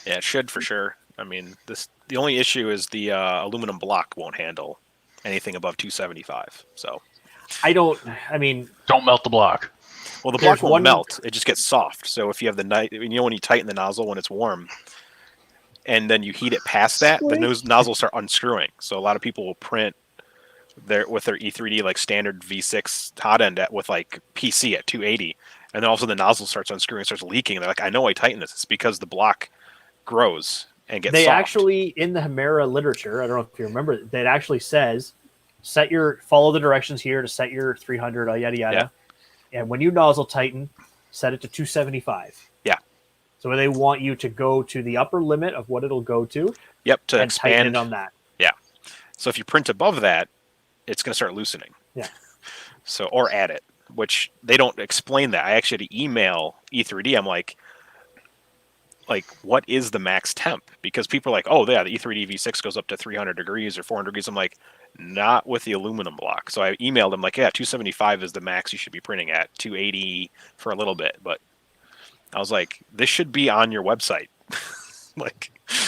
Yeah, it should for sure. I mean, the only issue is the aluminum block won't handle anything above 275. So don't melt the block. well, the block won't melt. It just gets soft. So if you have when you tighten the nozzle when it's warm, and then you heat it past that, the nozzles start unscrewing. So a lot of people will print with their E3D like standard V6 hot end with like PC at 280, and then all of a sudden the nozzle starts unscrewing, starts leaking. They're like, I know I tightened this. It's because the block grows and gets soft. Actually, in the Hemera literature, I don't know if you remember, that actually says follow the directions here to set your 300, yada yada. Yeah. And when you nozzle tighten, set it to 275. Yeah. So they want you to go to the upper limit of what it'll go to. Yep, to and expand tighten it on that. Yeah. So if you print above that, it's going to start loosening. Yeah. So or add it, which they don't explain that. I actually had to email E3D. I'm like, what is the max temp? Because people are like, oh yeah, the E3D V6 goes up to 300 degrees or 400 degrees. I'm like, not with the aluminum block. So I emailed them like, yeah, 275 is the max you should be printing at, 280 for a little bit. But I was like, this should be on your website.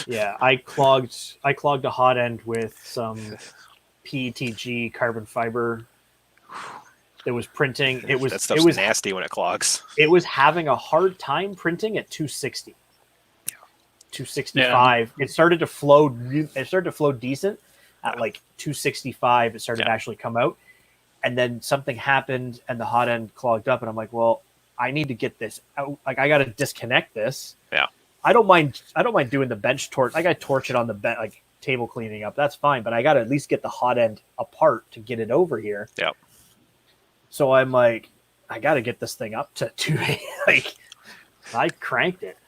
Yeah, I clogged a hot end with some PETG carbon fiber. It was printing. That stuff's nasty when it clogs. It was having a hard time printing at 260. 265. Yeah. It started to flow. It started to flow decent at like 265. It started to actually come out, and then something happened, and the hot end clogged up. And I'm like, well, I need to get this out. Like, I got to disconnect this. Yeah. I don't mind doing the bench torch. I got to torch it on the bench, like table cleaning up. That's fine, but I got to at least get the hot end apart to get it over here. Yeah. So I'm like, I got to get this thing up to 280. Like, I cranked it.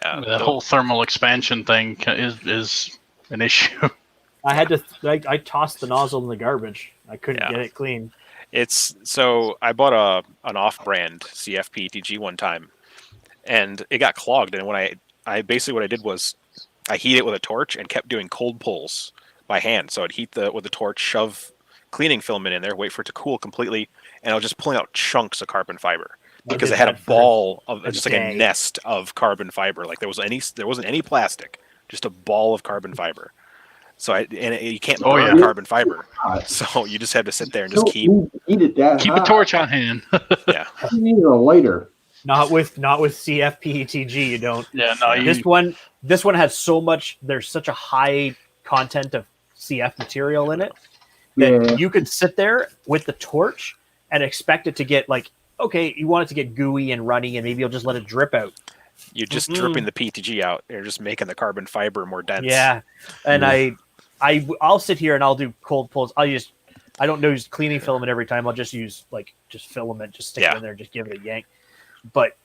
Yeah, that whole thermal expansion thing is an issue. I had to. I tossed the nozzle in the garbage. I couldn't get it clean. So I bought an off-brand CF PETG one time, and it got clogged. And when I basically what I did was I heat it with a torch and kept doing cold pulls by hand. So I'd heat with the torch, shove cleaning filament in there, wait for it to cool completely, and I was just pulling out chunks of carbon fiber. Because it had a ball of just like a nest of carbon fiber. Like there wasn't any plastic, just a ball of carbon fiber. So you can't burn carbon fiber. So you just have to sit there and just keep a torch on hand. Yeah. You need a lighter. Not with CF PETG, you don't. Yeah, no. This one has so much. There's such a high content of CF material in it that you could sit there with the torch and expect it to get like. Okay, you want it to get gooey and runny, and maybe you'll just let it drip out. You're just dripping the PETG out. You're just making the carbon fiber more dense. Yeah, and I'll sit here and I'll do cold pulls. I don't use cleaning filament every time. I'll just use just filament, just stick it in there, just give it a yank. But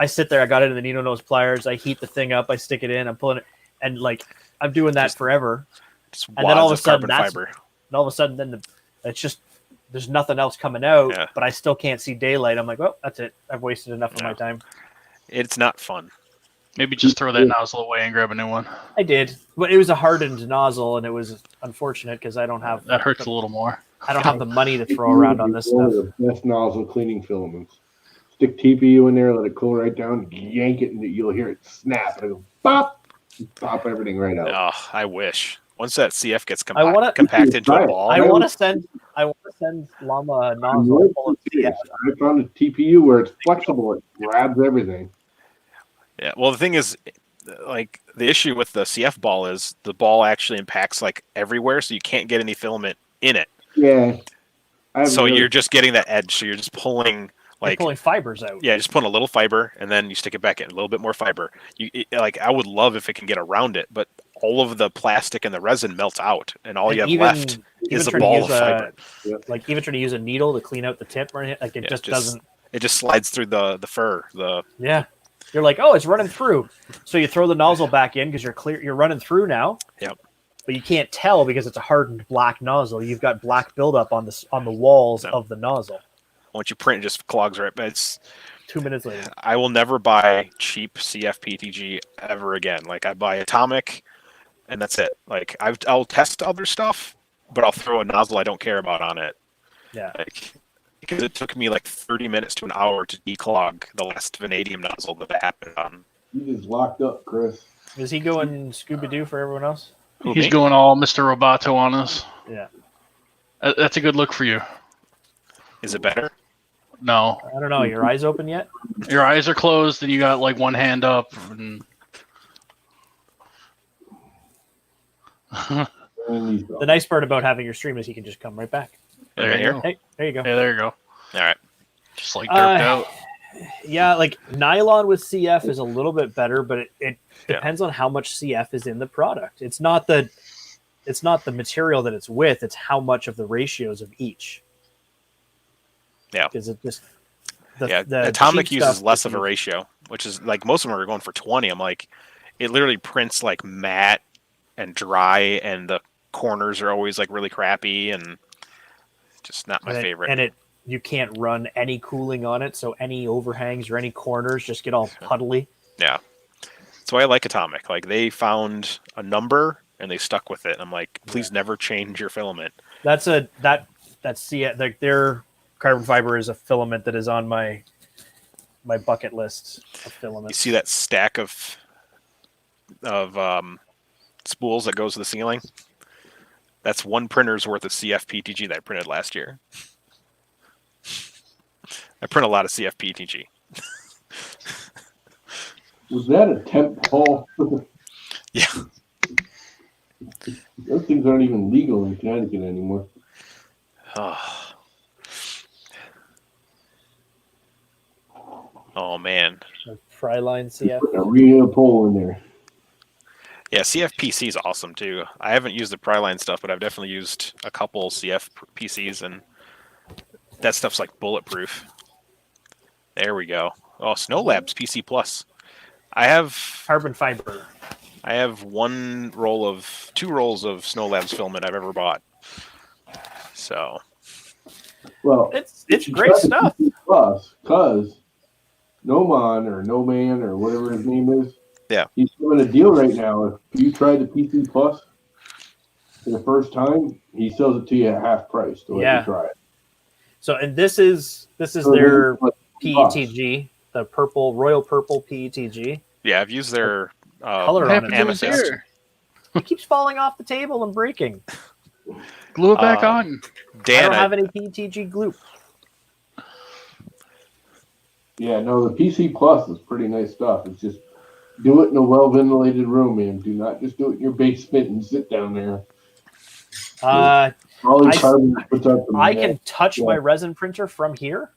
I sit there. I got it in the needle nose pliers. I heat the thing up. I stick it in. I'm pulling it, and I'm doing that forever. And then all of a sudden, then it's just. There's nothing else coming out, but I still can't see daylight. I'm like, well, that's it. I've wasted enough of my time. It's not fun. Maybe just throw that nozzle away and grab a new one. I did, but it was a hardened nozzle, and it was unfortunate because I don't have... That hurts a little more. I don't have the money to throw around on this stuff. The best nozzle cleaning filaments. Stick TPU in there, let it cool right down, yank it, and you'll hear it snap. It'll pop everything right out. Oh, I wish. Once that CF gets compacted into a ball, I want to send Llama a nozzle full of CF. I found a TPU where it's flexible; it grabs everything. Yeah. Well, the thing is, like the issue with the CF ball is the ball actually impacts like everywhere, so you can't get any filament in it. Yeah. So you're just getting that edge. So you're just pulling. You're pulling fibers out. Yeah, just putting a little fiber, and then you stick it back in, a little bit more fiber. I would love if it can get around it, but all of the plastic and the resin melts out, and all you have left is a ball of fiber. Like even trying to use a needle to clean out the tip, right? Like it just doesn't. It just slides through the fur. You're like, oh, it's running through. So you throw the nozzle back in because you're running through now. Yep. but you can't tell because it's a hardened black nozzle. You've got black buildup on the walls of the nozzle. Once you print, it just clogs right. But it's 2 minutes later. I will never buy cheap CFPTG ever again. Like I buy Atomic, and that's it. Like I'll test other stuff, but I'll throw a nozzle I don't care about on it. Yeah. Like, because it took me like 30 minutes to an hour to declog the last vanadium nozzle that happened on. You just locked up, Chris. Is he going Scooby-Doo for everyone else? Who, He's me? going all Mr. Roboto on us. Yeah. That's a good look for you. Is it better? No, I don't know. Your eyes open yet? your eyes are closed, and you got like one hand up. And... The nice part about having your stream is he can just come right back. there you go. Hey, there you go. Yeah, there you go. All right. Just like derped out. Yeah, like nylon with CF is a little bit better, but it depends on how much CF is in the product. It's not the material that it's with; it's how much of the ratios of each. Yeah, because it just the Atomic uses less of a ratio, which is like most of them are going for 20. I'm like, it literally prints like matte and dry, and the corners are always like really crappy and just not my favorite. And you can't run any cooling on it, so any overhangs or any corners just get all puddly. Yeah. That's why I like Atomic. Like they found a number and they stuck with it. And I'm like, please never change your filament. That's their carbon fiber is a filament that is on my bucket list of filaments. You see that stack of spools that goes to the ceiling? That's one printer's worth of CFPTG that I printed last year. I print a lot of CFPTG. Was that a temp haul? Yeah. Those things aren't even legal in Connecticut anymore. Oh man. Fryline CF. Put a real pole in there. Yeah, CFPC is awesome too. I haven't used the Pryline stuff, but I've definitely used a couple CF PCs, and that stuff's like bulletproof. There we go. Oh, Snow Labs PC Plus. I have carbon fiber. I have two rolls of Snow Labs filament I've ever bought. So, well, it's great stuff. Plus, because Noman or whatever his name is, yeah, he's doing a deal right now. If you try the PC Plus for the first time, he sells it to you at half price to let you try it. So, and this is their PETG, the royal purple PETG. Yeah, I've used their color on it. Amethyst. It keeps falling off the table and breaking. Glue it back on. Dan, I don't have any PETG glue. Yeah, no, the PC Plus is pretty nice stuff. It's just do it in a well-ventilated room, man. Do not just do it in your basement and sit down there. I can touch my resin printer from here.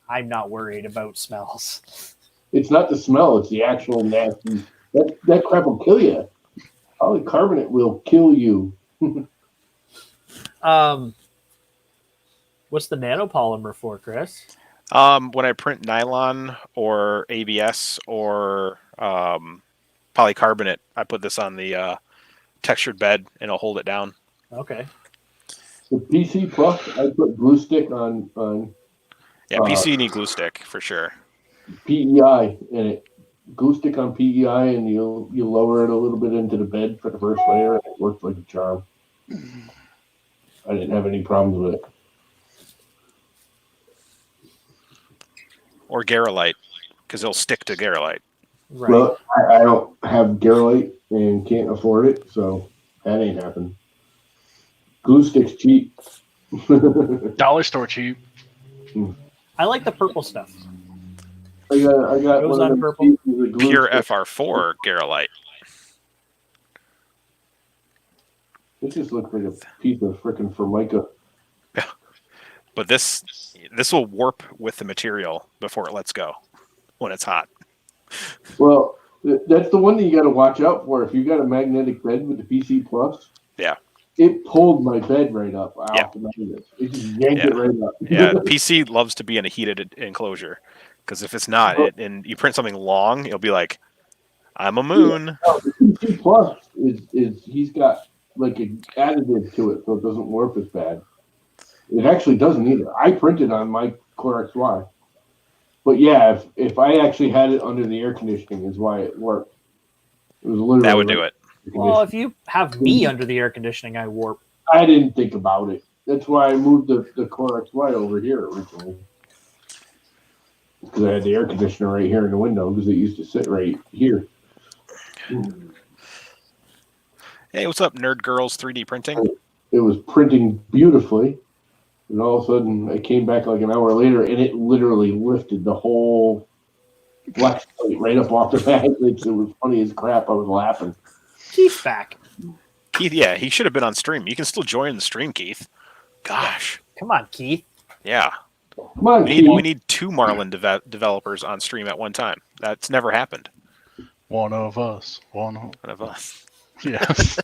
I'm not worried about smells. It's not the smell; it's the actual nasty. That crap will kill you. Polycarbonate will kill you. What's the nanopolymer for, Chris? When I print nylon or ABS or polycarbonate, I put this on the textured bed and it'll hold it down. Okay. The PC Plus, I put glue stick on. Yeah, PC need glue stick for sure. PEI in it. Glue stick on PEI, and you'll lower it a little bit into the bed for the first layer. It worked like a charm. I didn't have any problems with it. Or Garolite, because it'll stick to Garolite. Right. Well, I don't have Garolite and can't afford it, so that ain't happening. Glue stick's cheap. Dollar store cheap. I like the purple stuff. I got Goes one on of purple. Pure FR4 Garolite. It just looks like a piece of freaking Formica. Yeah, but this will warp with the material before it lets go when it's hot. Well, that's the one that you got to watch out for. If you got a magnetic bed with the PC Plus, yeah, it pulled my bed right up off the magnet. It just yanked it right up. Yeah, PC loves to be in a heated enclosure because if it's not, and you print something long, it'll be like, "I'm a moon." No, the PC Plus is he's got like an additive to it so it doesn't warp as bad. It actually doesn't either. I printed on my Core XY. But yeah, if I actually had it under the air conditioning is why it worked. It was literally That would do it. Well, if you have me under the air conditioning, I warp. I didn't think about it. That's why I moved the Core XY over here originally. Because I had the air conditioner right here in the window because it used to sit right here. Hey, what's up, Nerd Girls 3D printing? It was printing beautifully. And all of a sudden, I came back like an hour later, and it literally lifted the whole flex plate right up off the back. It was funny as crap. I was laughing. Keith's back. Keith, yeah, he should have been on stream. You can still join the stream, Keith. Gosh. Come on, Keith. Yeah. Come on, We need 2 Marlin developers on stream at one time. That's never happened. One of us. One of us. Yes.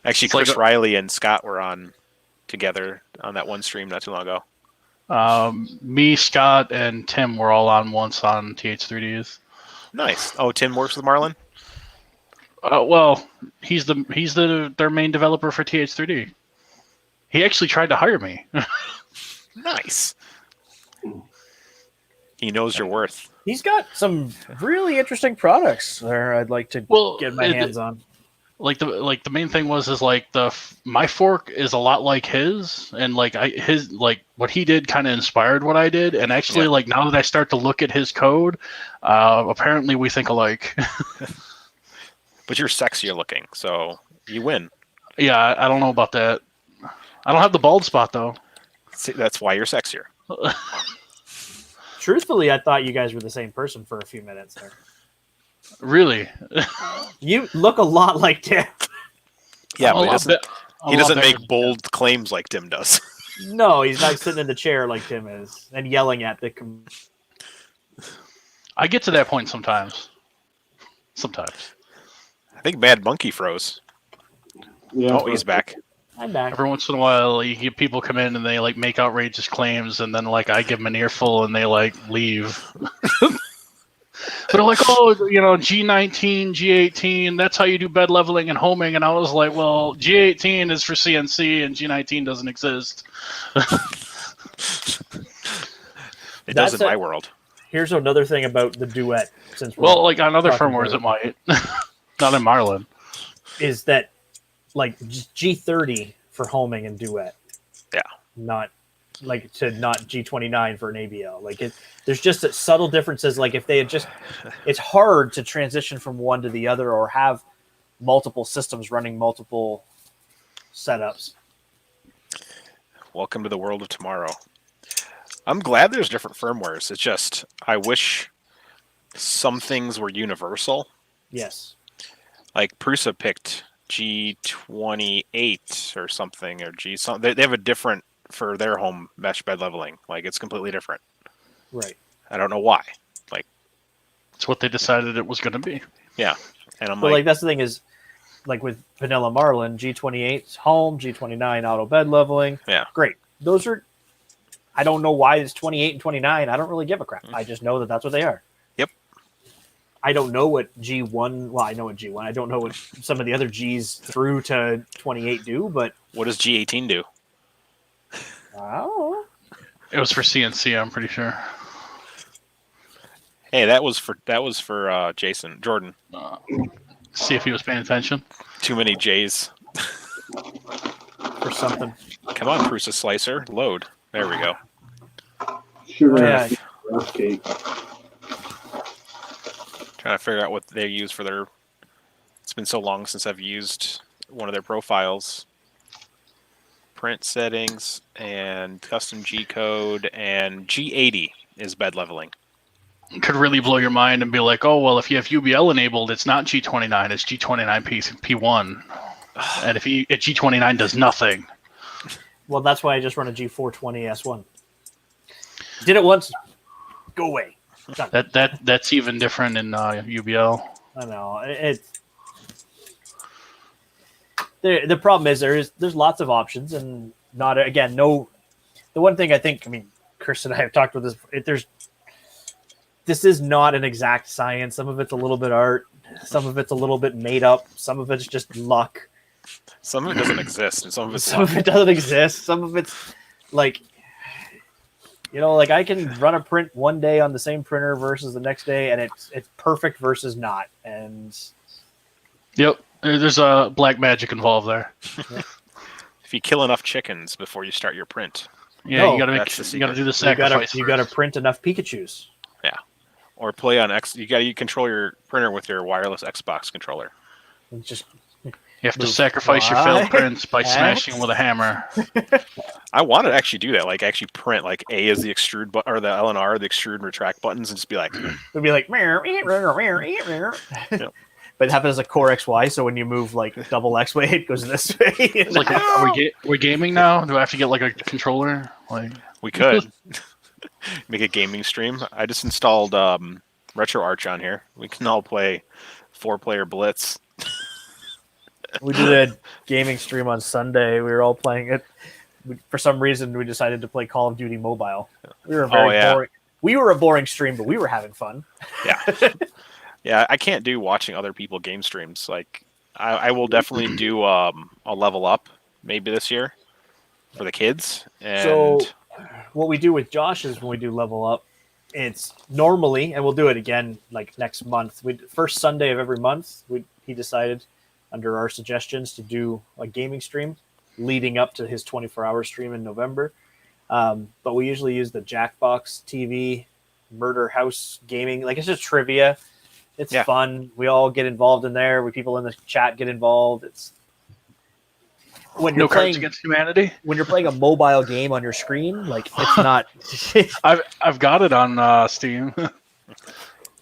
Actually, It's Chris like Riley and Scott were on together on that one stream not too long ago. Me, Scott, and Tim were all on once on TH3Ds. Nice. Oh, Tim works with Marlin? Well, he's their main developer for TH3D. He actually tried to hire me. Nice. He knows your worth. He's got some really interesting products there. I'd like to get my hands on. Like the main thing is like my fork is a lot like his, and like what he did kind of inspired what I did, and actually like now that I start to look at his code, apparently we think alike. But you're sexier looking, so you win. Yeah, I don't know about that. I don't have the bald spot though. See, that's why you're sexier. Truthfully, I thought you guys were the same person for a few minutes there. Really? You look a lot like Tim. Yeah, but he doesn't make bold claims like Tim does. No, he's not sitting in the chair like Tim is and yelling at the. I get to that point sometimes. Sometimes. I think Mad Monkey froze. Yeah, oh, he's back. I'm back. Every once in a while, you get people come in and they like make outrageous claims, and then like I give them an earful and they like leave. But they're like, oh, G19, G18, that's how you do bed leveling and homing. And I was like, well, G18 is for CNC and G19 doesn't exist. It does in my world. Here's another thing about the Duet. Like on other firmwares it might. Not in Marlin. Is that like G30 for homing and Duet? Yeah. Not G29 for an ABL. Like there's just subtle differences. Like if they had it's hard to transition from one to the other or have multiple systems running multiple setups. Welcome to the world of tomorrow. I'm glad there's different firmwares. It's just I wish some things were universal. Yes. Like Prusa picked G28 or something, or G something. They have a different for their home mesh bed leveling. Like it's completely different. Right. I don't know why. Like it's what they decided it was going to be. Yeah. And I'm like that's the thing is like with Vanilla Marlin, G28's home, G29 auto bed leveling. Yeah. Great. Those are I don't know why it's 28 and 29. I don't really give a crap. I just know that that's what they are. Yep. I don't know what G1. Well, I know what G1. I don't know what some of the other Gs through to 28 do. But what does G18 do? Oh. It was for CNC. I'm pretty sure. Hey, that was for Jordan. See if he was paying attention. Too many J's. For something. Come on, Prusa Slicer. Load. There we go. Sure. Yeah. Okay. Trying to figure out what they use for their. It's been so long since I've used one of their profiles. Print settings and custom G code and G80 is bed leveling. Could really blow your mind and be like, oh well, if you have UBL enabled, it's not G29, it's G29 P1, and if G29 does nothing. Well, that's why I just run a G420 S1. Did it once. Go away. Done. That's even different in UBL. I know it's. The problem is there's lots of options and no. The one thing I think, Chris and I have talked with this. This is not an exact science. Some of it's a little bit art. Some of it's a little bit made up. Some of it's just luck. Some of it doesn't exist, and some of it's Some of it doesn't exist. Some of it's like, like I can run a print one day on the same printer versus the next day, and it's perfect versus not. And Yep, there's a black magic involved there. if you kill enough chickens before you start your print, Yeah, No, you gotta do the sacrifice. you gotta print enough Pikachus. or play on X, you control your printer with your wireless Xbox controller. And just You have to Move sacrifice your Y, failed prints by X. smashing with a hammer. I want to actually do that, like actually print like A is the extrude or the L and R, the extrude and retract buttons, and just be like, it'd be like, Yep. but have it as a core XY, so when you move like double X way, it goes this way. It's like, are we gaming now? Do I have to get like a controller? Like, we could make a gaming stream. I just installed RetroArch on here. We can all play 4-player Blitz. We did a gaming stream on Sunday. We were all playing it. For some reason, we decided to play Call of Duty Mobile. We were boring. We were a boring stream, but we were having fun. Yeah. Yeah, I can't do watching other people game streams. Like, I will definitely do a level up maybe this year for the kids. And So, what we do with Josh is when we do level up, it's normally, and we'll do it again like next month. First Sunday of every month, he decided under our suggestions to do a gaming stream leading up to his 24-hour stream in November. But we usually use the Jackbox TV Murder House gaming. Like, it's just trivia. It's fun. We all get involved in there. People in the chat get involved. It's when you're playing Cards Against Humanity. When you're playing a mobile game on your screen, like it's not. I've got it on Steam.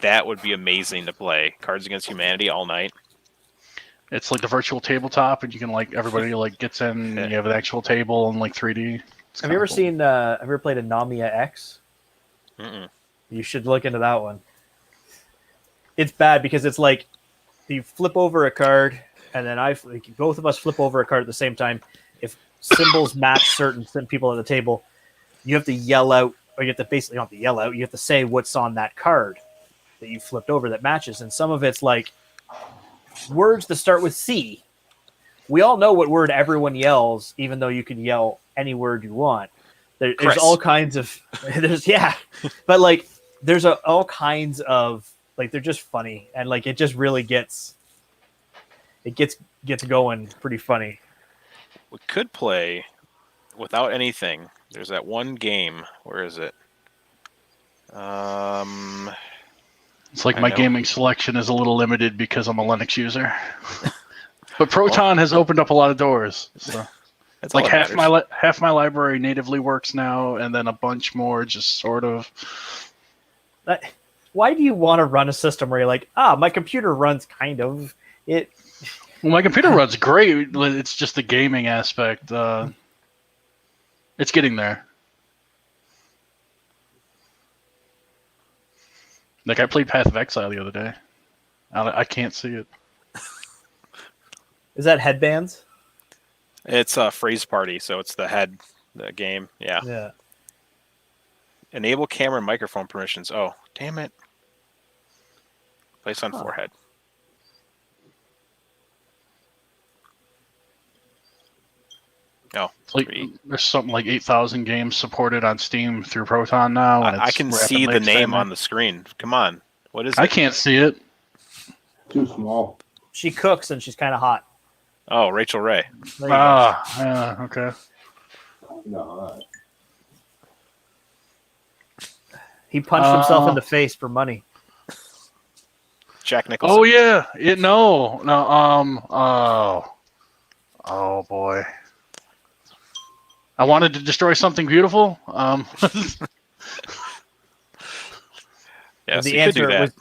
that would be amazing to play Cards Against Humanity all night. It's like the virtual tabletop, and you can everybody gets in. And you have an actual table and 3D. Have you ever seen? Have you ever played Anomia X? Mm-mm. You should look into that one. It's bad because it's like you flip over a card, and then both of us flip over a card at the same time. If symbols match certain people at the table, you have to yell out, or you have to basically not to yell out. You have to say what's on that card that you flipped over that matches, and some of it's like words that start with C. We all know what word everyone yells, even though you can yell any word you want. There's all kinds of but there's all kinds of they're just funny, and it just really gets going pretty funny. We could play without anything. There's that one game. Where is it? It's like my gaming selection is a little limited because I'm a Linux user. But Proton has opened up a lot of doors. So it's like half my library natively works now, and then a bunch more just sort of. Why do you want to run a system where you're like, my computer runs kind of it? Well, my computer runs great. It's just the gaming aspect. It's getting there. I played Path of Exile the other day. I can't see it. Is that headbands? It's a phrase party, so it's the game. Yeah. Yeah. Enable camera and microphone permissions. Oh, damn it. Place on forehead. Oh, there's something like 8,000 games supported on Steam through Proton now. And I can see the name on the screen. Come on. What is it? I can't see it. Too small. She cooks and she's kind of hot. Oh, Rachel Ray. Okay. No. He punched himself in the face for money. Jack Nicholson. Oh yeah. Oh boy. I wanted to destroy something beautiful. Yes, the answer was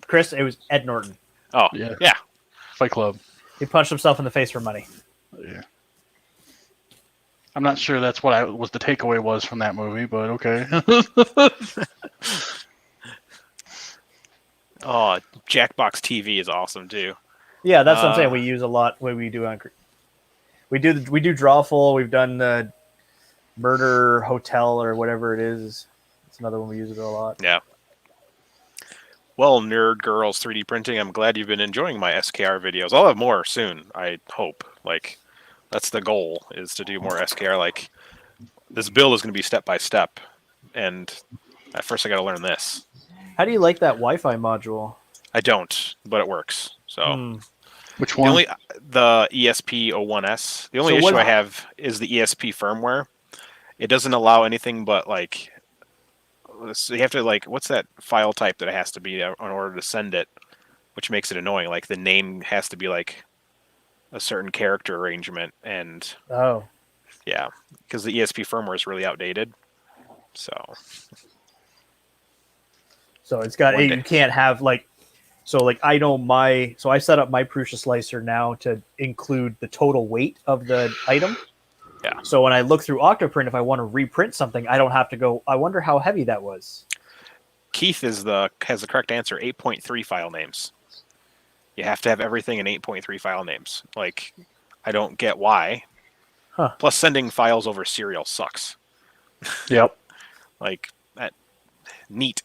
Chris. It was Ed Norton. Oh yeah. Fight Club. He punched himself in the face for money. Yeah. I'm not sure that's what the takeaway was from that movie, but okay. Oh, Jackbox TV is awesome too. Yeah, that's what I'm saying. We use a lot when we do we do Drawful. We've done the Murder Hotel or whatever it is. It's another one we use it a lot. Yeah. Well, Nerd Girls 3D Printing, I'm glad you've been enjoying my SKR videos. I'll have more soon, I hope. Like, that's the goal, is to do more SKR. Like, this build is going to be step by step, and at first I got to learn this. How do you like that Wi-Fi module? I don't, but it works. So Which the one? only the ESP01S. The only So issue what- I have is the ESP firmware. It doesn't allow anything but like. So you have to like, what's that file type that it has to be in order to send it, which makes it annoying. Like the name has to be like a certain character arrangement, and Oh, yeah, because the ESP firmware is really outdated. So so it's got One day. you can't have like. So like I know I set up my Prusa slicer now to include the total weight of the item. Yeah. So when I look through Octoprint, if I want to reprint something, I don't have to go. I wonder how heavy that was. Keith has the correct answer. 8.3 file names. You have to have everything in 8.3 file names. Like, I don't get why. Huh. Plus, sending files over serial sucks. Yep. Like, that neat.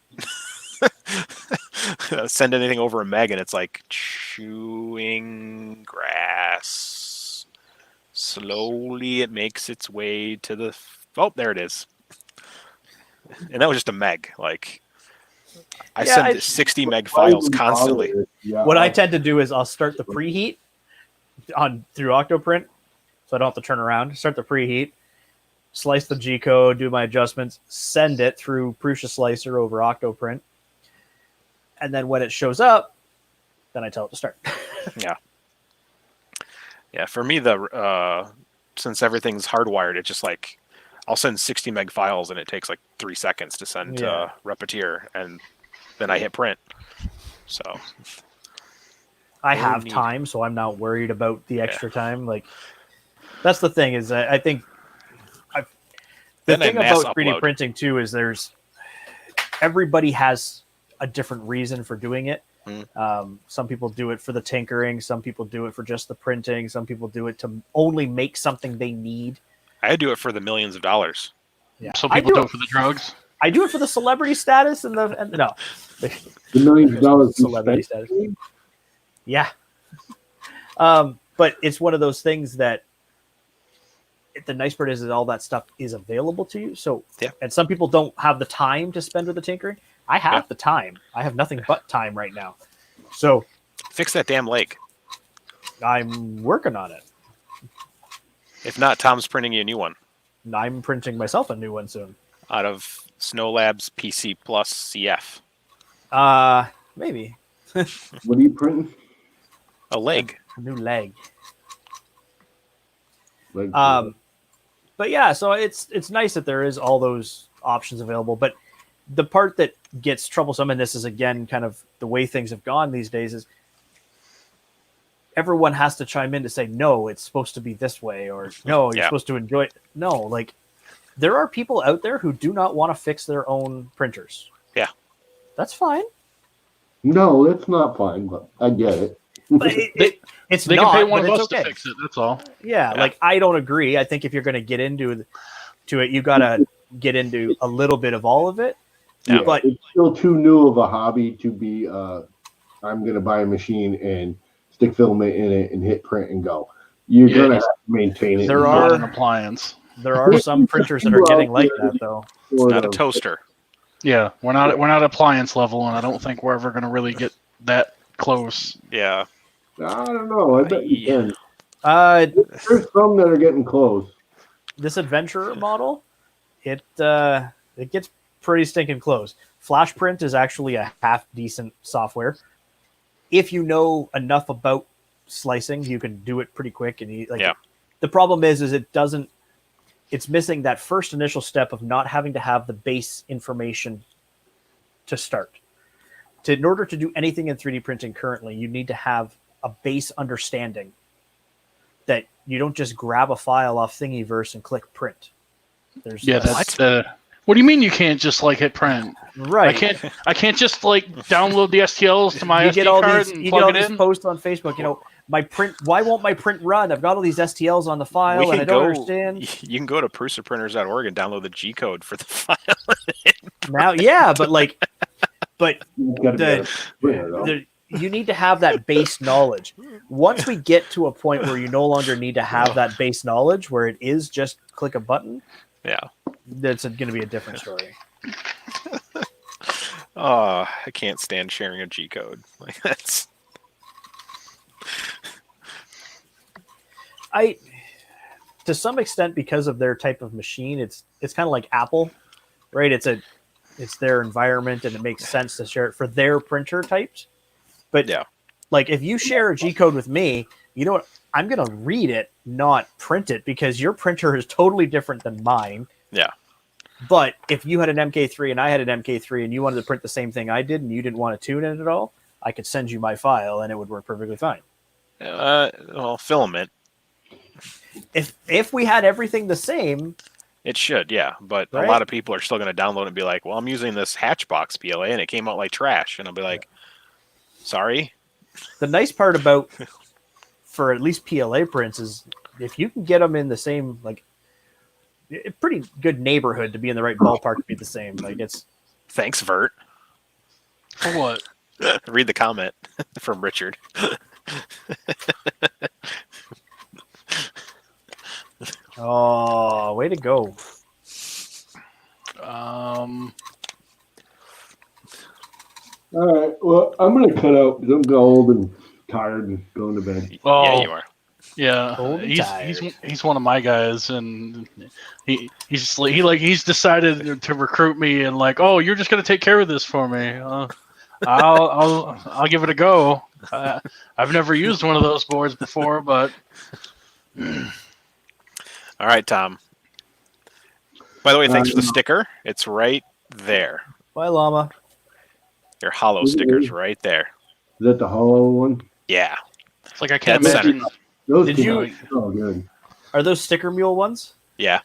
Send anything over a meg, and it's like chewing grass. Slowly, it makes its way to the. Oh, there it is. And that was just a meg. Like, I Yeah, send I- 60 meg files constantly. Yeah, What I tend to do is I'll start the preheat through Octoprint, so I don't have to turn around. Start the preheat, slice the G code, do my adjustments, send it through Prusa Slicer over Octoprint, and then when it shows up, then I tell it to start. Yeah, for me, since everything's hardwired, it's just like I'll send 60 meg files, and it takes like 3 seconds to send Yeah. to Repetier, and then I hit print. So I Oh, have neat. time, so I'm not worried about the extra time. Like that's the thing is I think the Then I thing mass about 3D upload. printing too is everybody has a different reason for doing it. Some people do it for the tinkering. Some people do it for just the printing. Some people do it to only make something they need. I do it for the millions of dollars. Yeah, Some I people do do it for the drugs. I do it for the celebrity status and no, the $millions you celebrity spent. status. Yeah. But it's one of those things that the nice part is that all that stuff is available to you. So, Yeah. and some people don't have the time to spend with the tinkering. I have Yeah. the time. I have nothing but time right now. So Fix that damn lake. I'm working on it. If not, Tom's printing you a new one And I'm printing myself a new one soon. out of Snow Labs PC Plus CF. Maybe What are you printing? A leg. a new leg. Like, But yeah, so it's nice that there is all those options available. But the part that gets troublesome, and this is again kind of the way things have gone these days, is everyone has to chime in to say no, it's supposed to be this way, or no, you're Yeah. supposed to enjoy it. No, like there are people out there who do not want to fix their own printers. Yeah. That's fine. no, that's not fine, but I get it. But it's They not, can pay one but of it's us okay. to fix it. That's all. Yeah, Yeah. like I don't agree. I think if you're going to get into it, you got to get into a little bit of all of it. Yeah. But it's still too new of a hobby to be. I'm going to buy a machine and stick filament in it and hit print and go. You're Yeah, going to have to maintain it. There Not are- an appliance. there are some printers that are getting like that, though. sort Not a of- toaster. Yeah, we're not appliance level, and I don't think we're ever going to really get that close. Yeah. I don't know. I bet you can. There's some that are getting close. This adventurer model, it gets pretty stinking close. Flash print is actually a half decent software. If you know enough about slicing, you can do it pretty quick. And Yeah. The problem is it doesn't. It's missing that first initial step of not having to have the base information to start. In order to do anything in 3D printing currently, you need to have a base understanding that you don't just grab a file off Thingiverse and click print. There's Yeah, that's what do you mean you can't just like hit print? right. I can't just like download the STLs to my you SD get all card these, and you get all plug it these in. posts on Facebook. You know, my print. Why won't my print run? I've got all these STLs on the file, and I don't understand. You can go to prusaprinters.org and download the G code for the file. Now, yeah, but You've got to be The- able to print it, though. you need to have that base knowledge. Once we get to a point where you no longer need to have that base knowledge, where it is just click a button, Yeah. that's going to be a different story. Oh, I can't stand sharing a G code. Like that's. To some extent, because of their type of machine, it's kind of like Apple, right? It's their environment, and it makes sense to share it for their printer types. But Yeah. like if you share a G code with me, you know what? I'm gonna read it, not print it, because your printer is totally different than mine. Yeah. But if you had an MK3 and I had an MK3 and you wanted to print the same thing I did and you didn't want to tune it at all, I could send you my file and it would work perfectly fine. Well, filament. If we had everything the same, It should, yeah. But right? A lot of people are still going to download it and be like, well, I'm using this Hatchbox PLA and it came out like trash. And I'll be like, sorry? The nice part about, for at least PLA prints, is if you can get them in the same, like, a pretty good neighborhood to be in the right ballpark to be the same. Like, it's... Thanks, Vert. For what? Read the comment from Richard. Oh, way to go. All right. Well, I'm going to cut out because I'm old and tired and going to bed. Oh, Yeah, you are. Yeah, Old and he's one of my guys, and he's decided to recruit me, and like, oh, you're just gonna take care of this for me. I'll give it a go. I've never used one of those boards before, but All right, Tom. By the way, thanks for the sticker. It's right there. Bye, Llama. Your hollow sticker's right there. Is that the hollow one? Yeah. it's like I can't That's imagine. Those Did came you- out so good. Are those sticker mule ones? Yeah.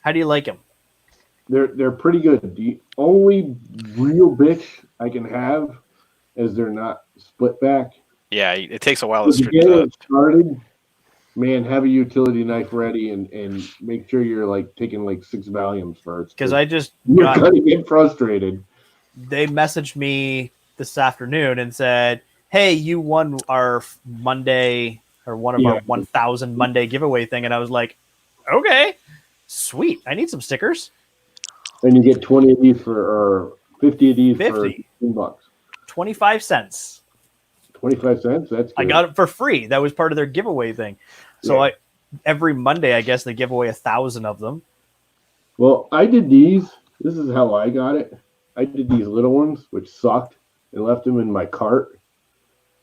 How do you like them? They're pretty good. The only real bitch I can have is they're not split back. Yeah, it takes a while To to get it started, man, have a utility knife ready and make sure you're like taking like 6 Valiums first. Because I just you're got... gonna get frustrated. They messaged me this afternoon and said, hey, you won our Monday or one of our 1,000 Monday giveaway thing. And I was like, okay, sweet. I need some stickers. And you get 20 of these or 50 of these 50. for $10. 25 cents. 25 cents? That's good. I got it for free. That was part of their giveaway thing. So every Monday, I guess they give away 1,000 of them. Well, I did these. This is how I got it. I did these little ones, which sucked, and left them in my cart.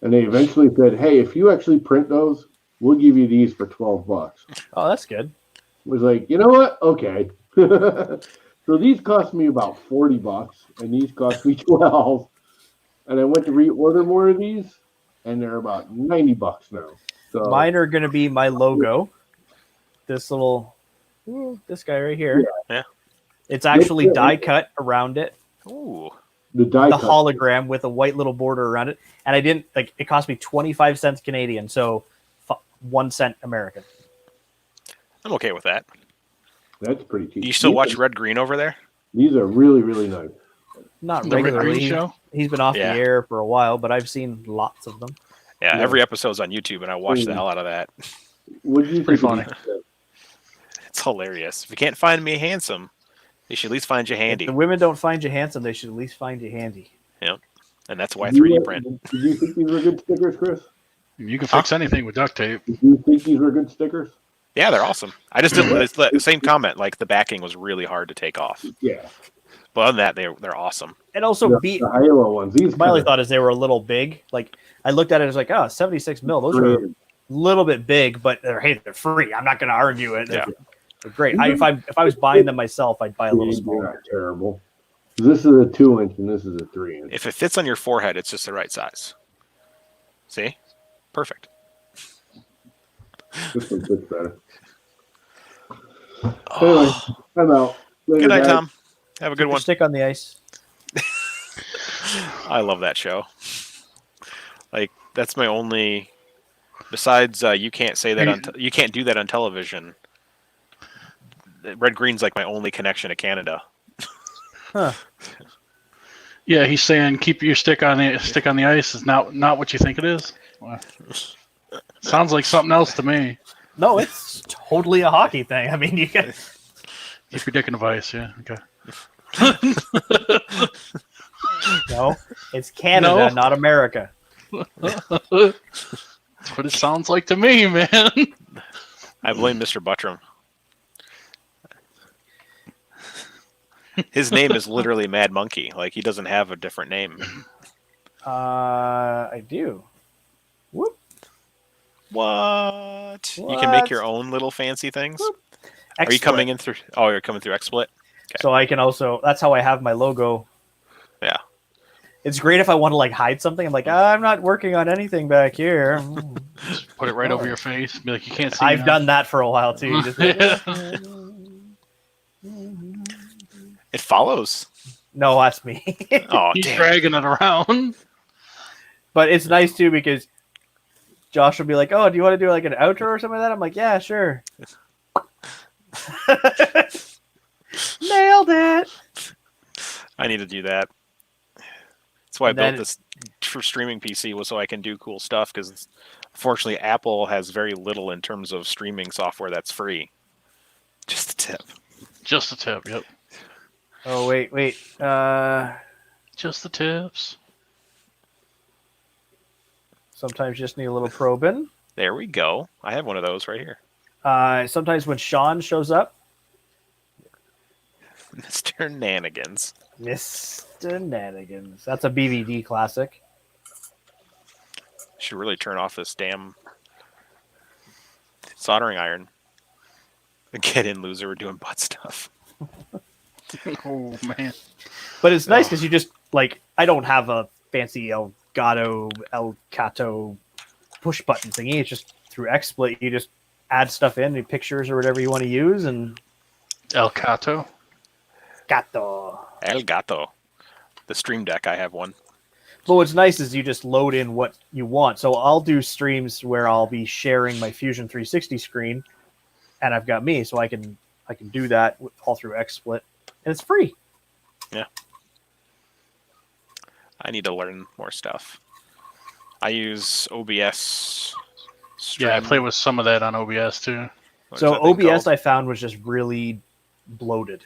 And they eventually said, hey, if you actually print those, we'll give you these for $12. Oh, that's good. Was like, you know what? Okay. So these cost me about $40, and these cost me 12. And I went to reorder more of these, and they're about $90 now. So Mine are going to be my logo. This this guy right here. Yeah. It's actually die cut around it. Ooh. the die The cut. hologram with a white little border around it. And I didn't like it cost me 25 cents Canadian, so 1 cent American. I'm okay with that. That's pretty cheap. You still watch Red Green over there? These are really, really nice. Not The Red Green regularly. show. He's been off Yeah. the air for a while, but I've seen lots of them. Yeah, Yeah. every episode's on YouTube, and I watch the hell out of that. What do you Pretty think of funny. these? It's hilarious. If you can't find me handsome, they should at least find you If handy. the women don't find you handsome, they should at least find you handy. And that's why Did you, 3D print. Did you think these were good stickers, Chris? You can fix anything with duct tape. Did you think these were good stickers? Yeah, they're awesome. I just didn't. It's the same comment. Like the backing was really hard to take off. Yeah. But other than that, they're awesome. And also, The Halo ones. These my only kinda thought is they were a little big. Like I looked at it as like, oh, 76 mil. Those are a creative. little bit big, but they're free. I'm not going to argue it. Yeah. They're great. If I was buying them myself, I'd buy a little They're smaller. not terrible. This is a 2-inch and this is a 3-inch. If it fits on your forehead, it's just the right size. See? Perfect. This one fits better. Anyway, I'm out. Later, Good night, guys. Tom. Have a good one. Stick on the ice. I love that show. Like that's my only. Besides, you can't say that on. You can't do that on television. Red Green's like my only connection to Canada. Huh. Yeah, he's saying keep your stick on the ice is not what you think it is. Well, sounds like something else to me. No, it's totally a hockey thing. I mean, you can. Keep your dick in the ice. Yeah. Okay. No, it's Canada, No. not America. That's what it sounds like to me, man. I blame Mr. Buttram. His name is literally Mad Monkey. Like, he doesn't have a different name. I do. Whoop. What? You can make your own little fancy things? Whoop. Are you coming in through... Oh, you're coming through XSplit? Okay. So I can also... That's how I have my logo. Yeah. It's great if I want to like hide something. I'm like, I'm not working on anything back here. Just put it right over your face. Be like, you can't see. I've done that for a while too. Just It follows. no, that's me. Oh, He's damn. dragging it around. But it's nice too because Josh will be like, "Oh, do you want to do like an outro or something like that?" I'm like, "Yeah, sure." Nailed it. I need to do that. That's why And I built then- this for streaming PC, was so I can do cool stuff, because unfortunately Apple has very little in terms of streaming software that's free. Just a tip. Just the tip. Yep. Oh wait. Just the tips. Sometimes you just need a little probing. There we go. I have one of those right here. Sometimes when Sean shows up, Mr. Nanigans. Mr. Nanigans. That's a BVD classic. Should really turn off this damn soldering iron. Get in, loser. We're doing butt stuff. Oh man. But it's nice because you just like I don't have a fancy Elgato push button thingy. It's just through XSplit. You just add stuff in, pictures or whatever you want to use, and El Cato. gato. El Gato. The Stream Deck, I have one. But what's nice is you just load in what you want. So I'll do streams where I'll be sharing my Fusion 360 screen, and I've got me, so I can do that all through XSplit, and it's free. Yeah. I need to learn more stuff. I use OBS. Stream. Yeah, I play with some of that on OBS too. What's So that thing OBS called? I found was just really bloated.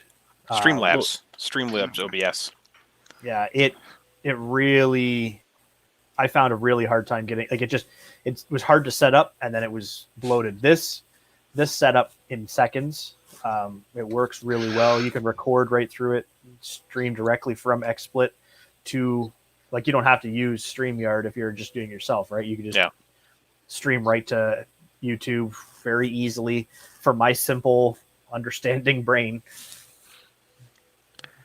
Streamlabs. Streamlabs OBS. Yeah, it really. I found a really hard time getting like it was hard to set up, and then it was bloated. This setup in seconds. It works really well. You can record right through it, stream directly from XSplit to like you don't have to use StreamYard if you're just doing it yourself, right? You can just stream right to YouTube very easily for my simple understanding brain.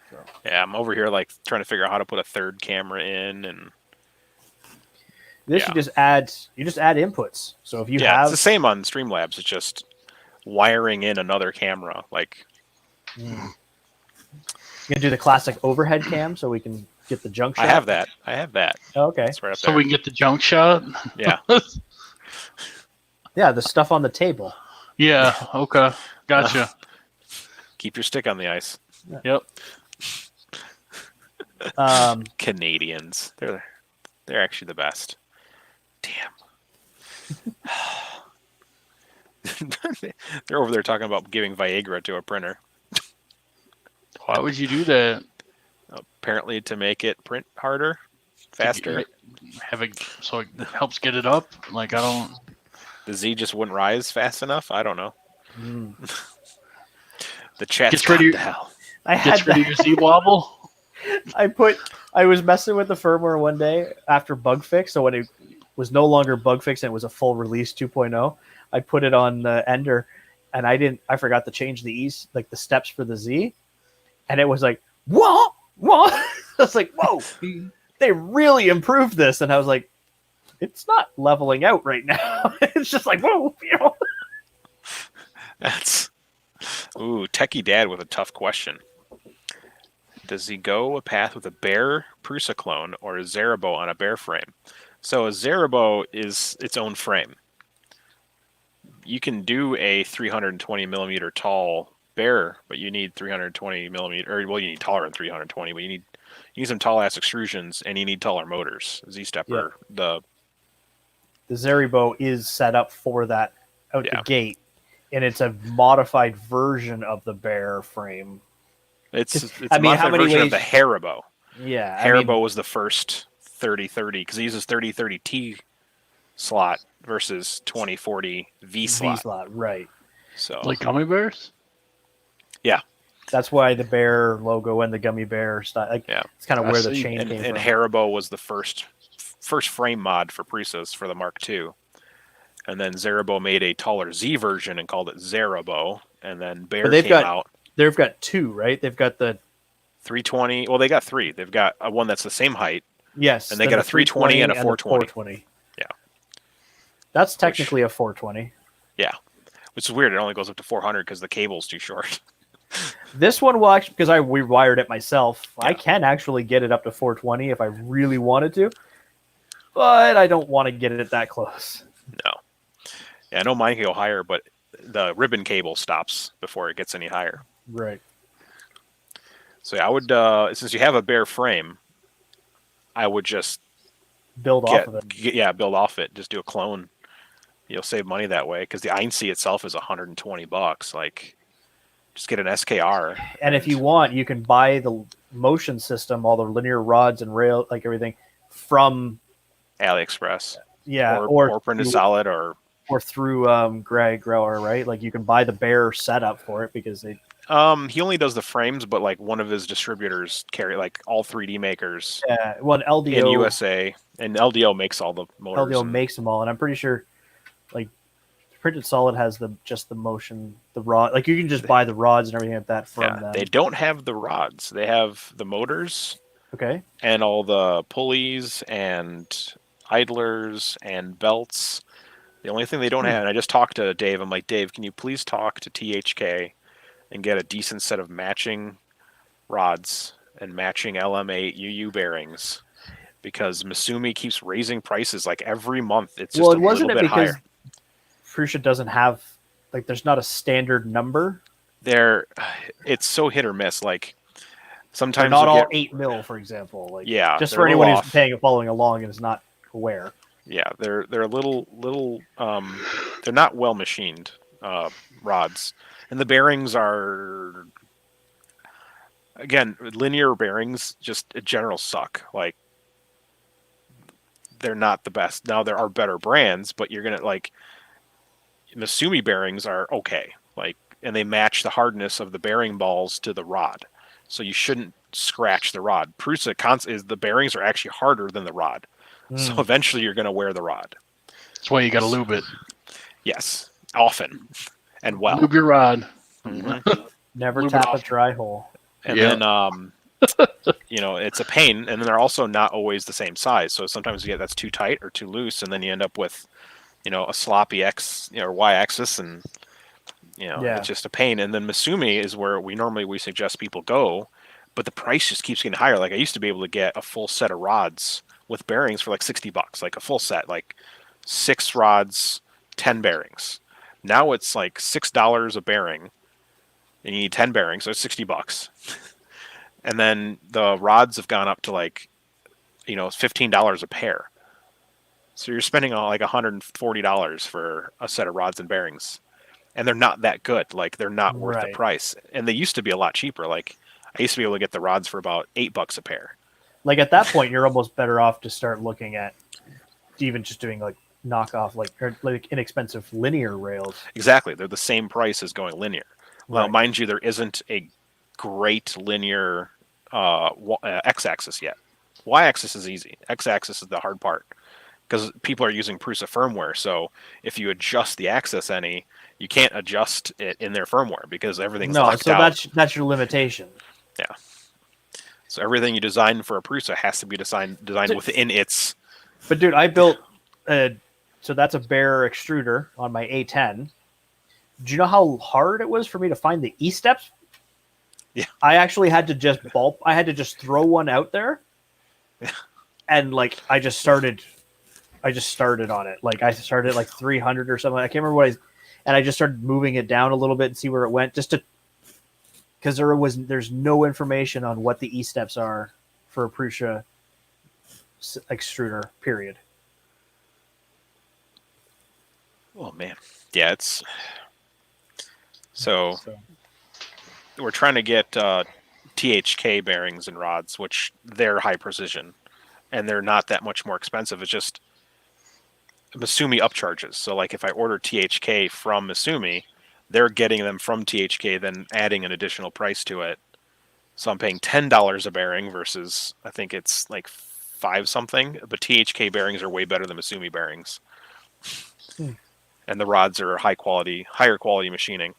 So. Yeah, I'm over here like trying to figure out how to put a third camera in, and this you just add inputs. So if you it's have the same on Streamlabs. It's just wiring in another camera. Like you can do the classic overhead cam, so we can get the junk shot. I have that. Oh, okay. It's right up So there. we can get the junk shot. Yeah. Yeah, the stuff on the table. Yeah. Okay. Gotcha. Keep your stick on the ice. Yep. Canadians. They're actually the best. Damn. They're over there talking about giving Viagra to a printer. Why would you do that? Apparently to make it print harder, faster. Have it so it helps get it up. Like I don't. The Z just wouldn't rise fast enough. I don't know. Mm. The chat's Gets rid of gone your- to hell. I had Gets rid of your Z wobble. I was messing with the firmware one day after bug fix. So when it was no longer bug fix and it was a full release 2.0, I put it on the Ender, and I forgot to change the E's, like the steps for the Z, and it was like what? I was like, whoa, they really improved this, and I was like, it's not leveling out right now. It's just like whoa, you know. That's techie dad with a tough question. Does he go a path with a Bear Prusa clone or a Zerabo on a Bear frame? So a Zerabo is its own frame. You can do a 320 millimeter tall bear, but you need 320 millimeter, or well, you need taller than 320, but you need some tall ass extrusions, and you need taller motors. Z-stepper, the Zeribo is set up for that out the gate, and it's a modified version of the bear frame. It's a modified version of the Haribo. Yeah, Haribo was the first 3030 because it uses 3030T slot versus 2040 V slot. Right. So like gummy bears. Yeah, that's why the bear logo and the gummy bear style. Like, it's kind of where the chain came from. And Haribo was the first frame mod for Prisas for the Mark II. And then Zeribo made a taller Z version and called it Zeribo. And then Bear came out. They've got two, right? They've got the 320. Well, they got three. They've got one that's the same height. Yes. And they got a 320 and a 420. Yeah. That's technically a 420. Yeah. Which is weird. It only goes up to 400 because the cable's too short. This one will actually, because I rewired it myself, I can actually get it up to 420 if I really wanted to. But I don't want to get it that close. No. Yeah, I know mine can go higher, but the ribbon cable stops before it gets any higher. Right. So I would, since you have a bare frame, I would just build off of it. Build off it. Just do a clone. You'll save money that way because the Einstein itself is $120. Like, just get an SKR. And if you want, you can buy the motion system, all the linear rods and rail, like everything, from AliExpress. Yeah, or printed solid, or through Greg Grower, right? Like you can buy the Bear setup for it because they. He only does the frames, but like one of his distributors carry like all 3D makers. Yeah, well, LDO in USA, and LDO makes all the motors. LDO makes them all, and I'm pretty sure, like, printed solid has just the motion, the rod. Like you can just buy the rods and everything like that from them. They don't have the rods. They have the motors. Okay. And all the pulleys and idlers and belts. The only thing they don't have, and I just talked to Dave. I'm like, Dave, can you please talk to THK and get a decent set of matching rods and matching LM8 UU bearings? Because Misumi keeps raising prices like every month. It's just a little bit higher. Prusa doesn't have, like, there's not a standard number. It's so hit or miss. Like sometimes they're not all 8 mil, for example. Like, just for anyone who's following along and is not aware. Yeah, they're a little they're not well machined rods, and the bearings are, again, linear bearings just in general suck. Like, they're not the best. Now there are better brands, but you're gonna like Misumi bearings are okay, like, and they match the hardness of the bearing balls to the rod, so you shouldn't scratch the rod. Prusa is the bearings are actually harder than the rod. So eventually you're going to wear the rod. That's why you got to lube it. Yes, often and well. Lube your rod. Mm-hmm. Never lube tap a dry hole. And then, it's a pain. And then they're also not always the same size. So sometimes you get that's too tight or too loose, and then you end up with, a sloppy X or Y axis, and it's just a pain. And then Misumi is where we suggest people go, but the price just keeps getting higher. Like, I used to be able to get a full set of rods with bearings for like $60, like a full set, like 6 rods, 10 bearings. Now it's like $6 a bearing, and you need 10 bearings, so it's $60. And then the rods have gone up to like, $15 a pair. So you're spending like $140 for a set of rods and bearings, and they're not that good. Like, they're not worth the price. And they used to be a lot cheaper. Like, I used to be able to get the rods for about $8 a pair. Like, at that point, you're almost better off to start looking at even just doing like knockoff, like inexpensive linear rails. Exactly. They're the same price as going linear. Well, mind you, there isn't a great linear X-axis yet. Y-axis is easy. X-axis is the hard part because people are using Prusa firmware. So if you adjust the axis any, you can't adjust it in their firmware because everything's locked out. So that's your limitation. Yeah. So everything you design for a Prusa has to be designed within its. But dude, I built so that's a Bear extruder on my A10. Do you know how hard it was for me to find the E steps? Yeah. I actually had to just throw one out there. Yeah. And like I just started on it. Like I started at like 300 or something. I can't remember and I just started moving it down a little bit and see where it went just to because there's no information on what the E-steps are for a Prusa extruder, period. Oh man, yeah, it's so we're trying to get THK bearings and rods, which they're high precision, and they're not that much more expensive. It's just Misumi upcharges. So like if I order THK from Misumi, they're getting them from THK, then adding an additional price to it. So I'm paying $10 a bearing versus I think it's like 5 something. But THK bearings are way better than Misumi bearings. And the rods are higher quality machining.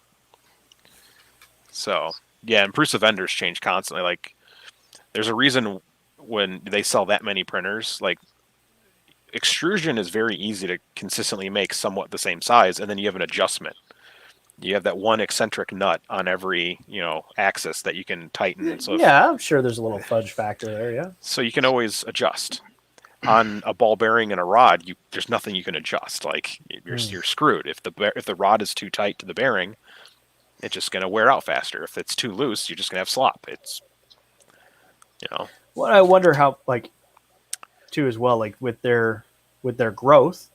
So yeah, and Prusa vendors change constantly. Like there's a reason when they sell that many printers, like extrusion is very easy to consistently make somewhat the same size, and then you have an adjustment. You have that one eccentric nut on every, axis that you can tighten. So yeah, I'm sure there's a little fudge factor there. Yeah. So you can always adjust. On a ball bearing and a rod, there's nothing you can adjust. Like you're screwed. If the rod is too tight to the bearing, it's just going to wear out faster. If it's too loose, you're just going to have slop. It's Well, I wonder how, like, too as well, like with their growth,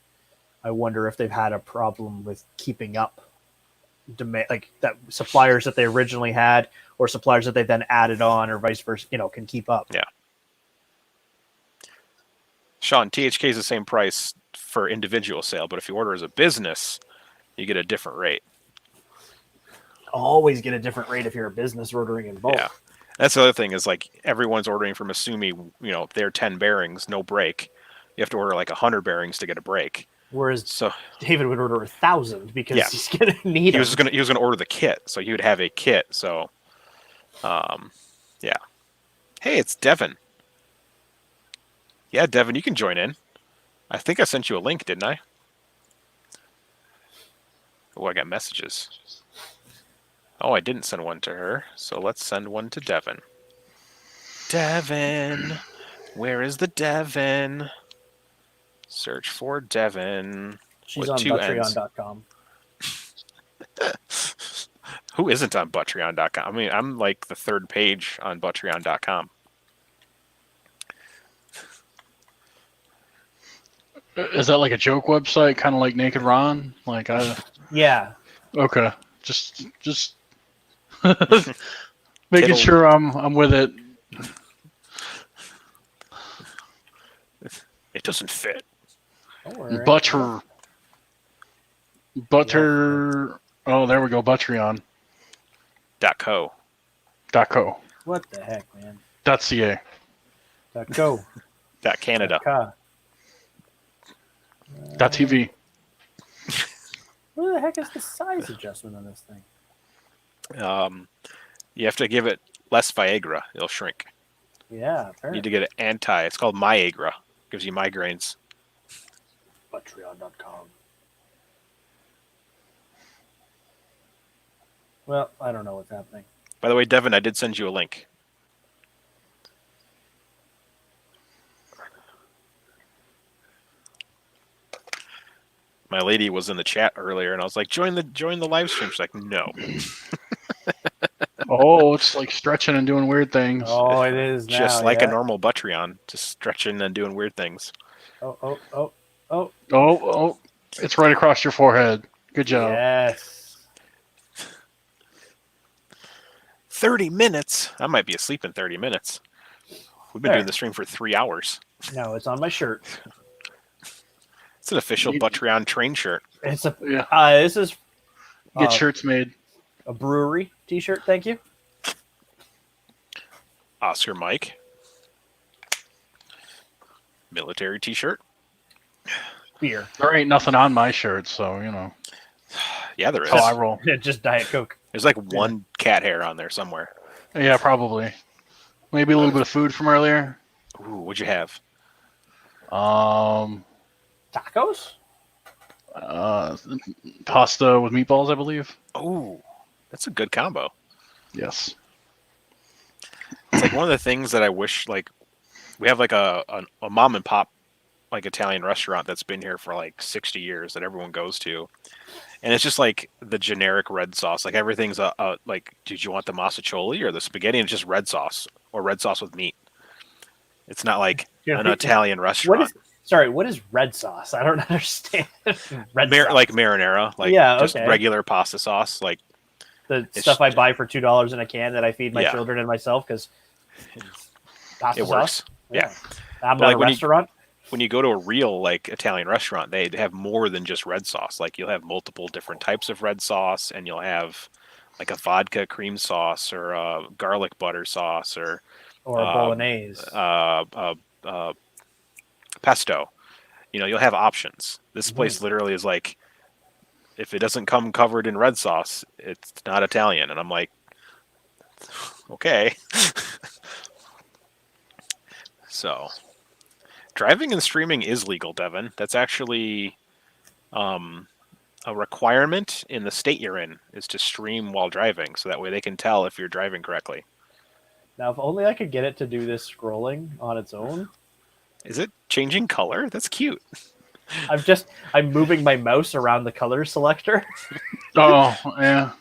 I wonder if they've had a problem with keeping up demand, like that suppliers that they originally had or suppliers that they then added on or vice versa, can keep up. Yeah. Sean, THK is the same price for individual sale, but if you order as a business, you get a different rate. Always get a different rate if you're a business ordering in bulk. Yeah. That's the other thing is like everyone's ordering from Misumi, they're 10 bearings, no break. You have to order like 100 bearings to get a break. Whereas David would order 1,000 because he's gonna need. He was gonna order the kit, so he would have a kit. So, yeah. Hey, it's Devin. Yeah, Devin, you can join in. I think I sent you a link, didn't I? Oh, I got messages. Oh, I didn't send one to her, so let's send one to Devin. Devin, where is the Devin? Search for Devin. She's on Patreon.com. Who isn't on Patreon.com? I mean, I'm like the third page on Patreon.com. Is that like a joke website, kind of like Naked Ron? Yeah. Okay, just making sure I'm with it. It doesn't fit. Butter. Oh, there we go. Buttereon. .co. .co. What the heck, man? .ca. .co. .canada. .tv. What the heck is the size adjustment on this thing? You have to give it less Viagra. It'll shrink. Yeah, apparently. You need to get it It's called Myagra. Gives you migraines. Patreon.com. Well, I don't know what's happening. By the way, Devin, I did send you a link. My lady was in the chat earlier, and I was like, "Join the live stream." She's like, "No." Oh, it's like stretching and doing weird things. Oh, it is now, just like a normal Buttereon, just stretching and doing weird things. Oh! It's right across your forehead. Good job. Yes. 30 minutes. I might be asleep in 30 minutes. We've been doing the stream for 3 hours. No, it's on my shirt. It's an official Buttereon train shirt. It's a. Yeah. This is. Get shirts made. A brewery T-shirt. Thank you. Oscar Mike. Military T-shirt. Beer. There ain't nothing on my shirt, so Yeah, there is. That's how I roll. Just Diet Coke. There's like one cat hair on there somewhere. Yeah, probably. Maybe a little bit of food from earlier. Ooh, what'd you have? Tacos? Pasta with meatballs, I believe. Oh, that's a good combo. Yes. It's like one of the things that I wish, like, we have like a mom and pop, like Italian restaurant that's been here for like 60 years that everyone goes to. and it's just like the generic red sauce. Like everything's like, did you want the massacholi or the spaghetti? And it's just red sauce or red sauce with meat. It's not like an Italian restaurant. What is red sauce? I don't understand. Red sauce. Like marinara, like just regular pasta sauce, like the stuff I buy for $2 in a can that I feed my children and myself because pasta it sauce. Works. Yeah. I'm not a restaurant. When you go to a real like Italian restaurant, they have more than just red sauce. Like you'll have multiple different types of red sauce, and you'll have like a vodka cream sauce or a garlic butter sauce or a bolognese, pesto. You'll have options. This place literally is like, if it doesn't come covered in red sauce, it's not Italian. And I'm like, okay. So, driving and streaming is legal, Devin. That's actually a requirement in the state you're in, is to stream while driving, so that way they can tell if you're driving correctly. Now, if only I could get it to do this scrolling on its own. Is it changing color? That's cute. I'm moving my mouse around the color selector. Oh, yeah.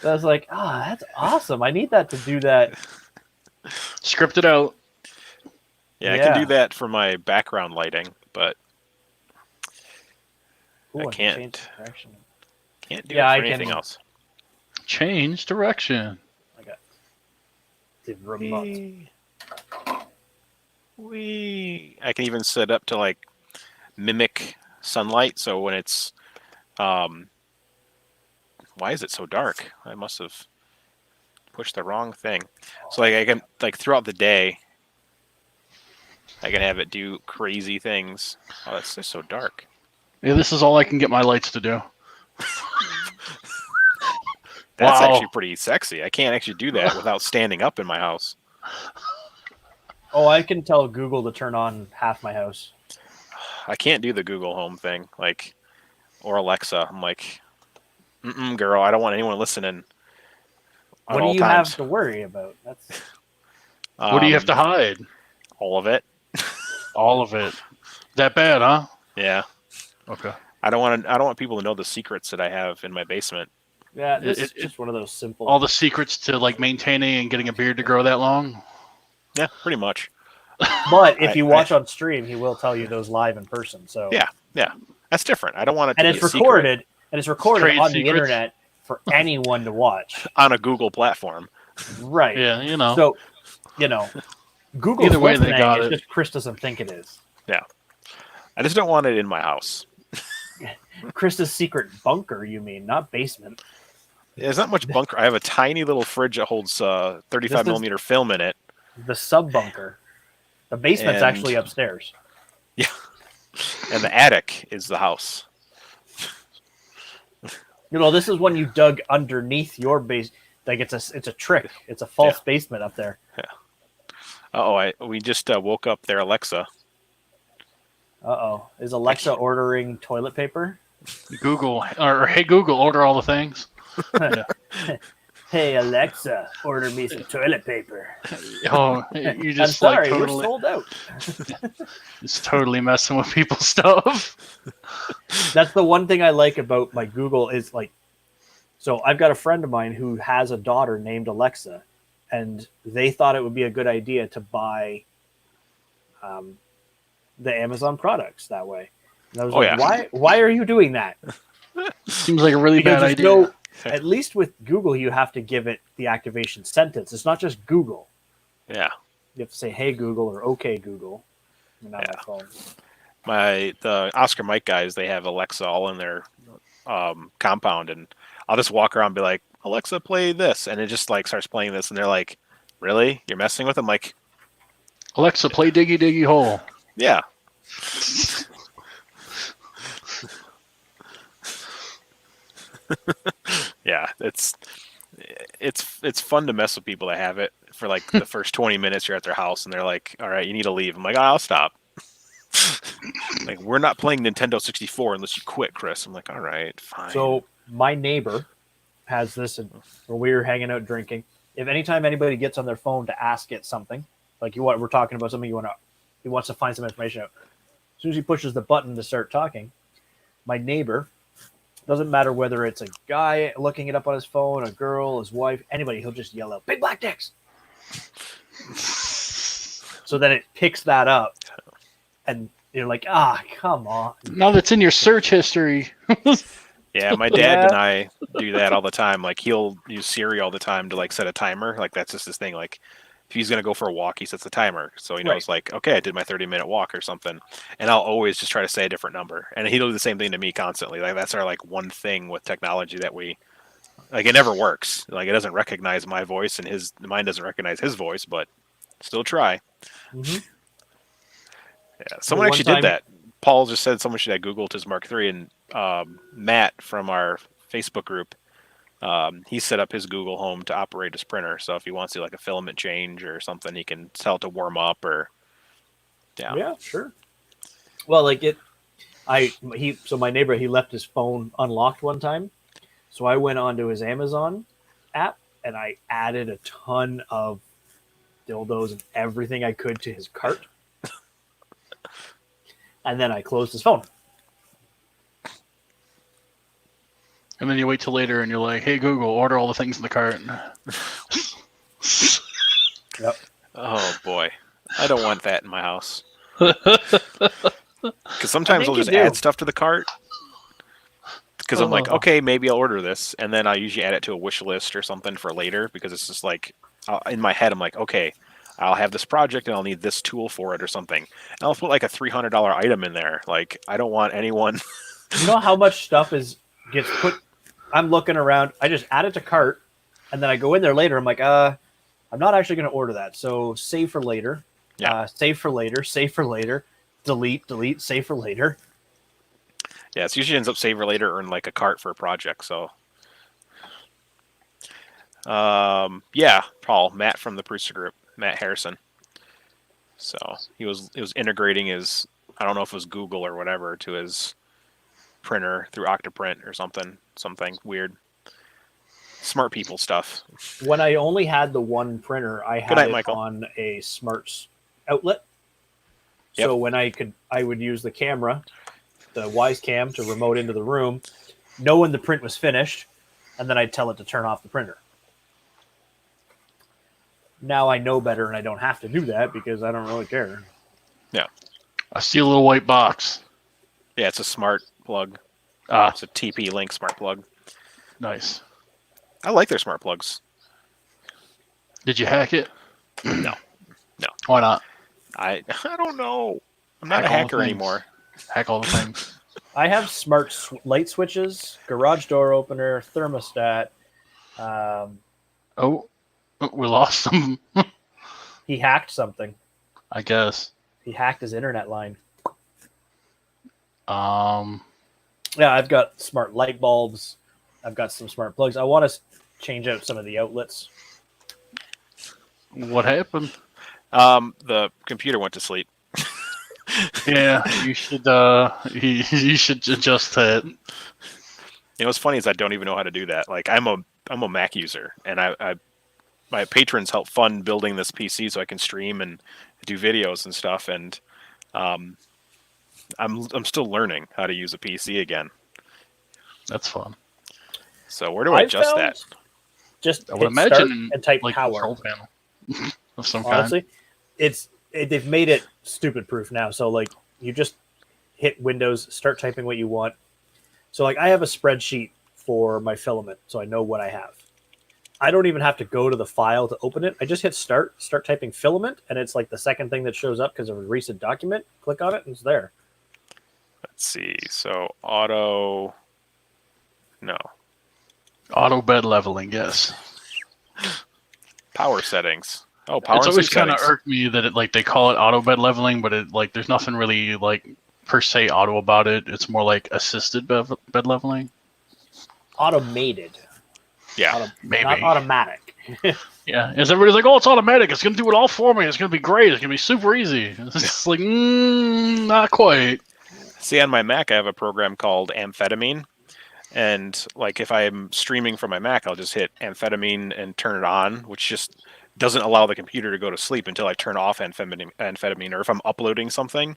So I was like, that's awesome. I need that to do that. Script it out. Yeah, I can do that for my background lighting, but I can't do it for anything else. Change direction. I got the remote. I can even set up to like mimic sunlight, so when it's why is it so dark? I must have pushed the wrong thing. So like I can, like, throughout the day I can have it do crazy things. Oh, that's just so dark. Yeah, this is all I can get my lights to do. That's actually pretty sexy. I can't actually do that without standing up in my house. Oh, I can tell Google to turn on half my house. I can't do the Google Home thing, like, or Alexa. I'm like, girl, I don't want anyone listening. What do you have to worry about? That's what do you have to hide? All of it. All of it. That bad, huh? Yeah. Okay. I don't want people to know the secrets that I have in my basement. Yeah, this is just one of those simple. All the secrets to like maintaining and getting a beard to grow that long. Yeah, pretty much. But if you watch on stream, he will tell you those live in person. So yeah, that's different. I don't want it to and be it's recorded, and it's recorded Trade on secrets. the internet for anyone to watch on a Google platform. Right. Yeah, So, Google's Either way, they listening, got it's it. just Chris doesn't think it is. Yeah. I just don't want it in my house. Chris's secret bunker, you mean, not basement. There's not much bunker. I have a tiny little fridge that holds 35 millimeter film in it. The sub bunker. The basement's actually upstairs. Yeah. And the attic is the house. This is when you dug underneath your base. Like it's a trick. It's a false basement up there. Yeah. We just woke up their Alexa. Is Alexa ordering toilet paper? Google, or hey Google, order all the things. Hey Alexa, order me some toilet paper. Oh, you just I'm sorry, totally, we're sold out. Just totally messing with people's stuff. That's the one thing I like about my Google is like, so I've got a friend of mine who has a daughter named Alexa, and they thought it would be a good idea to buy the Amazon products that way. And I was why are you doing that? Seems like a really bad idea. No, at least with Google, you have to give it the activation sentence. It's not just Google. Yeah. You have to say, hey, Google, or okay, Google. My phone. The Oscar Mike guys, they have Alexa all in their compound, and I'll just walk around and be like, Alexa, play this. And it just like starts playing this, and they're like, really? You're messing with them? Like, Alexa, play Diggy Diggy Hole. Yeah. Yeah, it's fun to mess with people that have it for like the first 20 minutes you're at their house and they're like, all right, you need to leave. I'm like, I'll stop. Like, we're not playing Nintendo 64 unless you quit, Chris. I'm like, all right, fine. So my neighbor has this, and when we were hanging out drinking, if anytime anybody gets on their phone to ask it something, like we're talking about something he wants to find some information out. As soon as he pushes the button to start talking, my neighbor Doesn't matter whether it's a guy looking it up on his phone, a girl, his wife, anybody. He'll just yell out, "Big black dicks." So then it picks that up, and you're like, come on. Now that's in your search history. Yeah, my dad and I do that all the time. Like he'll use Siri all the time to like set a timer. Like that's just his thing. Like if he's gonna go for a walk, he sets a timer. So he knows like, okay, I did my 30-minute walk or something. And I'll always just try to say a different number. And he'll do the same thing to me constantly. Like that's our like one thing with technology that we like it never works. Like it doesn't recognize my voice and mine doesn't recognize his voice, but still try. Mm-hmm. Yeah. Someone actually did that. Paul just said someone should have Googled his Mark III, and Matt from our Facebook group, he set up his Google Home to operate his printer. So if he wants to like a filament change or something, he can tell it to warm up or yeah, sure. Well, like so my neighbor, he left his phone unlocked one time, so I went onto his Amazon app and I added a ton of dildos and everything I could to his cart. And then I closed his phone. And then you wait till later and you're like, hey, Google, order all the things in the cart. Yep. Oh, boy. I don't want that in my house. Because sometimes I'll just add stuff to the cart. Because I'm like, okay, maybe I'll order this. And then I usually add it to a wish list or something for later. Because it's just like, in my head, I'm like, okay, I'll have this project and I'll need this tool for it or something. And I'll put like a $300 item in there. Like, I don't want anyone. You know how much stuff gets put? I'm looking around. I just add it to cart, and then I go in there later. I'm like, I'm not actually going to order that. So save for later. Yeah. Save for later. Save for later. Delete. Save for later. Yeah, it usually ends up save for later or in like a cart for a project. So, yeah, Matt from the producer group. Matt Harrison. So it was integrating his, I don't know if it was Google or whatever, to his printer through Octoprint or something weird. Smart people stuff. When I only had the one printer, I had it on a smart outlet. Yep. So when I would use the camera, the Wise Cam, to remote into the room, know when the print was finished, and then I'd tell it to turn off the printer. Now I know better, and I don't have to do that because I don't really care. Yeah. I see a little white box. Yeah, it's a smart plug. It's a TP-Link smart plug. Nice. I like their smart plugs. Did you hack it? No. Why not? I don't know. I'm not a hacker anymore. Hack all the things. I have smart light switches, garage door opener, thermostat. We lost him. He hacked something. I guess. He hacked his internet line. Yeah, I've got smart light bulbs. I've got some smart plugs. I want to change out some of the outlets. What happened? The computer went to sleep. Yeah, you should. You should adjust that. You know what's funny is I don't even know how to do that. Like I'm a Mac user, and my patrons help fund building this PC so I can stream and do videos and stuff. And I'm still learning how to use a PC again. That's fun. So where do I adjust that? Just I would hit start imagine and type like power. Control panel of some Honestly, kind. they've made it stupid proof now. So like you just hit Windows, start typing what you want. So like I have a spreadsheet for my filament, so I know what I have. I don't even have to go to the file to open it. I just hit start typing filament, and it's like the second thing that shows up because of a recent document. Click on it, and it's there. Let's see. So auto bed leveling, yes. Power settings. Oh, power. It's always kind of settings. irked me that they call it auto bed leveling, but it like there's nothing really like per se auto about it. It's more like assisted bed leveling. Automated. Yeah, maybe Not automatic. Yeah, as everybody's like, oh, it's automatic. It's gonna do it all for me. It's gonna be great. It's gonna be super easy. It's like, not quite. See, on my Mac, I have a program called Amphetamine. And like if I'm streaming from my Mac, I'll just hit Amphetamine and turn it on, which just doesn't allow the computer to go to sleep until I turn off amphetamine. Or if I'm uploading something,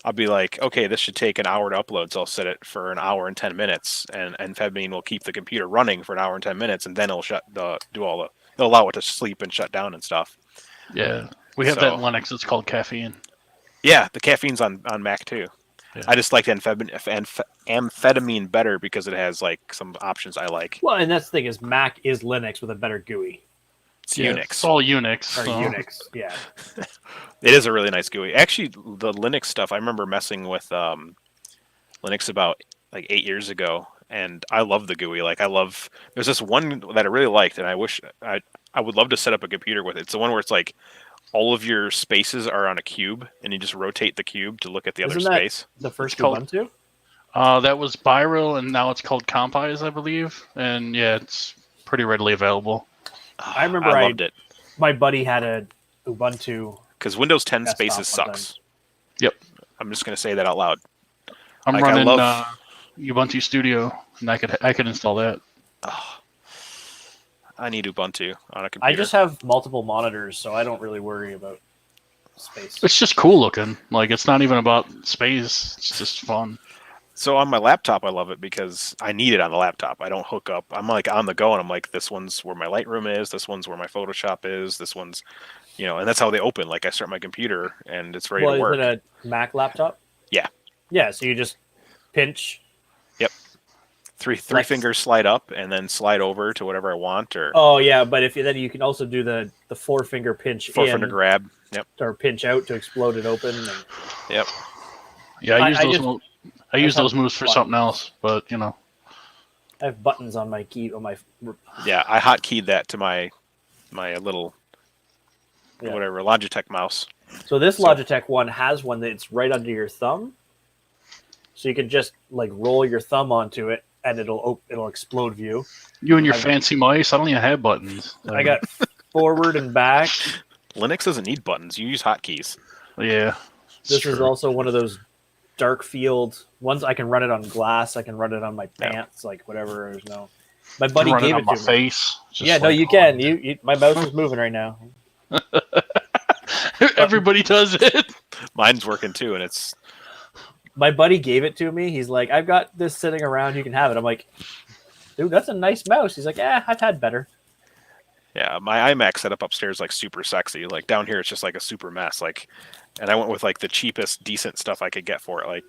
I'll be like, okay, this should take an hour to upload, so I'll set it for an hour and 10 minutes, and amphetamine will keep the computer running for an hour and 10 minutes, and then it'll it'll allow it to sleep and shut down and stuff. Yeah, we have that in So- Linux. It's called caffeine. Yeah, the caffeine's on Mac too. Yeah. I just like amphetamine better because it has like some options I like. Well, and that's the thing is Mac is Linux with a better GUI It's Yeah, Unix. It's all Unix. or so- Unix. Yeah. It is a really nice GUI. Actually, the Linux stuff, I remember messing with Linux about like 8 years ago, and I love the GUI. Like, there's this one that I really liked, and I wish I would love to set up a computer with it. It's the one where it's like all of your spaces are on a cube, and you just rotate the cube to look at the other Isn't that- space. The first called- Ubuntu. That was Spiral, and now it's called Compise, I believe. And yeah, it's pretty readily available. I remember I loved it My buddy had a Ubuntu. because Windows 10 Desktop spaces something. sucks. Yep. I'm just gonna say that out loud. I'm Like, I running love- Ubuntu Studio, and I could install that. I need Ubuntu on a computer. I just have multiple monitors, so I don't really worry about space. It's just cool looking. Like, it's not even about space. It's just fun. So on my laptop, I love it because I need it on the laptop. I don't hook up. I'm like on the go, and I'm like, this one's where my Lightroom is. This one's where my Photoshop is. This one's, and that's how they open. Like I start my computer, and it's ready to work. Is it a Mac laptop? Yeah. Yeah, so you just pinch. Three Flex. fingers slide up, and then slide over to whatever I want, or Oh yeah, but then you can also do the 4-finger pinch four in finger grab. Yep. or pinch out to explode it open. And Yep. Yeah, I I use just those have moves for fun. something else, but I have buttons on my key on my. Yeah, I hotkeyed that to my little Yeah. whatever Logitech mouse. So this So- Logitech one has one that's right under your thumb, so you can just like roll your thumb onto it, and it'll explode view. you and your I- fancy mice, I don't even have buttons. I got forward and back. Linux doesn't need buttons. You use hotkeys. Yeah. it's This is true. also one of those dark field ones. I can run it on glass. I can run it on my Yeah. pants, like whatever. There's no. My I buddy run gave on it my to me. face. Just Yeah, no, like, you can. You my mouse is moving right now. Everybody does it. Mine's working too, and it's My buddy gave it to me. He's like, I've got this sitting around. You can have it. I'm like, dude, that's a nice mouse. He's like, yeah, I've had better. yeah. My iMac set up upstairs like super sexy. Like down here, it's just like a super mess. Like, and I went with like the cheapest, decent stuff I could get for it. Like,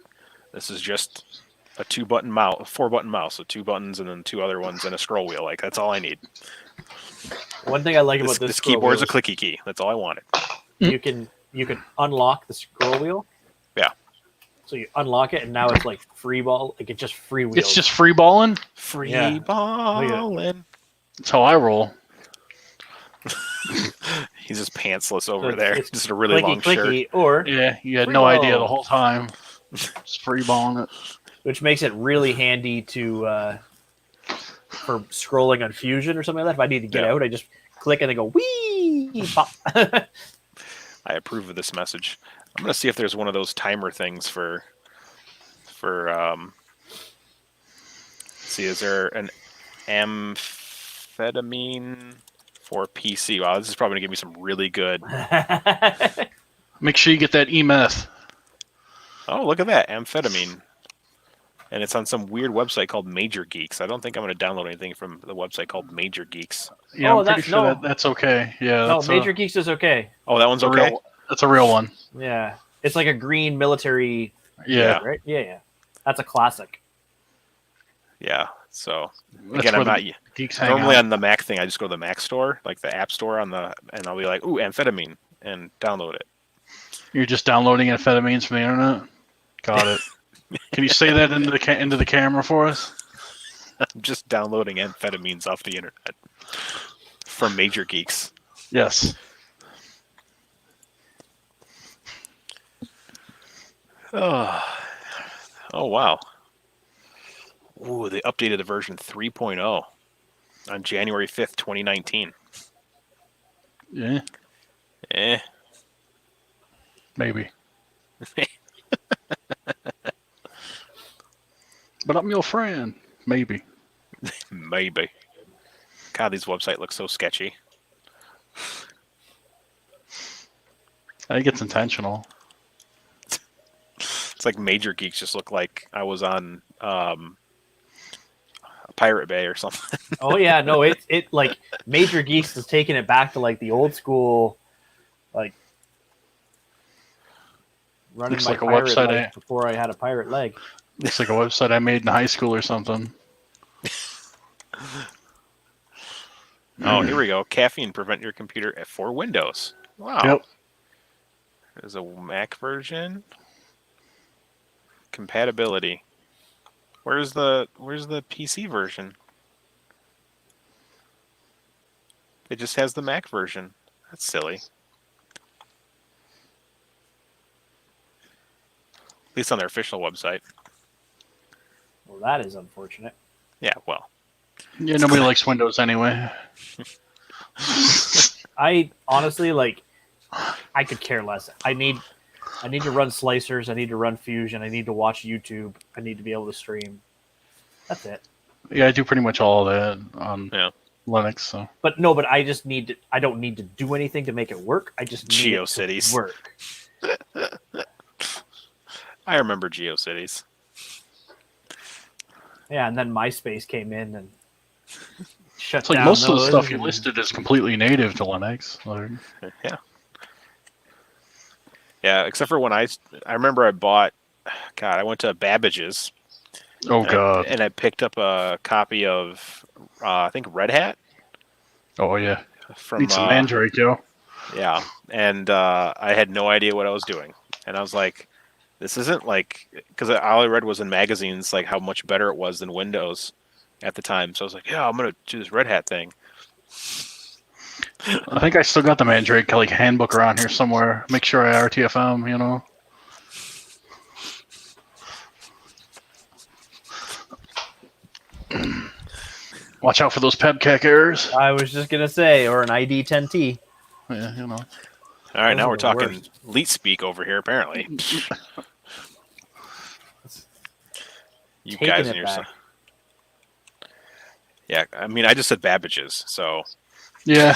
this is just a 4-button mouse with 2 buttons and then 2 other ones and a scroll wheel. Like, that's all I need. One thing I like This, about this this scroll keyboard's a wheel clicky key. That's all I wanted. is you can unlock the scroll wheel. Yeah. So you unlock it, and now it's like free ball. Like it just freewheels. It's just free balling. Free Yeah. balling. That's how I roll. He's just pantsless over it's- there. it's Just a really long shirt. clicky, or Yeah, you had Free no idea ball. the whole time. Just free balling it. which makes it really handy to for scrolling on Fusion or something like that. If I need to get Yeah. out, I just click and they go wee pop. I approve of this message. I'm gonna see if there's one of those timer things for see, is there an amphetamine for PC? Wow, this is probably gonna give me some really good. Make sure you get that e-meth. Oh, look at that, amphetamine. And it's on some weird website called Major Geeks. I don't think I'm going to download anything from the website called Major Geeks. Yeah, Oh, I'm pretty that's- sure no. that's okay. Yeah, No, that's Major Geeks is okay. Oh, that one's a okay. real. That's a real one. Yeah, it's like a green military. Yeah, Right? Yeah. That's a classic. Yeah. So that's again, where I'm not the geeks hang normally out. on the Mac thing. I just go to the Mac store, like the App Store and I'll be like, ooh, amphetamine, and download it. You're just downloading amphetamines from the internet. Got it. Can you say that into the camera for us? I'm just downloading amphetamines off the internet from Major Geeks. Yes. Oh wow. Ooh, they updated the version 3.0 on January 5th, 2019. Yeah. Eh. Maybe. But I'm your friend. Maybe. Maybe. God, these websites look so sketchy. I think it's intentional. It's like Major Geeks just looked like I was on Pirate Bay or something. Oh yeah, no, it like Major Geeks is taking it back to like the old school, like running Looks my like a pirate website life before I had a pirate leg. Looks like a website I made in high school or something. Oh, here we go. Caffeine prevent your computer for Windows. Wow. Yep. There's a Mac version. Compatibility. Where's the PC version? It just has the Mac version. That's silly. At least on their official website. Well, that is unfortunate. Yeah, well. Yeah, nobody likes Windows anyway. I honestly like. I could care less. I need to run slicers. I need to run Fusion. I need to watch YouTube. I need to be able to stream. That's it. Yeah, I do pretty much all of that on Yeah. Linux. So But no, but I just need to. I don't need to do anything to make it work. I just need it to GeoCities. work. I remember GeoCities. Yeah, and then MySpace came in and shut it's like down most of the those stuff you and- listed is completely native to Linux. Like, Yeah. Yeah, except for when I remember I bought, God, I went to Babbage's. oh god. And I picked up a copy of, I think Red Hat Oh yeah. from. Need some Mandrake, yo. Yeah, and I had no idea what I was doing, and I was like, "This isn't like," because all I read was in magazines like how much better it was than Windows at the time. So I was like, "Yeah, I'm gonna do this Red Hat thing." I think I still got the Mandrake like handbook around here somewhere. Make sure I RTFM, you know. Watch out for those PEBCAC errors. I was just gonna say, or an ID 10T. Yeah, you know. All right, Those now are we're the talking worst. leet speak over here. Apparently, you Taking guys it and your back. Yeah, I mean, I just said Babbage's, so Yeah.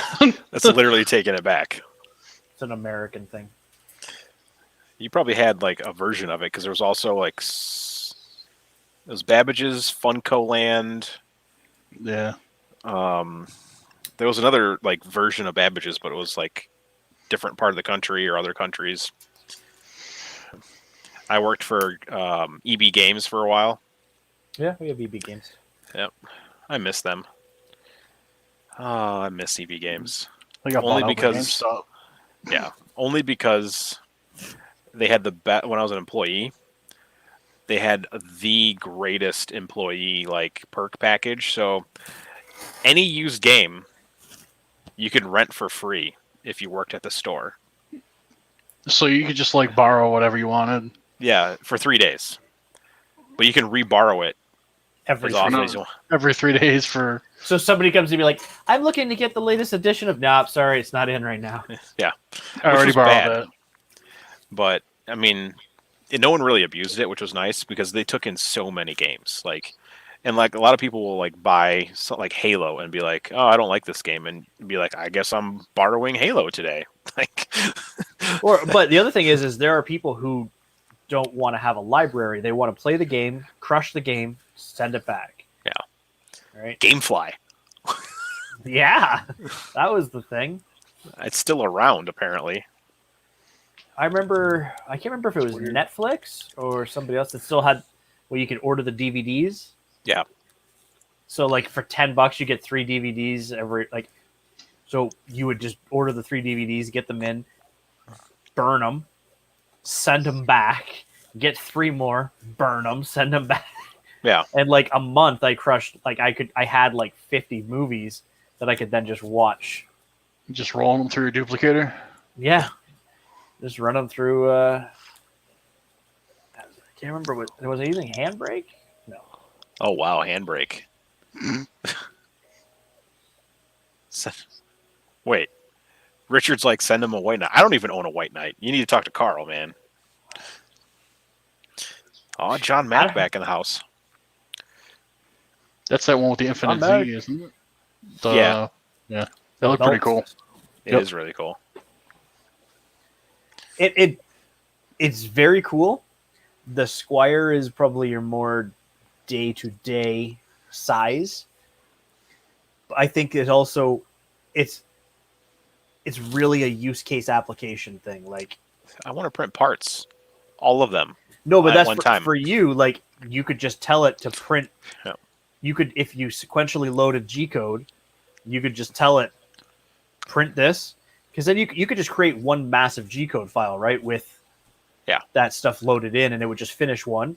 that's literally taking it back. It's an American thing. You probably had like a version of it because there was also like it was Babbage's, Funko Land. Yeah. There was another like version of Babbage's, but it was like different part of the country or other countries. I worked for EB Games for a while. Yeah, we have EB games. Yep, I miss them. Oh, I miss EB Games. I got Only bought out by because- GameStop. Yeah, only because they had when I was an employee, they had the greatest employee like perk package. So any used game you could rent for free if you worked at the store. So you could just like borrow whatever you wanted. Yeah, for 3 days. But you can re-borrow it Every as often no. as you want. Every 3 days for So somebody comes to me like, I'm looking to get the latest edition of. Nah, sorry, it's not in right now. I already was borrowed bad. that. But I mean, no one really abused it, which was nice because they took in so many games. And a lot of people will like buy like Halo and be like, "Oh, I don't like this game," and be like, "I guess I'm borrowing Halo today." Like, But the other thing is there are people who don't want to have a library. They want to play the game, crush the game, send it back. Yeah. Right. GameFly. Yeah, that was the thing. It's still around, apparently. I can't remember if it was weird. Netflix or somebody else that still had where you could order the DVDs. Yeah. So like for $10 you get 3 DVDs every so you would just order the 3 DVDs, get them in, burn them, send them back, get 3 more, burn them, send them back. Yeah. And like a month I crushed I had like 50 movies that I could then just watch. Just rolling them through your duplicator. Yeah. Just run them through I can't remember was it using Handbrake? No. Oh wow, Handbrake. Wait, Richard's like, send him a white knight. I don't even own a white knight. You need to talk to Carl, man. Oh, John Mack back in the house. That's that one with the Infinite Mac. Z, isn't it? Yeah. Yeah. That looked pretty cool. It Yep. is really cool. It's very cool. The Squire is probably your more day-to-day size. I think it's really a use case application thing. Like, I want to print parts, all of them. no, but At that's one time. for you. Like, you could just tell it to print. Yeah. You could, if you sequentially loaded G code, you could just tell it print this, because then you could just create one massive G code file, right, with that stuff loaded in, and it would just finish one.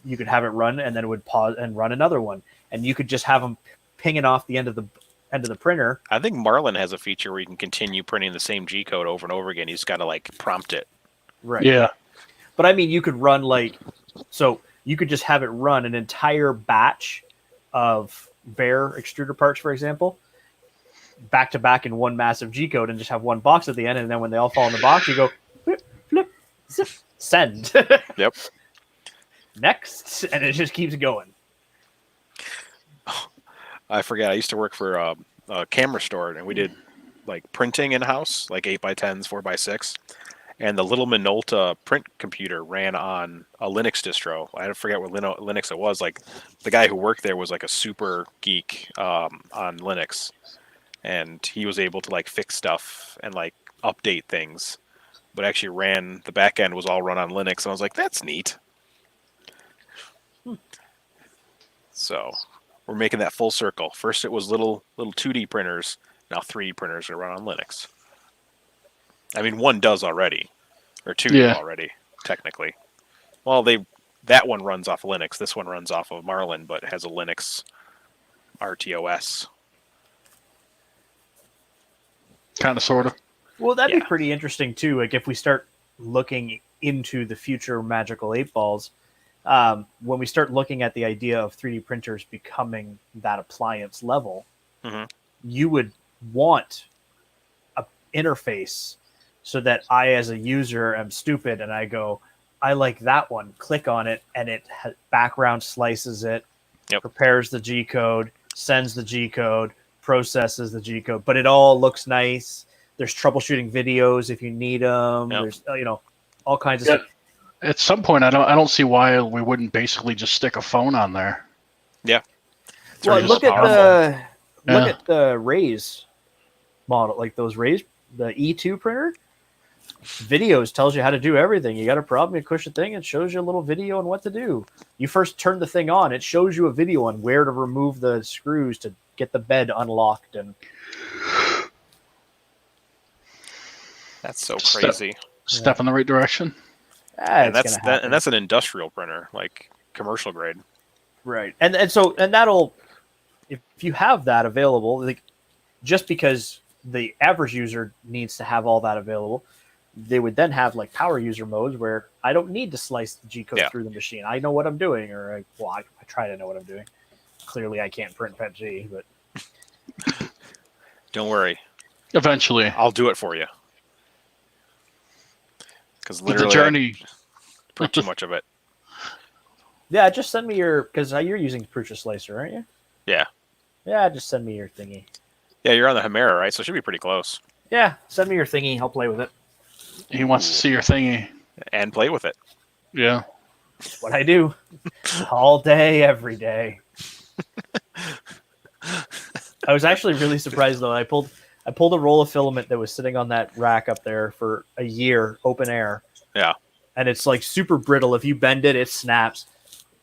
You could have it run, and then it would pause and run another one, and you could just have them pinging off the end of the printer. I think Marlin has a feature where you can continue printing the same G code over and over again. You just got to like prompt it. Right. Yeah. But I mean, you could run so you could just have it run an entire batch of bare extruder parts, for example, back to back in one massive G code, and just have one box at the end. And then when they all fall in the box, you go flip, flip, zip, send. Yep. Next, and it just keeps going. I forget. I used to work for a camera store, and we did like printing in house, like 8x10s, 4x6. And the little Minolta print computer ran on a Linux distro. I forget what Linux it was. Like the guy who worked there was like a super geek on Linux, and he was able to like fix stuff and like update things. But actually ran the back end was all run on Linux, and I was like, that's neat. So we're making that full circle. First it was little 2D printers. Now 3D printers are run on Linux. I mean, one does already, or two do already, technically. Well, that one runs off Linux. This one runs off of Marlin, but has a Linux RTOS. Kind of, sort of. Well, that'd be pretty interesting too. Like if we start looking into the future Magical 8 Balls, when we start looking at the idea of 3D printers becoming that appliance level, you would want an interface so that I, as a user, am stupid and I go, I like that one. Click on it, and it background slices it, prepares the G code, sends the G code, processes the G code. But it all looks nice. There's troubleshooting videos if you need them. Yep. There's all kinds of stuff. At some point, I don't see why we wouldn't basically just stick a phone on there. Yeah. Well, look at the Raise model, like those Raise, the E2 printer. Videos tells you how to do everything. You got a problem, you push a thing, it shows you a little video on what to do. You first turn the thing on, it shows you a video on where to remove the screws to get the bed unlocked. And that's so crazy. Step in the right direction. And that's an industrial printer, like commercial grade. Right. And that'll, if you have that available, like, just because the average user needs to have all that available, they would then have like power user modes where I don't need to slice the G code through the machine. I know what I'm doing, or I try to know what I'm doing. Clearly, I can't print PET-G, but don't worry. Eventually, I'll do it for you. Because literally, the journey. Print too much of it. Yeah, just send me because you're using Prusa Slicer, aren't you? Yeah. Yeah, just send me your thingy. Yeah, you're on the Chimera, right? So it should be pretty close. Yeah, send me your thingy. I'll play with it. He wants to see your thingy. And play with it. Yeah. That's what I do. All day, every day. I was actually really surprised, though. I pulled a roll of filament that was sitting on that rack up there for a year, open air. Yeah. And it's like super brittle. If you bend it, it snaps.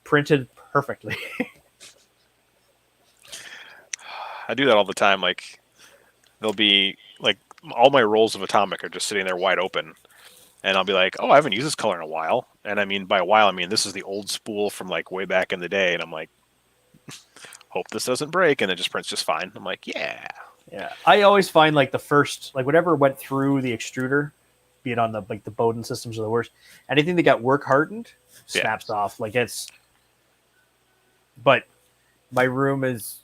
Printed perfectly. I do that all the time. Like, there'll be like all my rolls of Atomic are just sitting there wide open, and I'll be like, "Oh, I haven't used this color in a while." And I mean, by a while, I mean this is the old spool from like way back in the day, and I'm like, "Hope this doesn't break," and it just prints just fine. I'm like, "Yeah." I always find like the first, like whatever went through the extruder, be it on the like the Bowden systems are the worst. Anything that got work hardened snaps off. Like it's, but my room is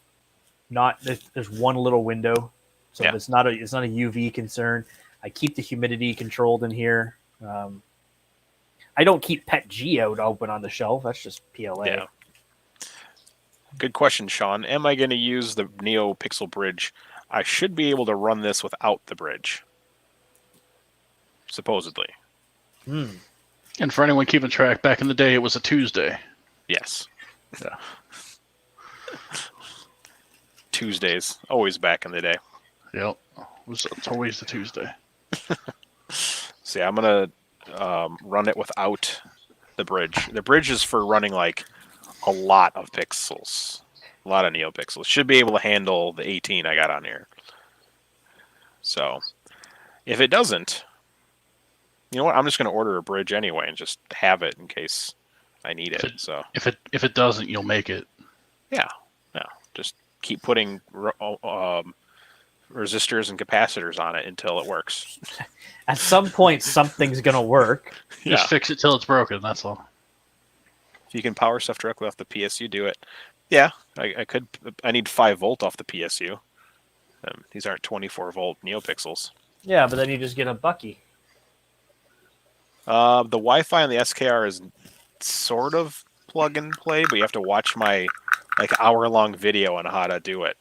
not. There's one little window, so it's not a UV concern. I keep the humidity controlled in here. I don't keep PET-G out open on the shelf. That's just PLA. Yeah. Good question, Sean. Am I going to use the Neo Pixel bridge? I should be able to run this without the bridge. supposedly. And for anyone keeping track, back in the day, it was a Tuesday. Yes. Yeah. Tuesdays, always back in the day. Yep. It's always the Tuesday. So yeah, I'm gonna run it without the bridge. The bridge is for running like a lot of pixels, a lot of NeoPixels. Should be able to handle the 18 I got on here. So if it doesn't, you know what? I'm just gonna order a bridge anyway and just have it in case I need it. So If it doesn't, you'll make it. yeah, just keep putting resistors and capacitors on it until it works. At some point, something's gonna work. Just fix it till it's broken. That's all. If you can power stuff directly off the PSU, do it. Yeah, I could. I need 5 volt off the PSU. These aren't 24 volt NeoPixels. Yeah, but then you just get a Bucky. The Wi-Fi on the SKR is sort of plug and play, but you have to watch my hour-long video on how to do it.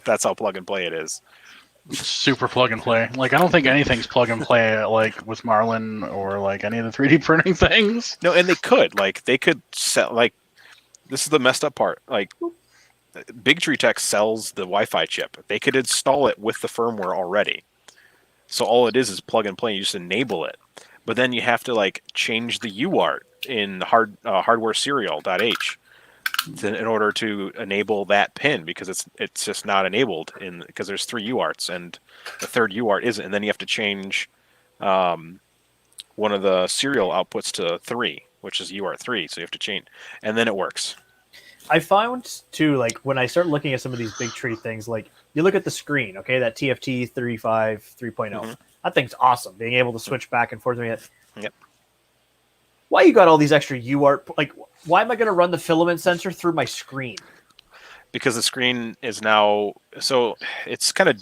That's how plug and play it is. Super plug and play. Like, I don't think anything's plug and play like with Marlin or like any of the 3D printing things. No, and they could sell, this is the messed up part. Like, Big Tree Tech sells the Wi-Fi chip. They could install it with the firmware already. So all it is plug and play. You just enable it. But then you have to change the UART in hardware serial.h in order to enable that pin, because it's just not enabled because there's 3 UARTs and the third UART isn't, and then you have to change one of the serial outputs to 3, which is UART 3, so you have to change, and then it works. I found too, when I start looking at some of these Big Tree things, you look at the screen, okay, that TFT 35 3.0. That thing's awesome, being able to switch back and forth. Yep. Why you got all these extra UART? Why am I going to run the filament sensor through my screen? Because the screen is now, so it's kind of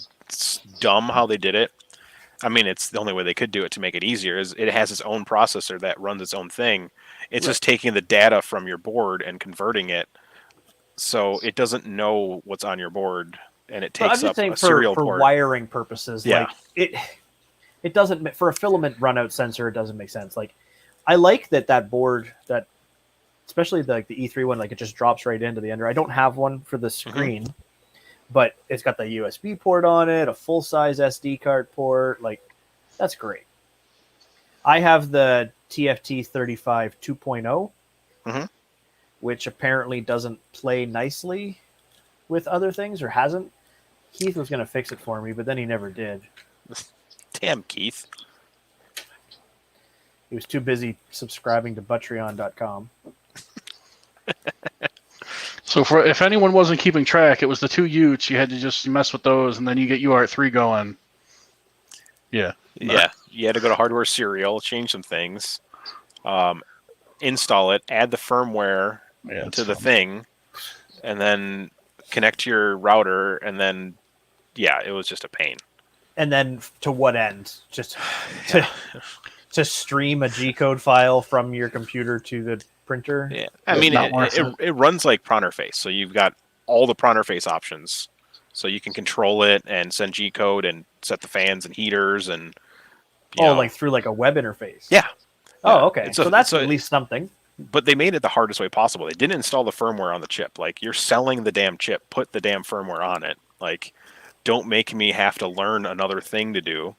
dumb how they did it. I mean, it's the only way they could do it to make it easier. Is it has its own processor that runs its own thing. It's just taking the data from your board and converting it, so it doesn't know what's on your board, and it takes up a serial for port. wiring purposes. Yeah. It doesn't, for a filament runout sensor, it doesn't make sense. I like that board, that especially the E3 one, it just drops right into the ender. I don't have one for the screen, but it's got the USB port on it, a full size SD card port. That's great. I have the TFT 35 2.0, which apparently doesn't play nicely with other things, or hasn't. Keith was going to fix it for me, but then he never did. Damn, Keith. He was too busy subscribing to Butreon.com. So if anyone wasn't keeping track, it was the 2 Utes. You had to just mess with those, and then you get UART 3 going. Yeah. Yeah. You had to go to hardware serial, change some things, install it, add the firmware to the thing, and then connect to your router, and then, it was just a pain. And then to what end? Just to stream a G-code file from your computer to the printer? Yeah. I mean, it runs like Pronterface. So you've got all the Pronterface options. So you can control it and send G-code and set the fans and heaters and... through a web interface? Yeah. Oh, okay. So that's at least something. But they made it the hardest way possible. They didn't install the firmware on the chip. You're selling the damn chip. Put the damn firmware on it. Don't make me have to learn another thing to do.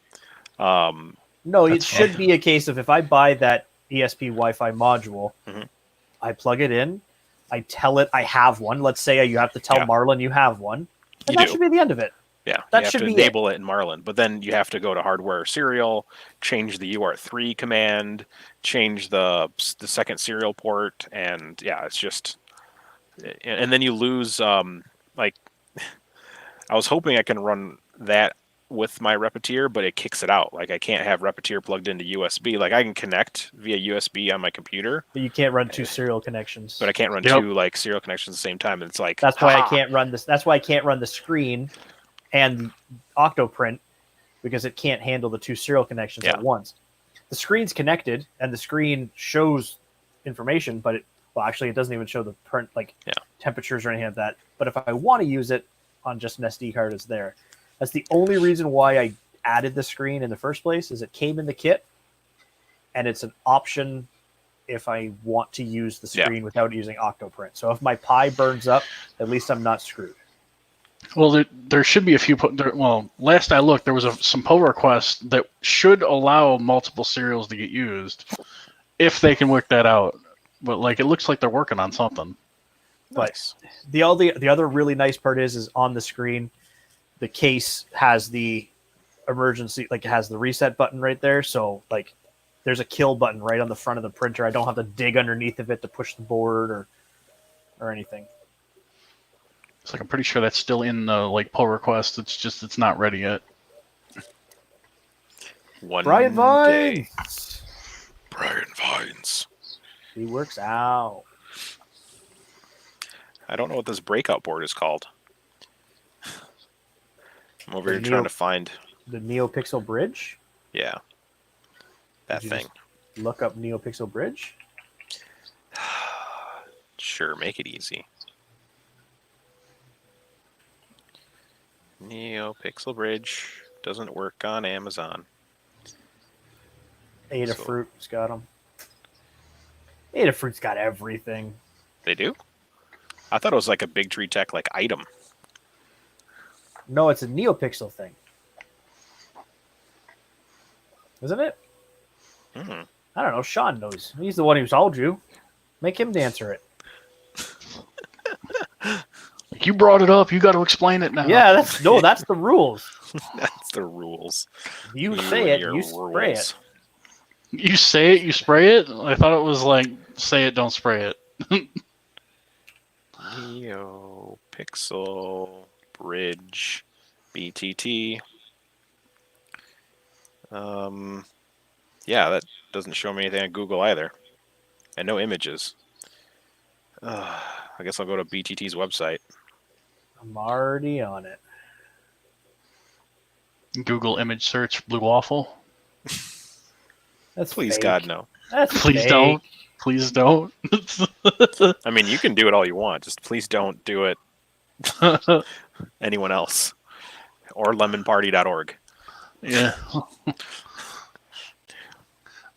No, it should be a case of, if I buy that ESP Wi-Fi module, I plug it in, I tell it I have one. Let's say you have to tell Marlin you have one. And that should be the end of it. Yeah, that you should have to be enable it in Marlin. But then you have to go to hardware serial, change the UART3 command, change the second serial port, and it's just... And then you lose... I was hoping I can run that with my Repetier, but it kicks it out. I can't have Repetier plugged into USB. I can connect via USB on my computer, but you can't run 2 serial connections. But I can't run 2 serial connections at the same time. And it's that's why I can't run this. That's why I can't run the screen and Octoprint, because it can't handle the 2 serial connections at once. The screen's connected and the screen shows information, but it doesn't even show the print temperatures or anything like that. But if I want to use it on just an SD card, it's there. That's the only reason why I added the screen in the first place, is it came in the kit. and it's an option if I want to use the screen without using Octoprint. So if my Pi burns up, at least I'm not screwed. Well, there should be a few. Well, last I looked, there was some pull requests that should allow multiple serials to get used if they can work that out. But like, it looks like they're working on something. But the other really nice part is on the screen, the case has the emergency, like it has the reset button right there. So like, there's a kill button right on the front of the printer. I don't have to dig underneath of it to push the board or anything. It's like I'm pretty sure that's still in the like pull request. It's not ready yet. Brian Vines. Brian Vines. He works out. I don't know what this breakout board is called. I'm over here trying to find the NeoPixel Bridge. Yeah, that thing. Look up NeoPixel Bridge. Sure, make it easy. NeoPixel Bridge doesn't work on Amazon. Adafruit's got them. Adafruit's got everything. They do? I thought it was like a Big Tree Tech like item. No, it's a NeoPixel thing. Isn't it? Mm-hmm. I don't know. Sean knows. He's the one who told you. Make him answer it. You brought it up. You got to explain it now. Yeah, that's the rules. That's the rules. You say it, you spray it. You say it, you spray it? I thought it was like, say it, don't spray it. NeoPixel Bridge BTT. Yeah, that doesn't show me anything on Google either. And no images. I guess I'll go to BTT's website. I'm already on it. Google image search blue waffle. That's Please, fake. God, no. That's Please fake. don't. Please don't. I mean, you can do it all you want. Just please don't do it anyone else. Or lemonparty.org. Yeah.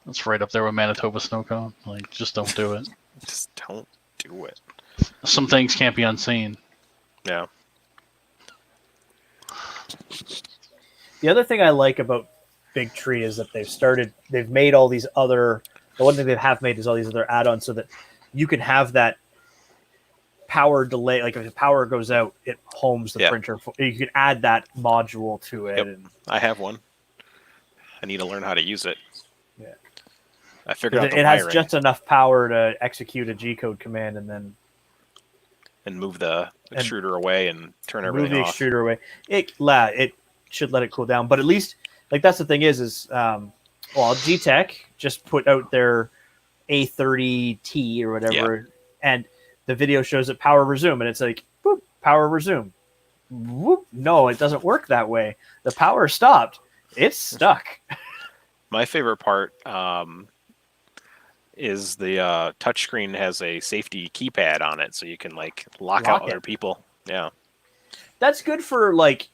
That's right up there with Manitoba Snow Cone. Like, just don't do it. Just don't do it. Some things can't be unseen. Yeah. The other thing I like about Big Tree is that they've made all these other, the one thing they have made is all these other add-ons so that you can have that power delay. Like if the power goes out, it homes the printer. You can add that module to it. Yep. And I have one. I need to learn how to use it. Yeah. I figured out the it wiring. has just enough power to execute a G-code command and then move the extruder away and turn everything move the off. extruder away. It should let it cool down. But at least, like that's the thing is G-Tech just put out their A30T or whatever, and the video shows it power resume, and it's like, boop, power resume. Whoop. No, it doesn't work that way. The power stopped. It's stuck. My favorite part is the touchscreen has a safety keypad on it, so you can like lock out other people. Yeah, that's good for like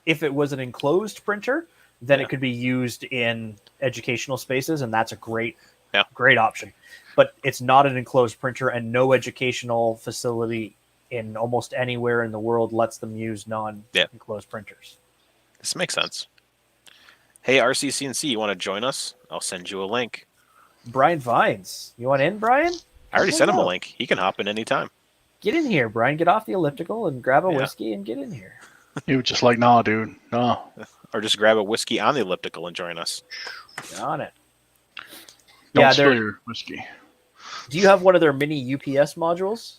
if it was an enclosed printer, then it could be used in educational spaces, and that's a great option. But it's not an enclosed printer, and no educational facility in almost anywhere in the world lets them use non-enclosed printers. This makes sense. Hey, RCCNC, you want to join us? I'll send you a link. Brian Vines. You want in, Brian? I already sent him a link. He can hop in anytime. Get in here, Brian. Get off the elliptical and grab a whiskey and get in here. He was just like, nah, dude. No. Or just grab a whiskey on the elliptical and join us. Get on it. Don't spill your whiskey. Do you have one of their mini UPS modules?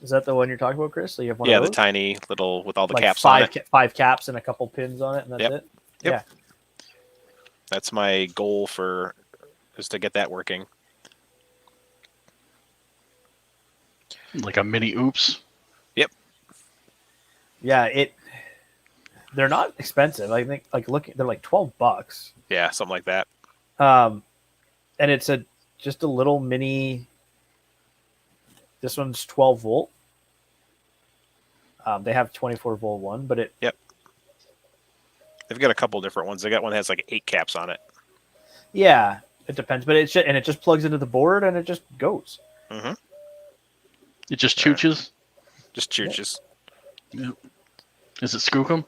Is that the one you're talking about, Chris? So you have one of those? The tiny little with all the like caps on it. 5 caps and a couple pins on it, and that's it? Yep. Yeah. That's my goal is to get that working. Like a mini oops. Yep. Yeah, they're not expensive. I think they're like $12. Yeah, something like that. And it's just a little mini. This one's 12 volt. They have 24 volt one, but it. Yep. They've got a couple different ones. They got one that has like 8 caps on it. Yeah, It depends, but it just plugs into the board and it just goes. Mm-hmm. It just chooches. Just chooches. Yep. Is it Skookum?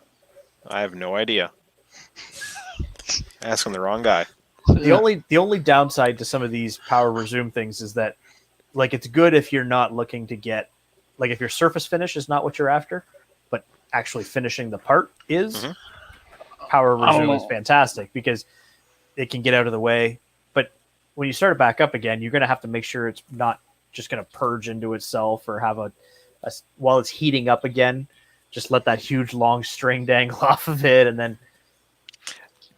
I have no idea. Asking the wrong guy. The only downside to some of these power resume things is that, like, it's good if you're not looking to get, like, if your surface finish is not what you're after, but actually finishing the part is. Mhm. Power resume is fantastic because it can get out of the way. But when you start it back up again, you're going to have to make sure it's not just going to purge into itself or have a while it's heating up again. Just let that huge long string dangle off of it, and then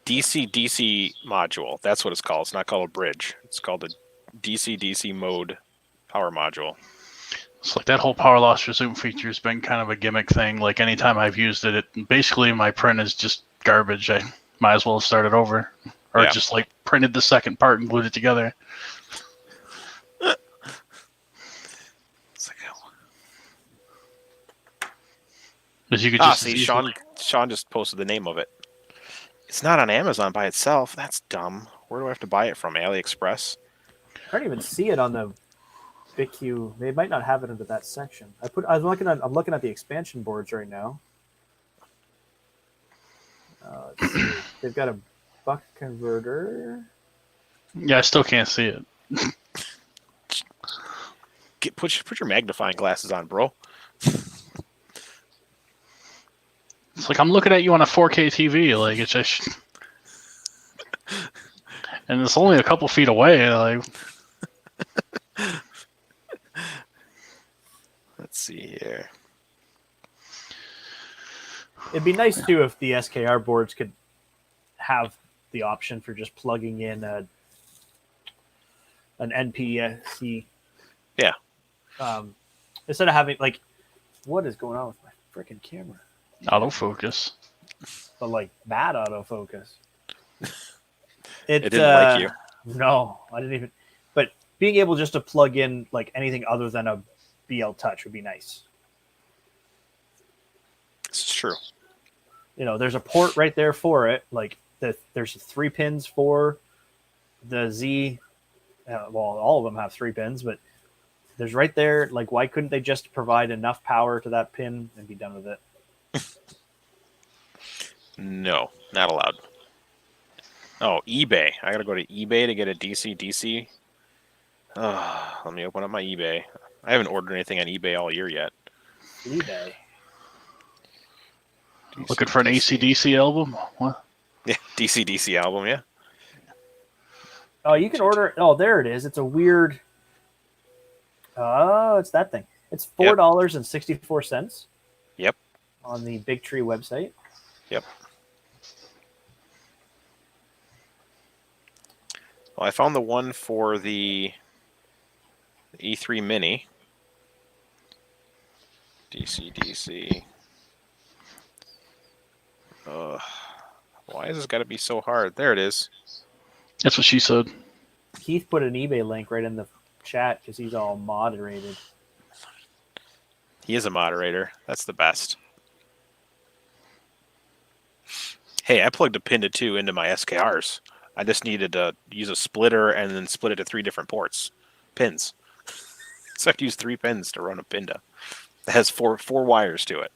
DC module. That's what it's called. It's not called a bridge. It's called a DC mode power module. It's like that whole power loss resume feature has been kind of a gimmick thing. Like anytime I've used it, basically my print is just garbage. I might as well have started over, or just like printed the second part and glued it together. It's like, Because you could just see, Sean just posted the name of it. It's not on Amazon by itself. That's dumb. Where do I have to buy it from? AliExpress? I don't even see it on the BitQ. They might not have it under that section. I'm looking at the expansion boards right now. Let's see. They've got a buck converter. Yeah, I still can't see it. Put your magnifying glasses on, bro. It's like I'm looking at you on a 4K TV. Like it's just, and it's only a couple feet away. Like, Let's see here. It'd be nice too if the SKR boards could have the option for just plugging in an NPC. Yeah. Instead of having, like, what is going on with my freaking camera? autofocus. But like bad autofocus. It didn't like you. No, I didn't even. But being able just to plug in like anything other than a BL Touch would be nice. It's true. You know, there's a port right there for it. Like there's 3 pins for the Z. Well, all of them have 3 pins, but there's right there. Like, why couldn't they just provide enough power to that pin and be done with it? No, not allowed. Oh, eBay. I gotta go to eBay to get a DC. Let me open up my eBay. I haven't ordered anything on eBay all year yet. eBay. Looking for an AC/DC album? What? Yeah, DC album, yeah. Oh, you can order. Oh, there it is. It's a weird. Oh, it's that thing. It's $4.64. Yep. On the Big Tree website. Yep. Well, I found the one for the E3 Mini. DC. Why has this got to be so hard? There it is. That's what she said. Keith put an eBay link right in the chat because he's all moderated. He is a moderator. That's the best. Hey, I plugged a pin to 2 into my SKRs. I just needed to use a splitter and then split it to 3 different pins. So I have to use 3 pins to run a Pinda. It has four wires to it.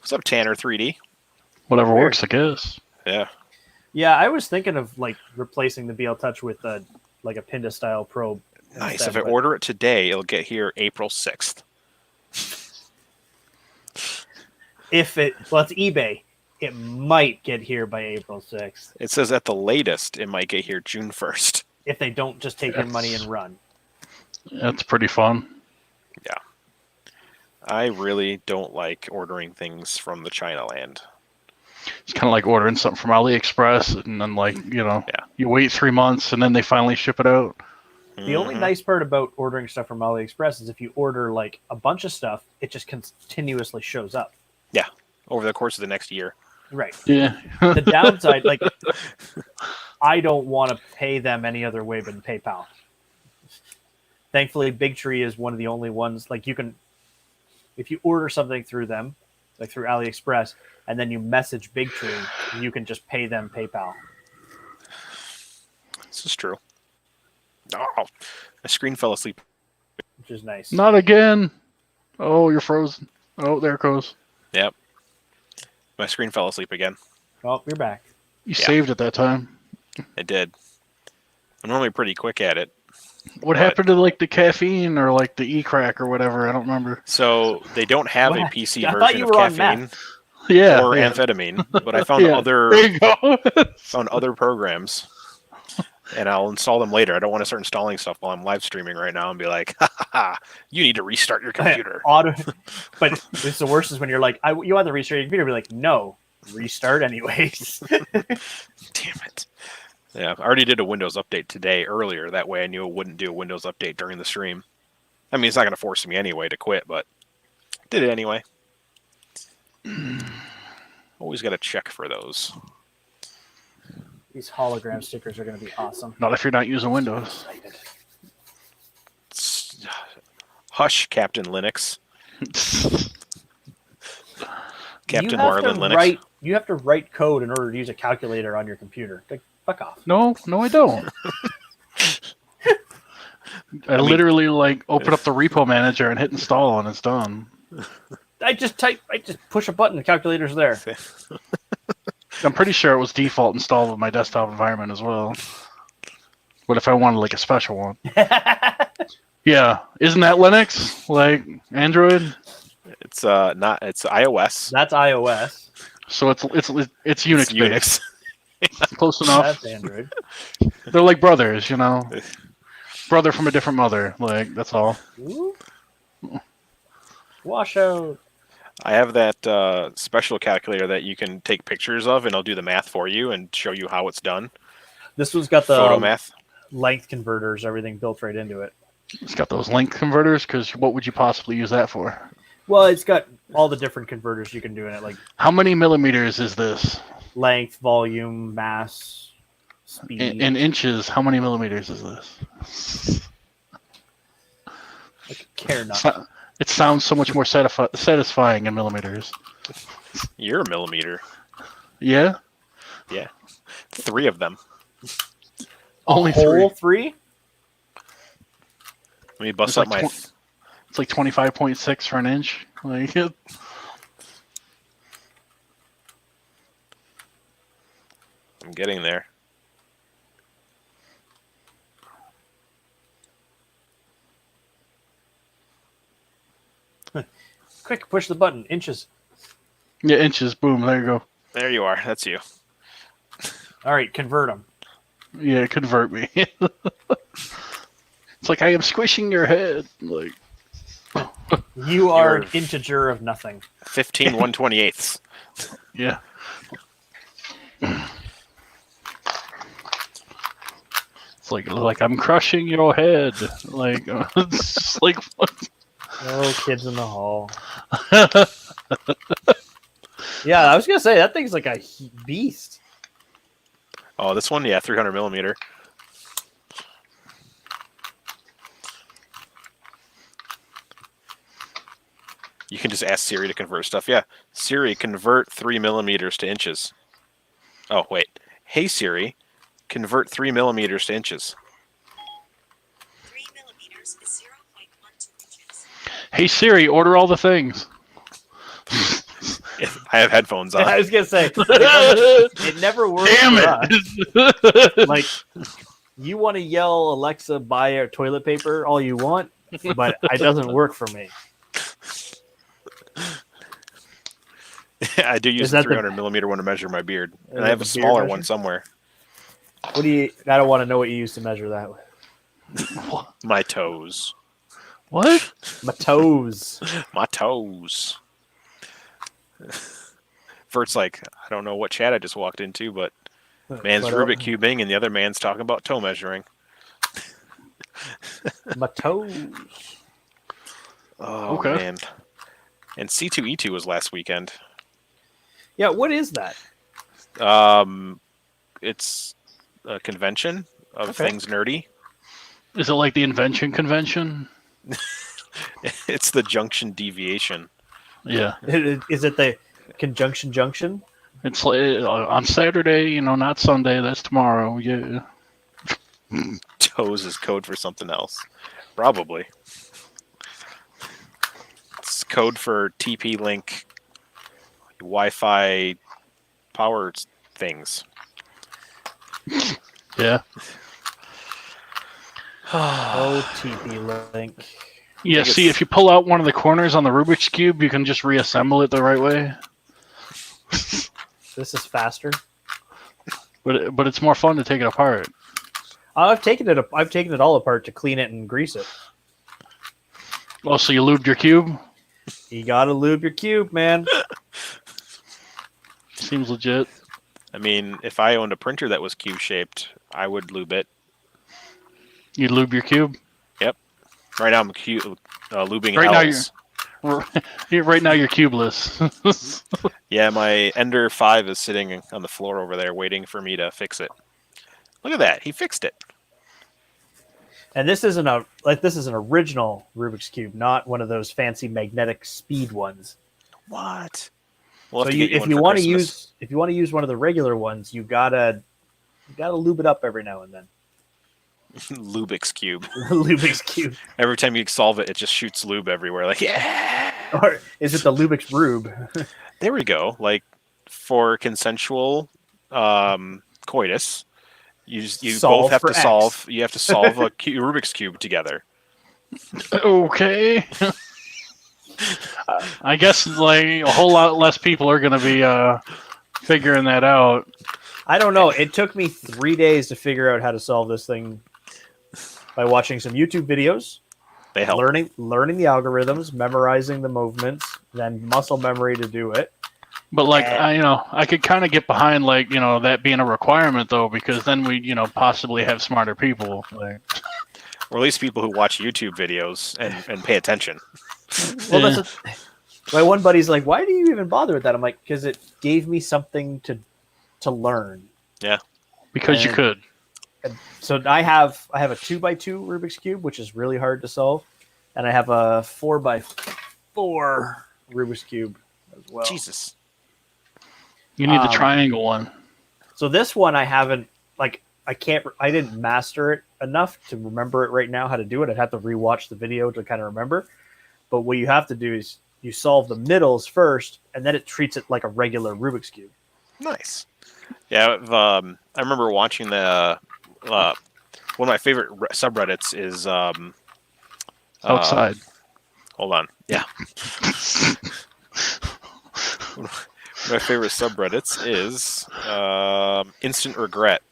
What's up, Tanner 3D? Whatever works, I guess. Yeah. Yeah, I was thinking of like replacing the BL Touch with a Pinda style probe. Nice. Instead, If I order it today, it'll get here April 6th. It's eBay. It might get here by April 6th. It says at the latest, it might get here June 1st. If they don't just take your money and run. That's pretty fun. Yeah. I really don't like ordering things from the China land. It's kind of like ordering something from AliExpress and then you wait 3 months and then they finally ship it out. The only nice part about ordering stuff from AliExpress is if you order like a bunch of stuff, it just continuously shows up. Yeah. Over the course of the next year. Right. Yeah. The downside, like, I don't want to pay them any other way but PayPal. Thankfully, Big Tree is one of the only ones, like, you can, if you order something through them, like through AliExpress, and then you message Big Tree, you can just pay them PayPal. This is true. Oh, my screen fell asleep. which is nice. Not again. Oh, you're frozen. Oh, there it goes. Yep. My screen fell asleep again. Oh, you're back. You Yeah. saved it that time. It did. I'm normally pretty quick at it. What happened to like the caffeine or like the e-crack or whatever? I don't remember. So they don't have a What? PC I thought version you of were on caffeine meth. Yeah. or yeah. amphetamine, but I found Yeah. other There you go. found other programs, and I'll install them later. I don't want to start installing stuff while I'm live streaming right now and be like, ha, ha, ha, you need to restart your computer. But it's the worst is when you're like, you want to restart your computer. Be like, no, restart anyways. Damn it. Yeah, I already did a Windows update today earlier. That way I knew it wouldn't do a Windows update during the stream. I mean, it's not going to force me anyway to quit, but did it anyway. Always got to check for those. These hologram stickers are going to be awesome. Not if you're not using Windows. Hush, Captain Linux. Captain You have Marlin to Linux. You have to write code in order to use a calculator on your computer. Like, fuck off. No, I don't. I literally like open up the repo manager and hit install and it's done. I just push a button. The calculator's there. I'm pretty sure it was default installed with my desktop environment as well. But if I wanted like a special one. Yeah. Isn't that Linux? Like Android? It's not. It's iOS. That's iOS. So it's Unix based. Unix. Close enough. That's Android. They're like brothers, you know. Brother from a different mother. Like that's all. Ooh. Washout. I have that special calculator that you can take pictures of, and I'll do the math for you and show you how it's done. This one's got the Photo math. length converters, everything built right into it. It's got those link converters. Because what would you possibly use that for? Well, it's got all the different converters you can do in it, like How many millimeters is this? length, volume, mass, speed. In inches, how many millimeters is this? Like a care nut. It sounds so much more satisfying in millimeters. You're a millimeter. Yeah? Yeah. 3 of them. Only Whole 3. 3? Let me bust It's up like my. It's like 25.6 for an inch. Like it. I'm getting there. Quick, push the button. Inches. Yeah, inches. Boom. There you go. There you are. That's you. All right, convert them. Yeah, convert me. It's like I am squishing your head. Like You are an You're- integer of nothing. 15 1/28. yeah. It's like I'm crushing your head. Like it's just like what? Oh, kids in the hall. Yeah, I was gonna say that thing's like a beast. Oh, this one, yeah, 300 millimeter. You can just ask Siri to convert stuff. Yeah, Siri, convert 3 millimeters to inches. Oh, wait. Hey, Siri, convert 3 millimeters to inches. 3 millimeters is 0.12 inches. Hey Siri, order all the things. I have headphones I on. was gonna say it never works. Damn for us. it! Like, you want to yell, Alexa, buy a toilet paper all you want, but it doesn't work for me. I do use Is the that the- 300 millimeter one to measure my beard. And that I have the a beard smaller measure? one somewhere. What do you? I don't want to know what you use to measure that with. My toes. What? My toes. My toes. Vert's like, I don't know what chat I just walked into, but man's But, Rubik cubing and the other man's talking about toe measuring. My toes. Oh, Okay. man. And C2E2 was last weekend. Yeah, what is that? It's a convention of Okay. things nerdy. Is it like the invention convention? It's the junction deviation. Yeah. Is it the conjunction junction? It's like on Saturday, not Sunday. That's tomorrow. Yeah. Toes is code for something else. Probably. It's code for TP-Link Wi-Fi power things. Yeah. OTP link. Yeah, think see, it's- if you pull out one of the corners on the Rubik's Cube, you can just reassemble it the right way. This is faster. But it's more fun to take it apart. I've taken it all apart to clean it and grease it. Oh, so you lubed your cube? You gotta lube your cube, man. Seems legit. I mean, if I owned a printer that was cube-shaped, I would lube it. You lube your cube? Right now, I'm lubing Right now L's. Right now you're cubeless. Yeah, my Ender 5 is sitting on the floor over there waiting for me to fix it. Look at that. He fixed it. And this isn't an original Rubik's Cube, not one of those fancy magnetic speed ones. What? We'll So have to get if one you for want to Christmas. use one of the regular ones, you gotta lube it up every now and then. Lubik's Cube. Rubik's Cube. Every time you solve it, it just shoots lube everywhere. Like, yeah! Or is it the Lubix Rube? There we go. Like, for consensual coitus, you Solve both have for to X. solve. You have to solve a Rubik's Cube together. Okay. I guess like a whole lot less people are going to be figuring that out. I don't know. It took me 3 days to figure out how to solve this thing by watching some YouTube videos, They help. learning the algorithms, memorizing the movements, then muscle memory to do it. But like I could kind of get behind like that being a requirement though, because then we possibly have smarter people. Like, Or at least people who watch YouTube videos and pay attention. Well, Yeah. my one buddy's like, "Why do you even bother with that?" I'm like, "Because it gave me something to learn." because you And- could. So I have a 2x2 Rubik's Cube, which is really hard to solve, and I have a 4x4 Rubik's Cube as well. Jesus. You need the triangle one. So this one I haven't I didn't master it enough to remember it right now how to do it. I'd have to rewatch the video to kind of remember. But what you have to do is you solve the middles first, and then it treats it like a regular Rubik's Cube. Nice. Yeah, I remember watching the one of my favorite subreddits is Outside. hold on. Yeah. One of my favorite subreddits is Instant Regret.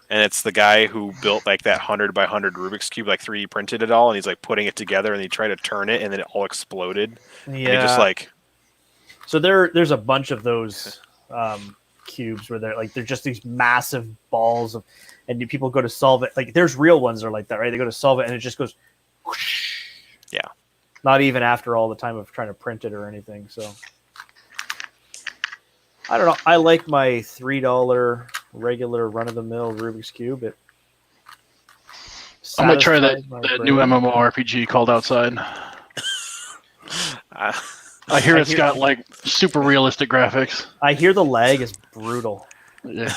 And it's the guy who built like that 100 by 100 Rubik's Cube, like 3D printed it all, and he's like putting it together, and he tried to turn it, and then it all exploded. And he just like, So there's a bunch of those cubes where they're just these massive balls of, and people go to solve it. Like there's real ones that are like that, right? They go to solve it, and it just goes whoosh. Yeah. Not even after all the time of trying to print it or anything. So I don't know. I like my $3 regular run-of-the-mill Rubik's Cube. It I'm gonna try that satisfies my new brain. MMORPG called Outside. I hear it's got like super realistic graphics. I hear the lag is brutal. Yeah,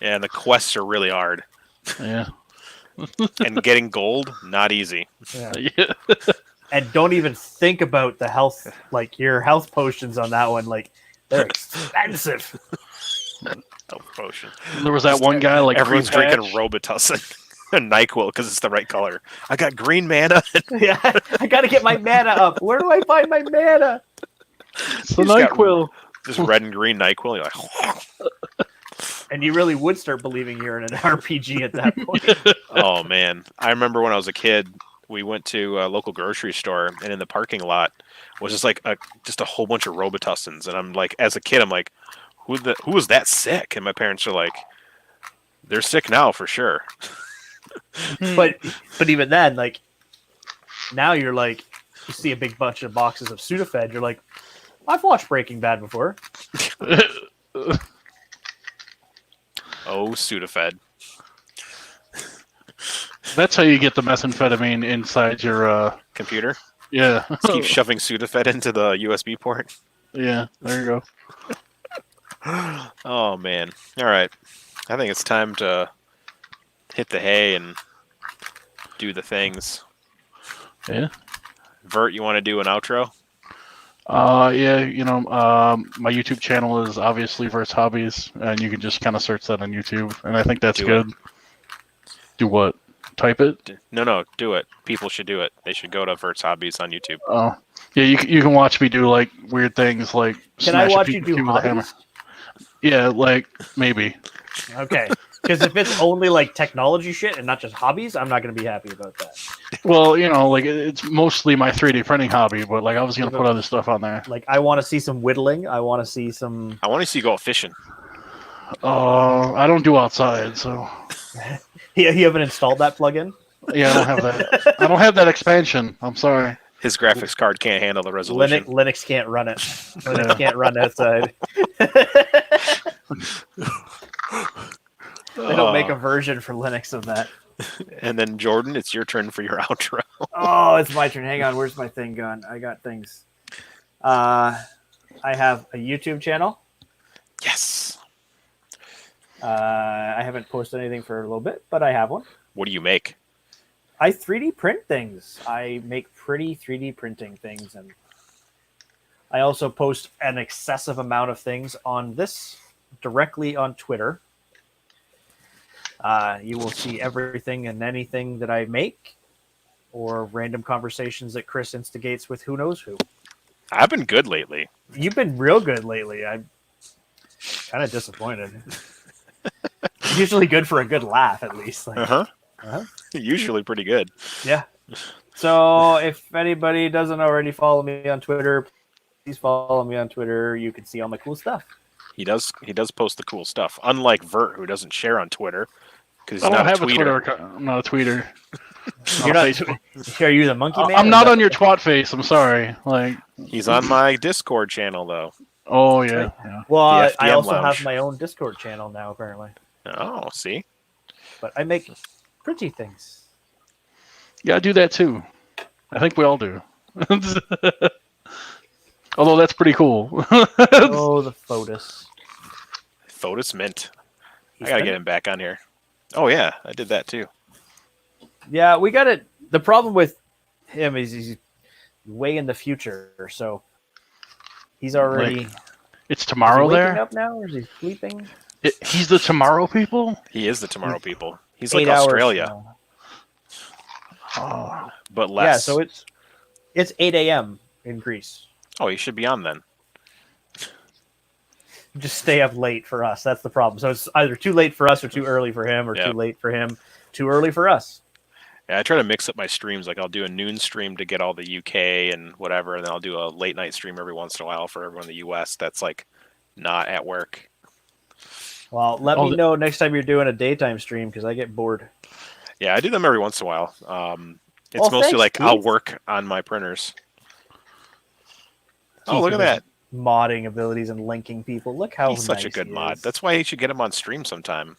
yeah, and the quests are really hard. yeah, And getting gold, not easy. Yeah. yeah. And don't even think about the health, like your health potions on that one. Like they're expensive. Oh, potion. There was that one guy like Everyone's Green drinking Patch. Robitussin and NyQuil because it's the right color. I got green mana. Yeah, I got to get my mana up. Where do I find my mana? The He's got- NyQuil. Just red and green NyQuil. You're like, And you really would start believing you're in an RPG at that point. oh man. I remember when I was a kid, we went to a local grocery store, and in the parking lot was just like a whole bunch of Robitussin. And I'm like, as a kid, I'm like, who was that sick? And my parents are like, they're sick now for sure. but even then, like now you're like, you see a big bunch of boxes of Sudafed. You're like, I've watched Breaking Bad before. Oh, Sudafed. That's how you get the methamphetamine inside your. Computer. Yeah. Just keep shoving Sudafed into the USB port. Yeah. There you go. Oh man. All right. I think it's time to hit the hay and do the things. Yeah. Vert, you want to do an outro? Yeah, my YouTube channel is obviously Verse Hobbies, and you can just kind of search that on YouTube, and I think that's Do good. Do what? Type it? No, do it. People should do it. They should go to Vert's Hobbies on YouTube. Oh, yeah, you can watch me do like weird things, like Can I smash a watch you do Pikachu with a hammer. hobbies? Yeah, like maybe. Okay. Because if it's only like technology shit and not just hobbies, I'm not going to be happy about that. Well, like it's mostly my 3D printing hobby, but like I was gonna put other stuff on there. Like, I want to see some whittling. I want to see some. I want to see you go fishing. I don't do outside, so You haven't installed that plugin? yeah, I don't have that. I don't have that expansion. I'm sorry. His graphics card can't handle the resolution. Linux can't run it. Linux can't run outside. They don't make a version for Linux of that. And then Jordan, it's your turn for your outro. Oh, it's my turn. Hang on. Where's my thing gone? I got things. I have a YouTube channel. Yes. I haven't posted anything for a little bit, but I have one. What do you make? I 3D print things. I make pretty 3D printing things, and I also post an excessive amount of things on this directly on Twitter. You will see everything and anything that I make, or random conversations that Chris instigates with who knows who. I've been good lately. You've been real good lately. I'm kind of disappointed. Usually good for a good laugh, at least. Like, Usually pretty good. yeah. So if anybody doesn't already follow me on Twitter, please follow me on Twitter. You can see all my cool stuff. He does post the cool stuff. Unlike Vert, who doesn't share on Twitter because I he's don't not a have a tweeter. Twitter account. I'm not a tweeter. You're not. Are you the monkey man? I'm not on your twat face. I'm sorry. Like He's on my Discord channel though. oh yeah. Well, The I FDM also Lounge. have my own Discord channel now, apparently. Oh, see? But I make pretty things. Yeah, I do that too. I think we all do. Although that's pretty cool. Oh, the Fotis. Fotis Mint. He's I gotta been- get him back on here. Oh yeah, I did that too. Yeah, we got it. The problem with him is he's way in the future, so he's already. It's tomorrow is he waking there. up now, or is he sleeping? He's the tomorrow people. He is the Tomorrow People. He's 8 like hours Australia, from now. Oh, but less. Yeah, so it's 8 a.m. in Greece. Oh, he should be on then. Just stay up late for us. That's the problem. So it's either too late for us, or too early for him, or Yeah. too late for him, too early for us. Yeah, I try to mix up my streams. Like I'll do a noon stream to get all the UK and whatever, and then I'll do a late night stream every once in a while for everyone in the US that's like not at work. Well, let me know next time you're doing a daytime stream, because I get bored. Yeah, I do them every once in a while. It's Oh, mostly thanks, like I'll Keith. work on my printers. Oh, Keith look at with that. his modding abilities and linking people. Look how He's such a nice good he mod. is. That's why you should get him on stream sometime.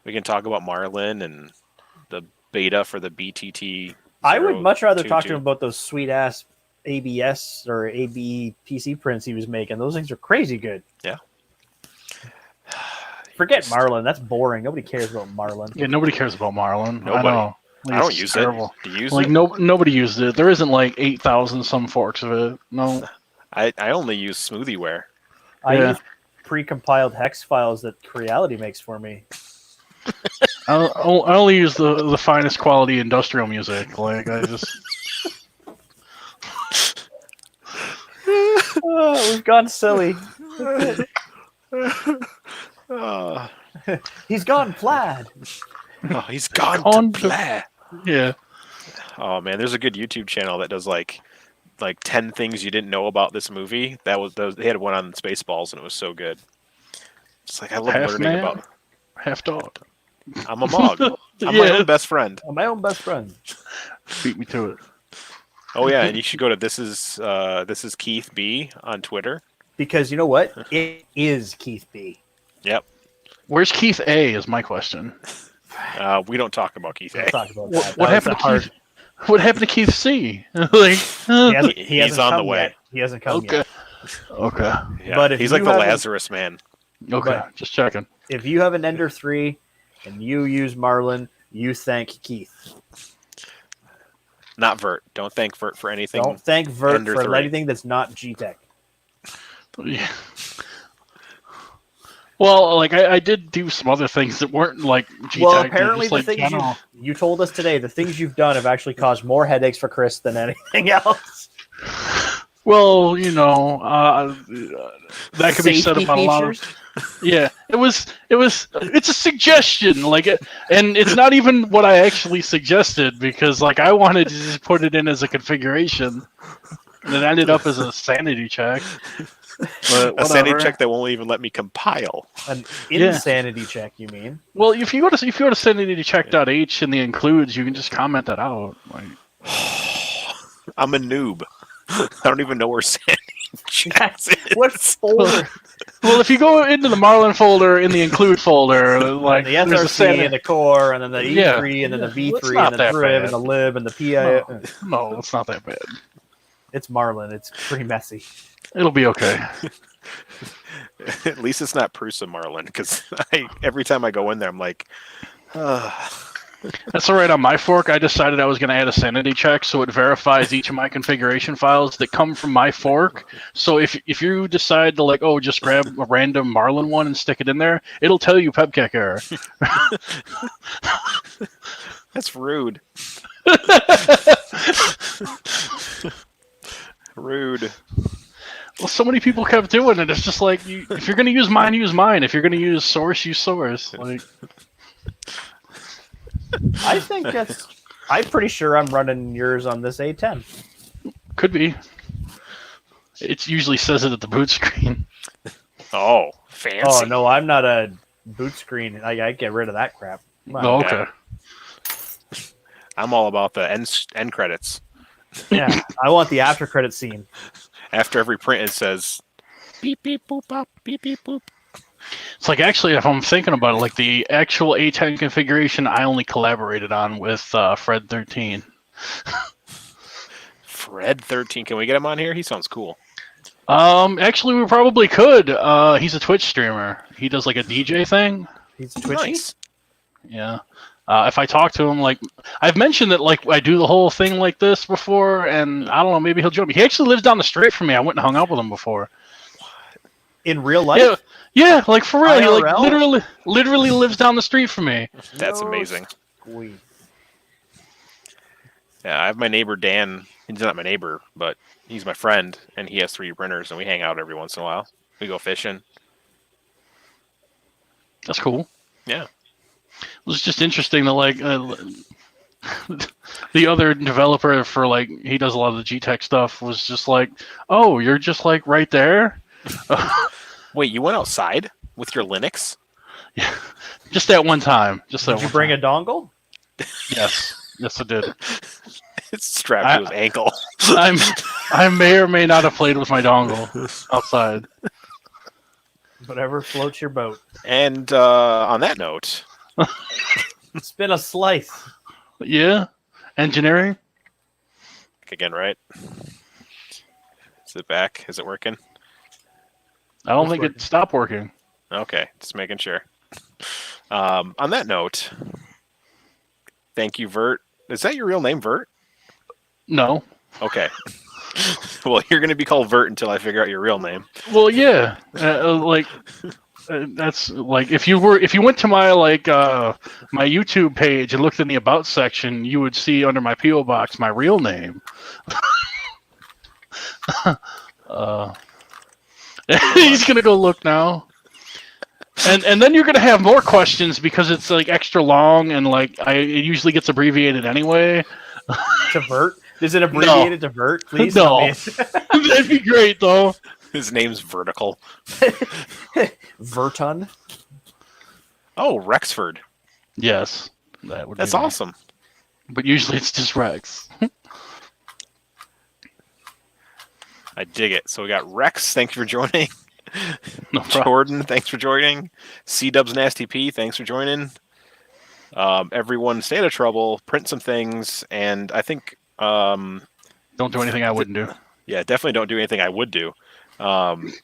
We can talk about Marlin and the beta for the BTT. I would much rather talk to 022. him about those sweet ass ABS or AB PC prints he was making. Those things are crazy good. Yeah. Forget Just- Marlin. That's boring. Nobody cares about Marlin. yeah. Nobody cares about Marlin. Nobody. I know. Like, I don't it's use terrible. it. Do you use Like it? nobody used it. There isn't like 8,000 some forks of it. No. I only use SmoothieWare. I Yeah. use pre-compiled hex files that Creality makes for me. I only use the finest quality industrial music. Like I just Oh, we've gone silly. Oh, He's gone plaid. he's gone Gone to to- play. yeah. Oh man, there's a good YouTube channel that does like 10 things you didn't know about this movie. They had one on Spaceballs and it was so good. It's like I love Half learning man? about. Half dog. I'm a mog. I'm my Yeah. own best friend. I'm my own best friend. Beat me to it. Oh yeah, and you should go to this is Keith B on Twitter. Because you know what? It is Keith B. Yep. Where's Keith A? Is my question. We don't talk about Keith We'll A. talk about What, that. what That was happened a to hard- Keith? What happened to Keith C? Like, He hasn't He's on the come way. yet. He hasn't come okay, yet. okay, Yeah, But if he's like you the haven't- Lazarus man. okay. But- Just checking. If you have an Ender 3 and you use Marlin, You thank Keith. Not Vert. Don't thank Vert for anything. Don't thank Vert Ender for 3. anything that's not G-Tech. Yeah. Well, like I did do some other things that weren't like G-Tech. Well, they're apparently just, the like, things general. you told us today, the things you've done have actually caused more headaches for Chris than anything else. Well, that could be said Safety about a lot of. features? Yeah, it's a suggestion, like, and it's not even what I actually suggested because, like, I wanted to just put it in as a configuration, and it ended up as a sanity check. But A sanity whatever. check that won't even let me compile. An Yeah. insanity check, you mean? Well, if you go to sanitycheck.h in the includes, you can just comment that out. Like, I'm a noob. I don't even know where sanity checks is. What folder? well, if you go into the Marlin folder in the include folder, like The there's a SRC sanity. and the core, and then the E3, Yeah. and then the Well, it's V3, not and the that driv, bad. and the lib, and the PI. No, it's not that bad. It's Marlin. It's pretty messy. It'll be okay. At least it's not Prusa Marlin, because every time I go in there, I'm like, That's all right. On my fork, I decided I was going to add a sanity check, so it verifies each of my configuration files that come from my fork. So if you decide to, like, just grab a random Marlin one and stick it in there, it'll tell you PEBKEC error. that's rude. Rude. Well, so many people kept doing it. It's just like, if you're going to use mine, use mine. If you're going to use source, use source. Like, I think that's. I'm pretty sure I'm running yours on this A10. could be. It usually says it at the boot screen. Oh, fancy. Oh no, I'm not a boot screen. I get rid of that crap. Oh, okay. I'm all about the end credits. Yeah, I want the after credit scene. After every print, it says beep beep boop bop beep beep boop. It's like, actually, if I'm thinking about it, like the actual A10 configuration, I only collaborated on with Fred 13. Fred 13. Can we get him on here? He sounds cool. Actually, we probably could. He's a Twitch streamer. He does like a DJ thing. He's twitchy. Nice. Yeah. If I talk to him, like, I've mentioned that, like, I do the whole thing like this before, and I don't know, maybe he'll join me. He actually lives down the street from me. I went and hung out with him before. In real life? Yeah, like, for real. He, like, IRL? literally lives down the street from me. That's No amazing. squeeze. Yeah, I have my neighbor Dan. He's not my neighbor, but he's my friend, and he has 3D printers, and we hang out every once in a while. We go fishing. That's cool. Yeah. It was just interesting that, like, the other developer for, like, he does a lot of the G-Tech stuff was just like, oh, you're just, like, right there? Wait, you went outside with your Linux? Yeah, just that one time. Just that Did you one bring time. a dongle? Yes, I did. It's strapped to his ankle. I may or may not have played with my dongle outside. Whatever floats your boat. And on that note, Spin a slice. Yeah, engineering. again, right? Is it back? Is it working? I don't It's think working. it stopped working. Okay, just making sure. On that note, thank you, Vert. Is that your real name, Vert? No. Okay. Well, you're going to be called Vert until I figure out your real name. Well, yeah. That's like, if you went to my my YouTube page and looked in the about section, you would see under my PO box my real name. He's gonna go look now. And then you're gonna have more questions because it's like extra long and like it usually gets abbreviated anyway. To Vert? Is it abbreviated to Vert? Please tell No. me. That'd be great though. His name's Vertical. Verton? Oh, Rexford. Yes, that would. That's be me. awesome. But usually it's just Rex. I dig it. So we got Rex. Thanks for joining. No problem. Jordan, thanks for joining. C-Dubs Nasty P, thanks for joining. Everyone, stay out of trouble. Print some things, and I think, Don't do anything I wouldn't do. yeah, definitely don't do anything I would do.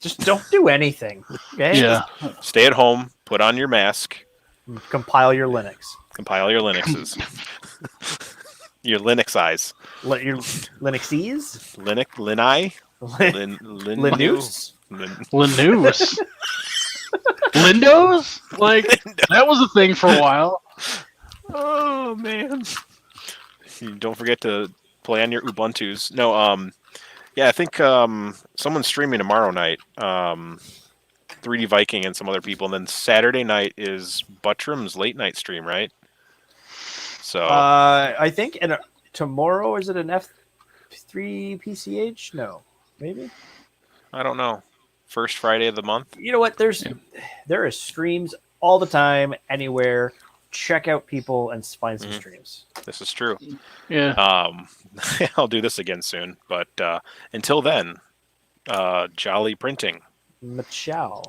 Just don't do anything. Okay? Yeah. Stay at home. Put on your mask. Compile your Linux. Compile your Linuxes. Your Linux eyes. Your Linuxese? Linux? Linux? Linus. Lindos? Like that was a thing for a while. Oh man. Don't forget to play on your Ubuntu's. No, yeah, I think someone's streaming tomorrow night. 3D Viking and some other people, and then Saturday night is Buttram's late night stream, right? So I think, and tomorrow is it an F3 PCH? No, maybe. I don't know. First Friday of the month. You know what? There is streams all the time, anywhere. Check out people and find some streams. This is true. Yeah. I'll do this again soon, but until then, jolly printing. Machow.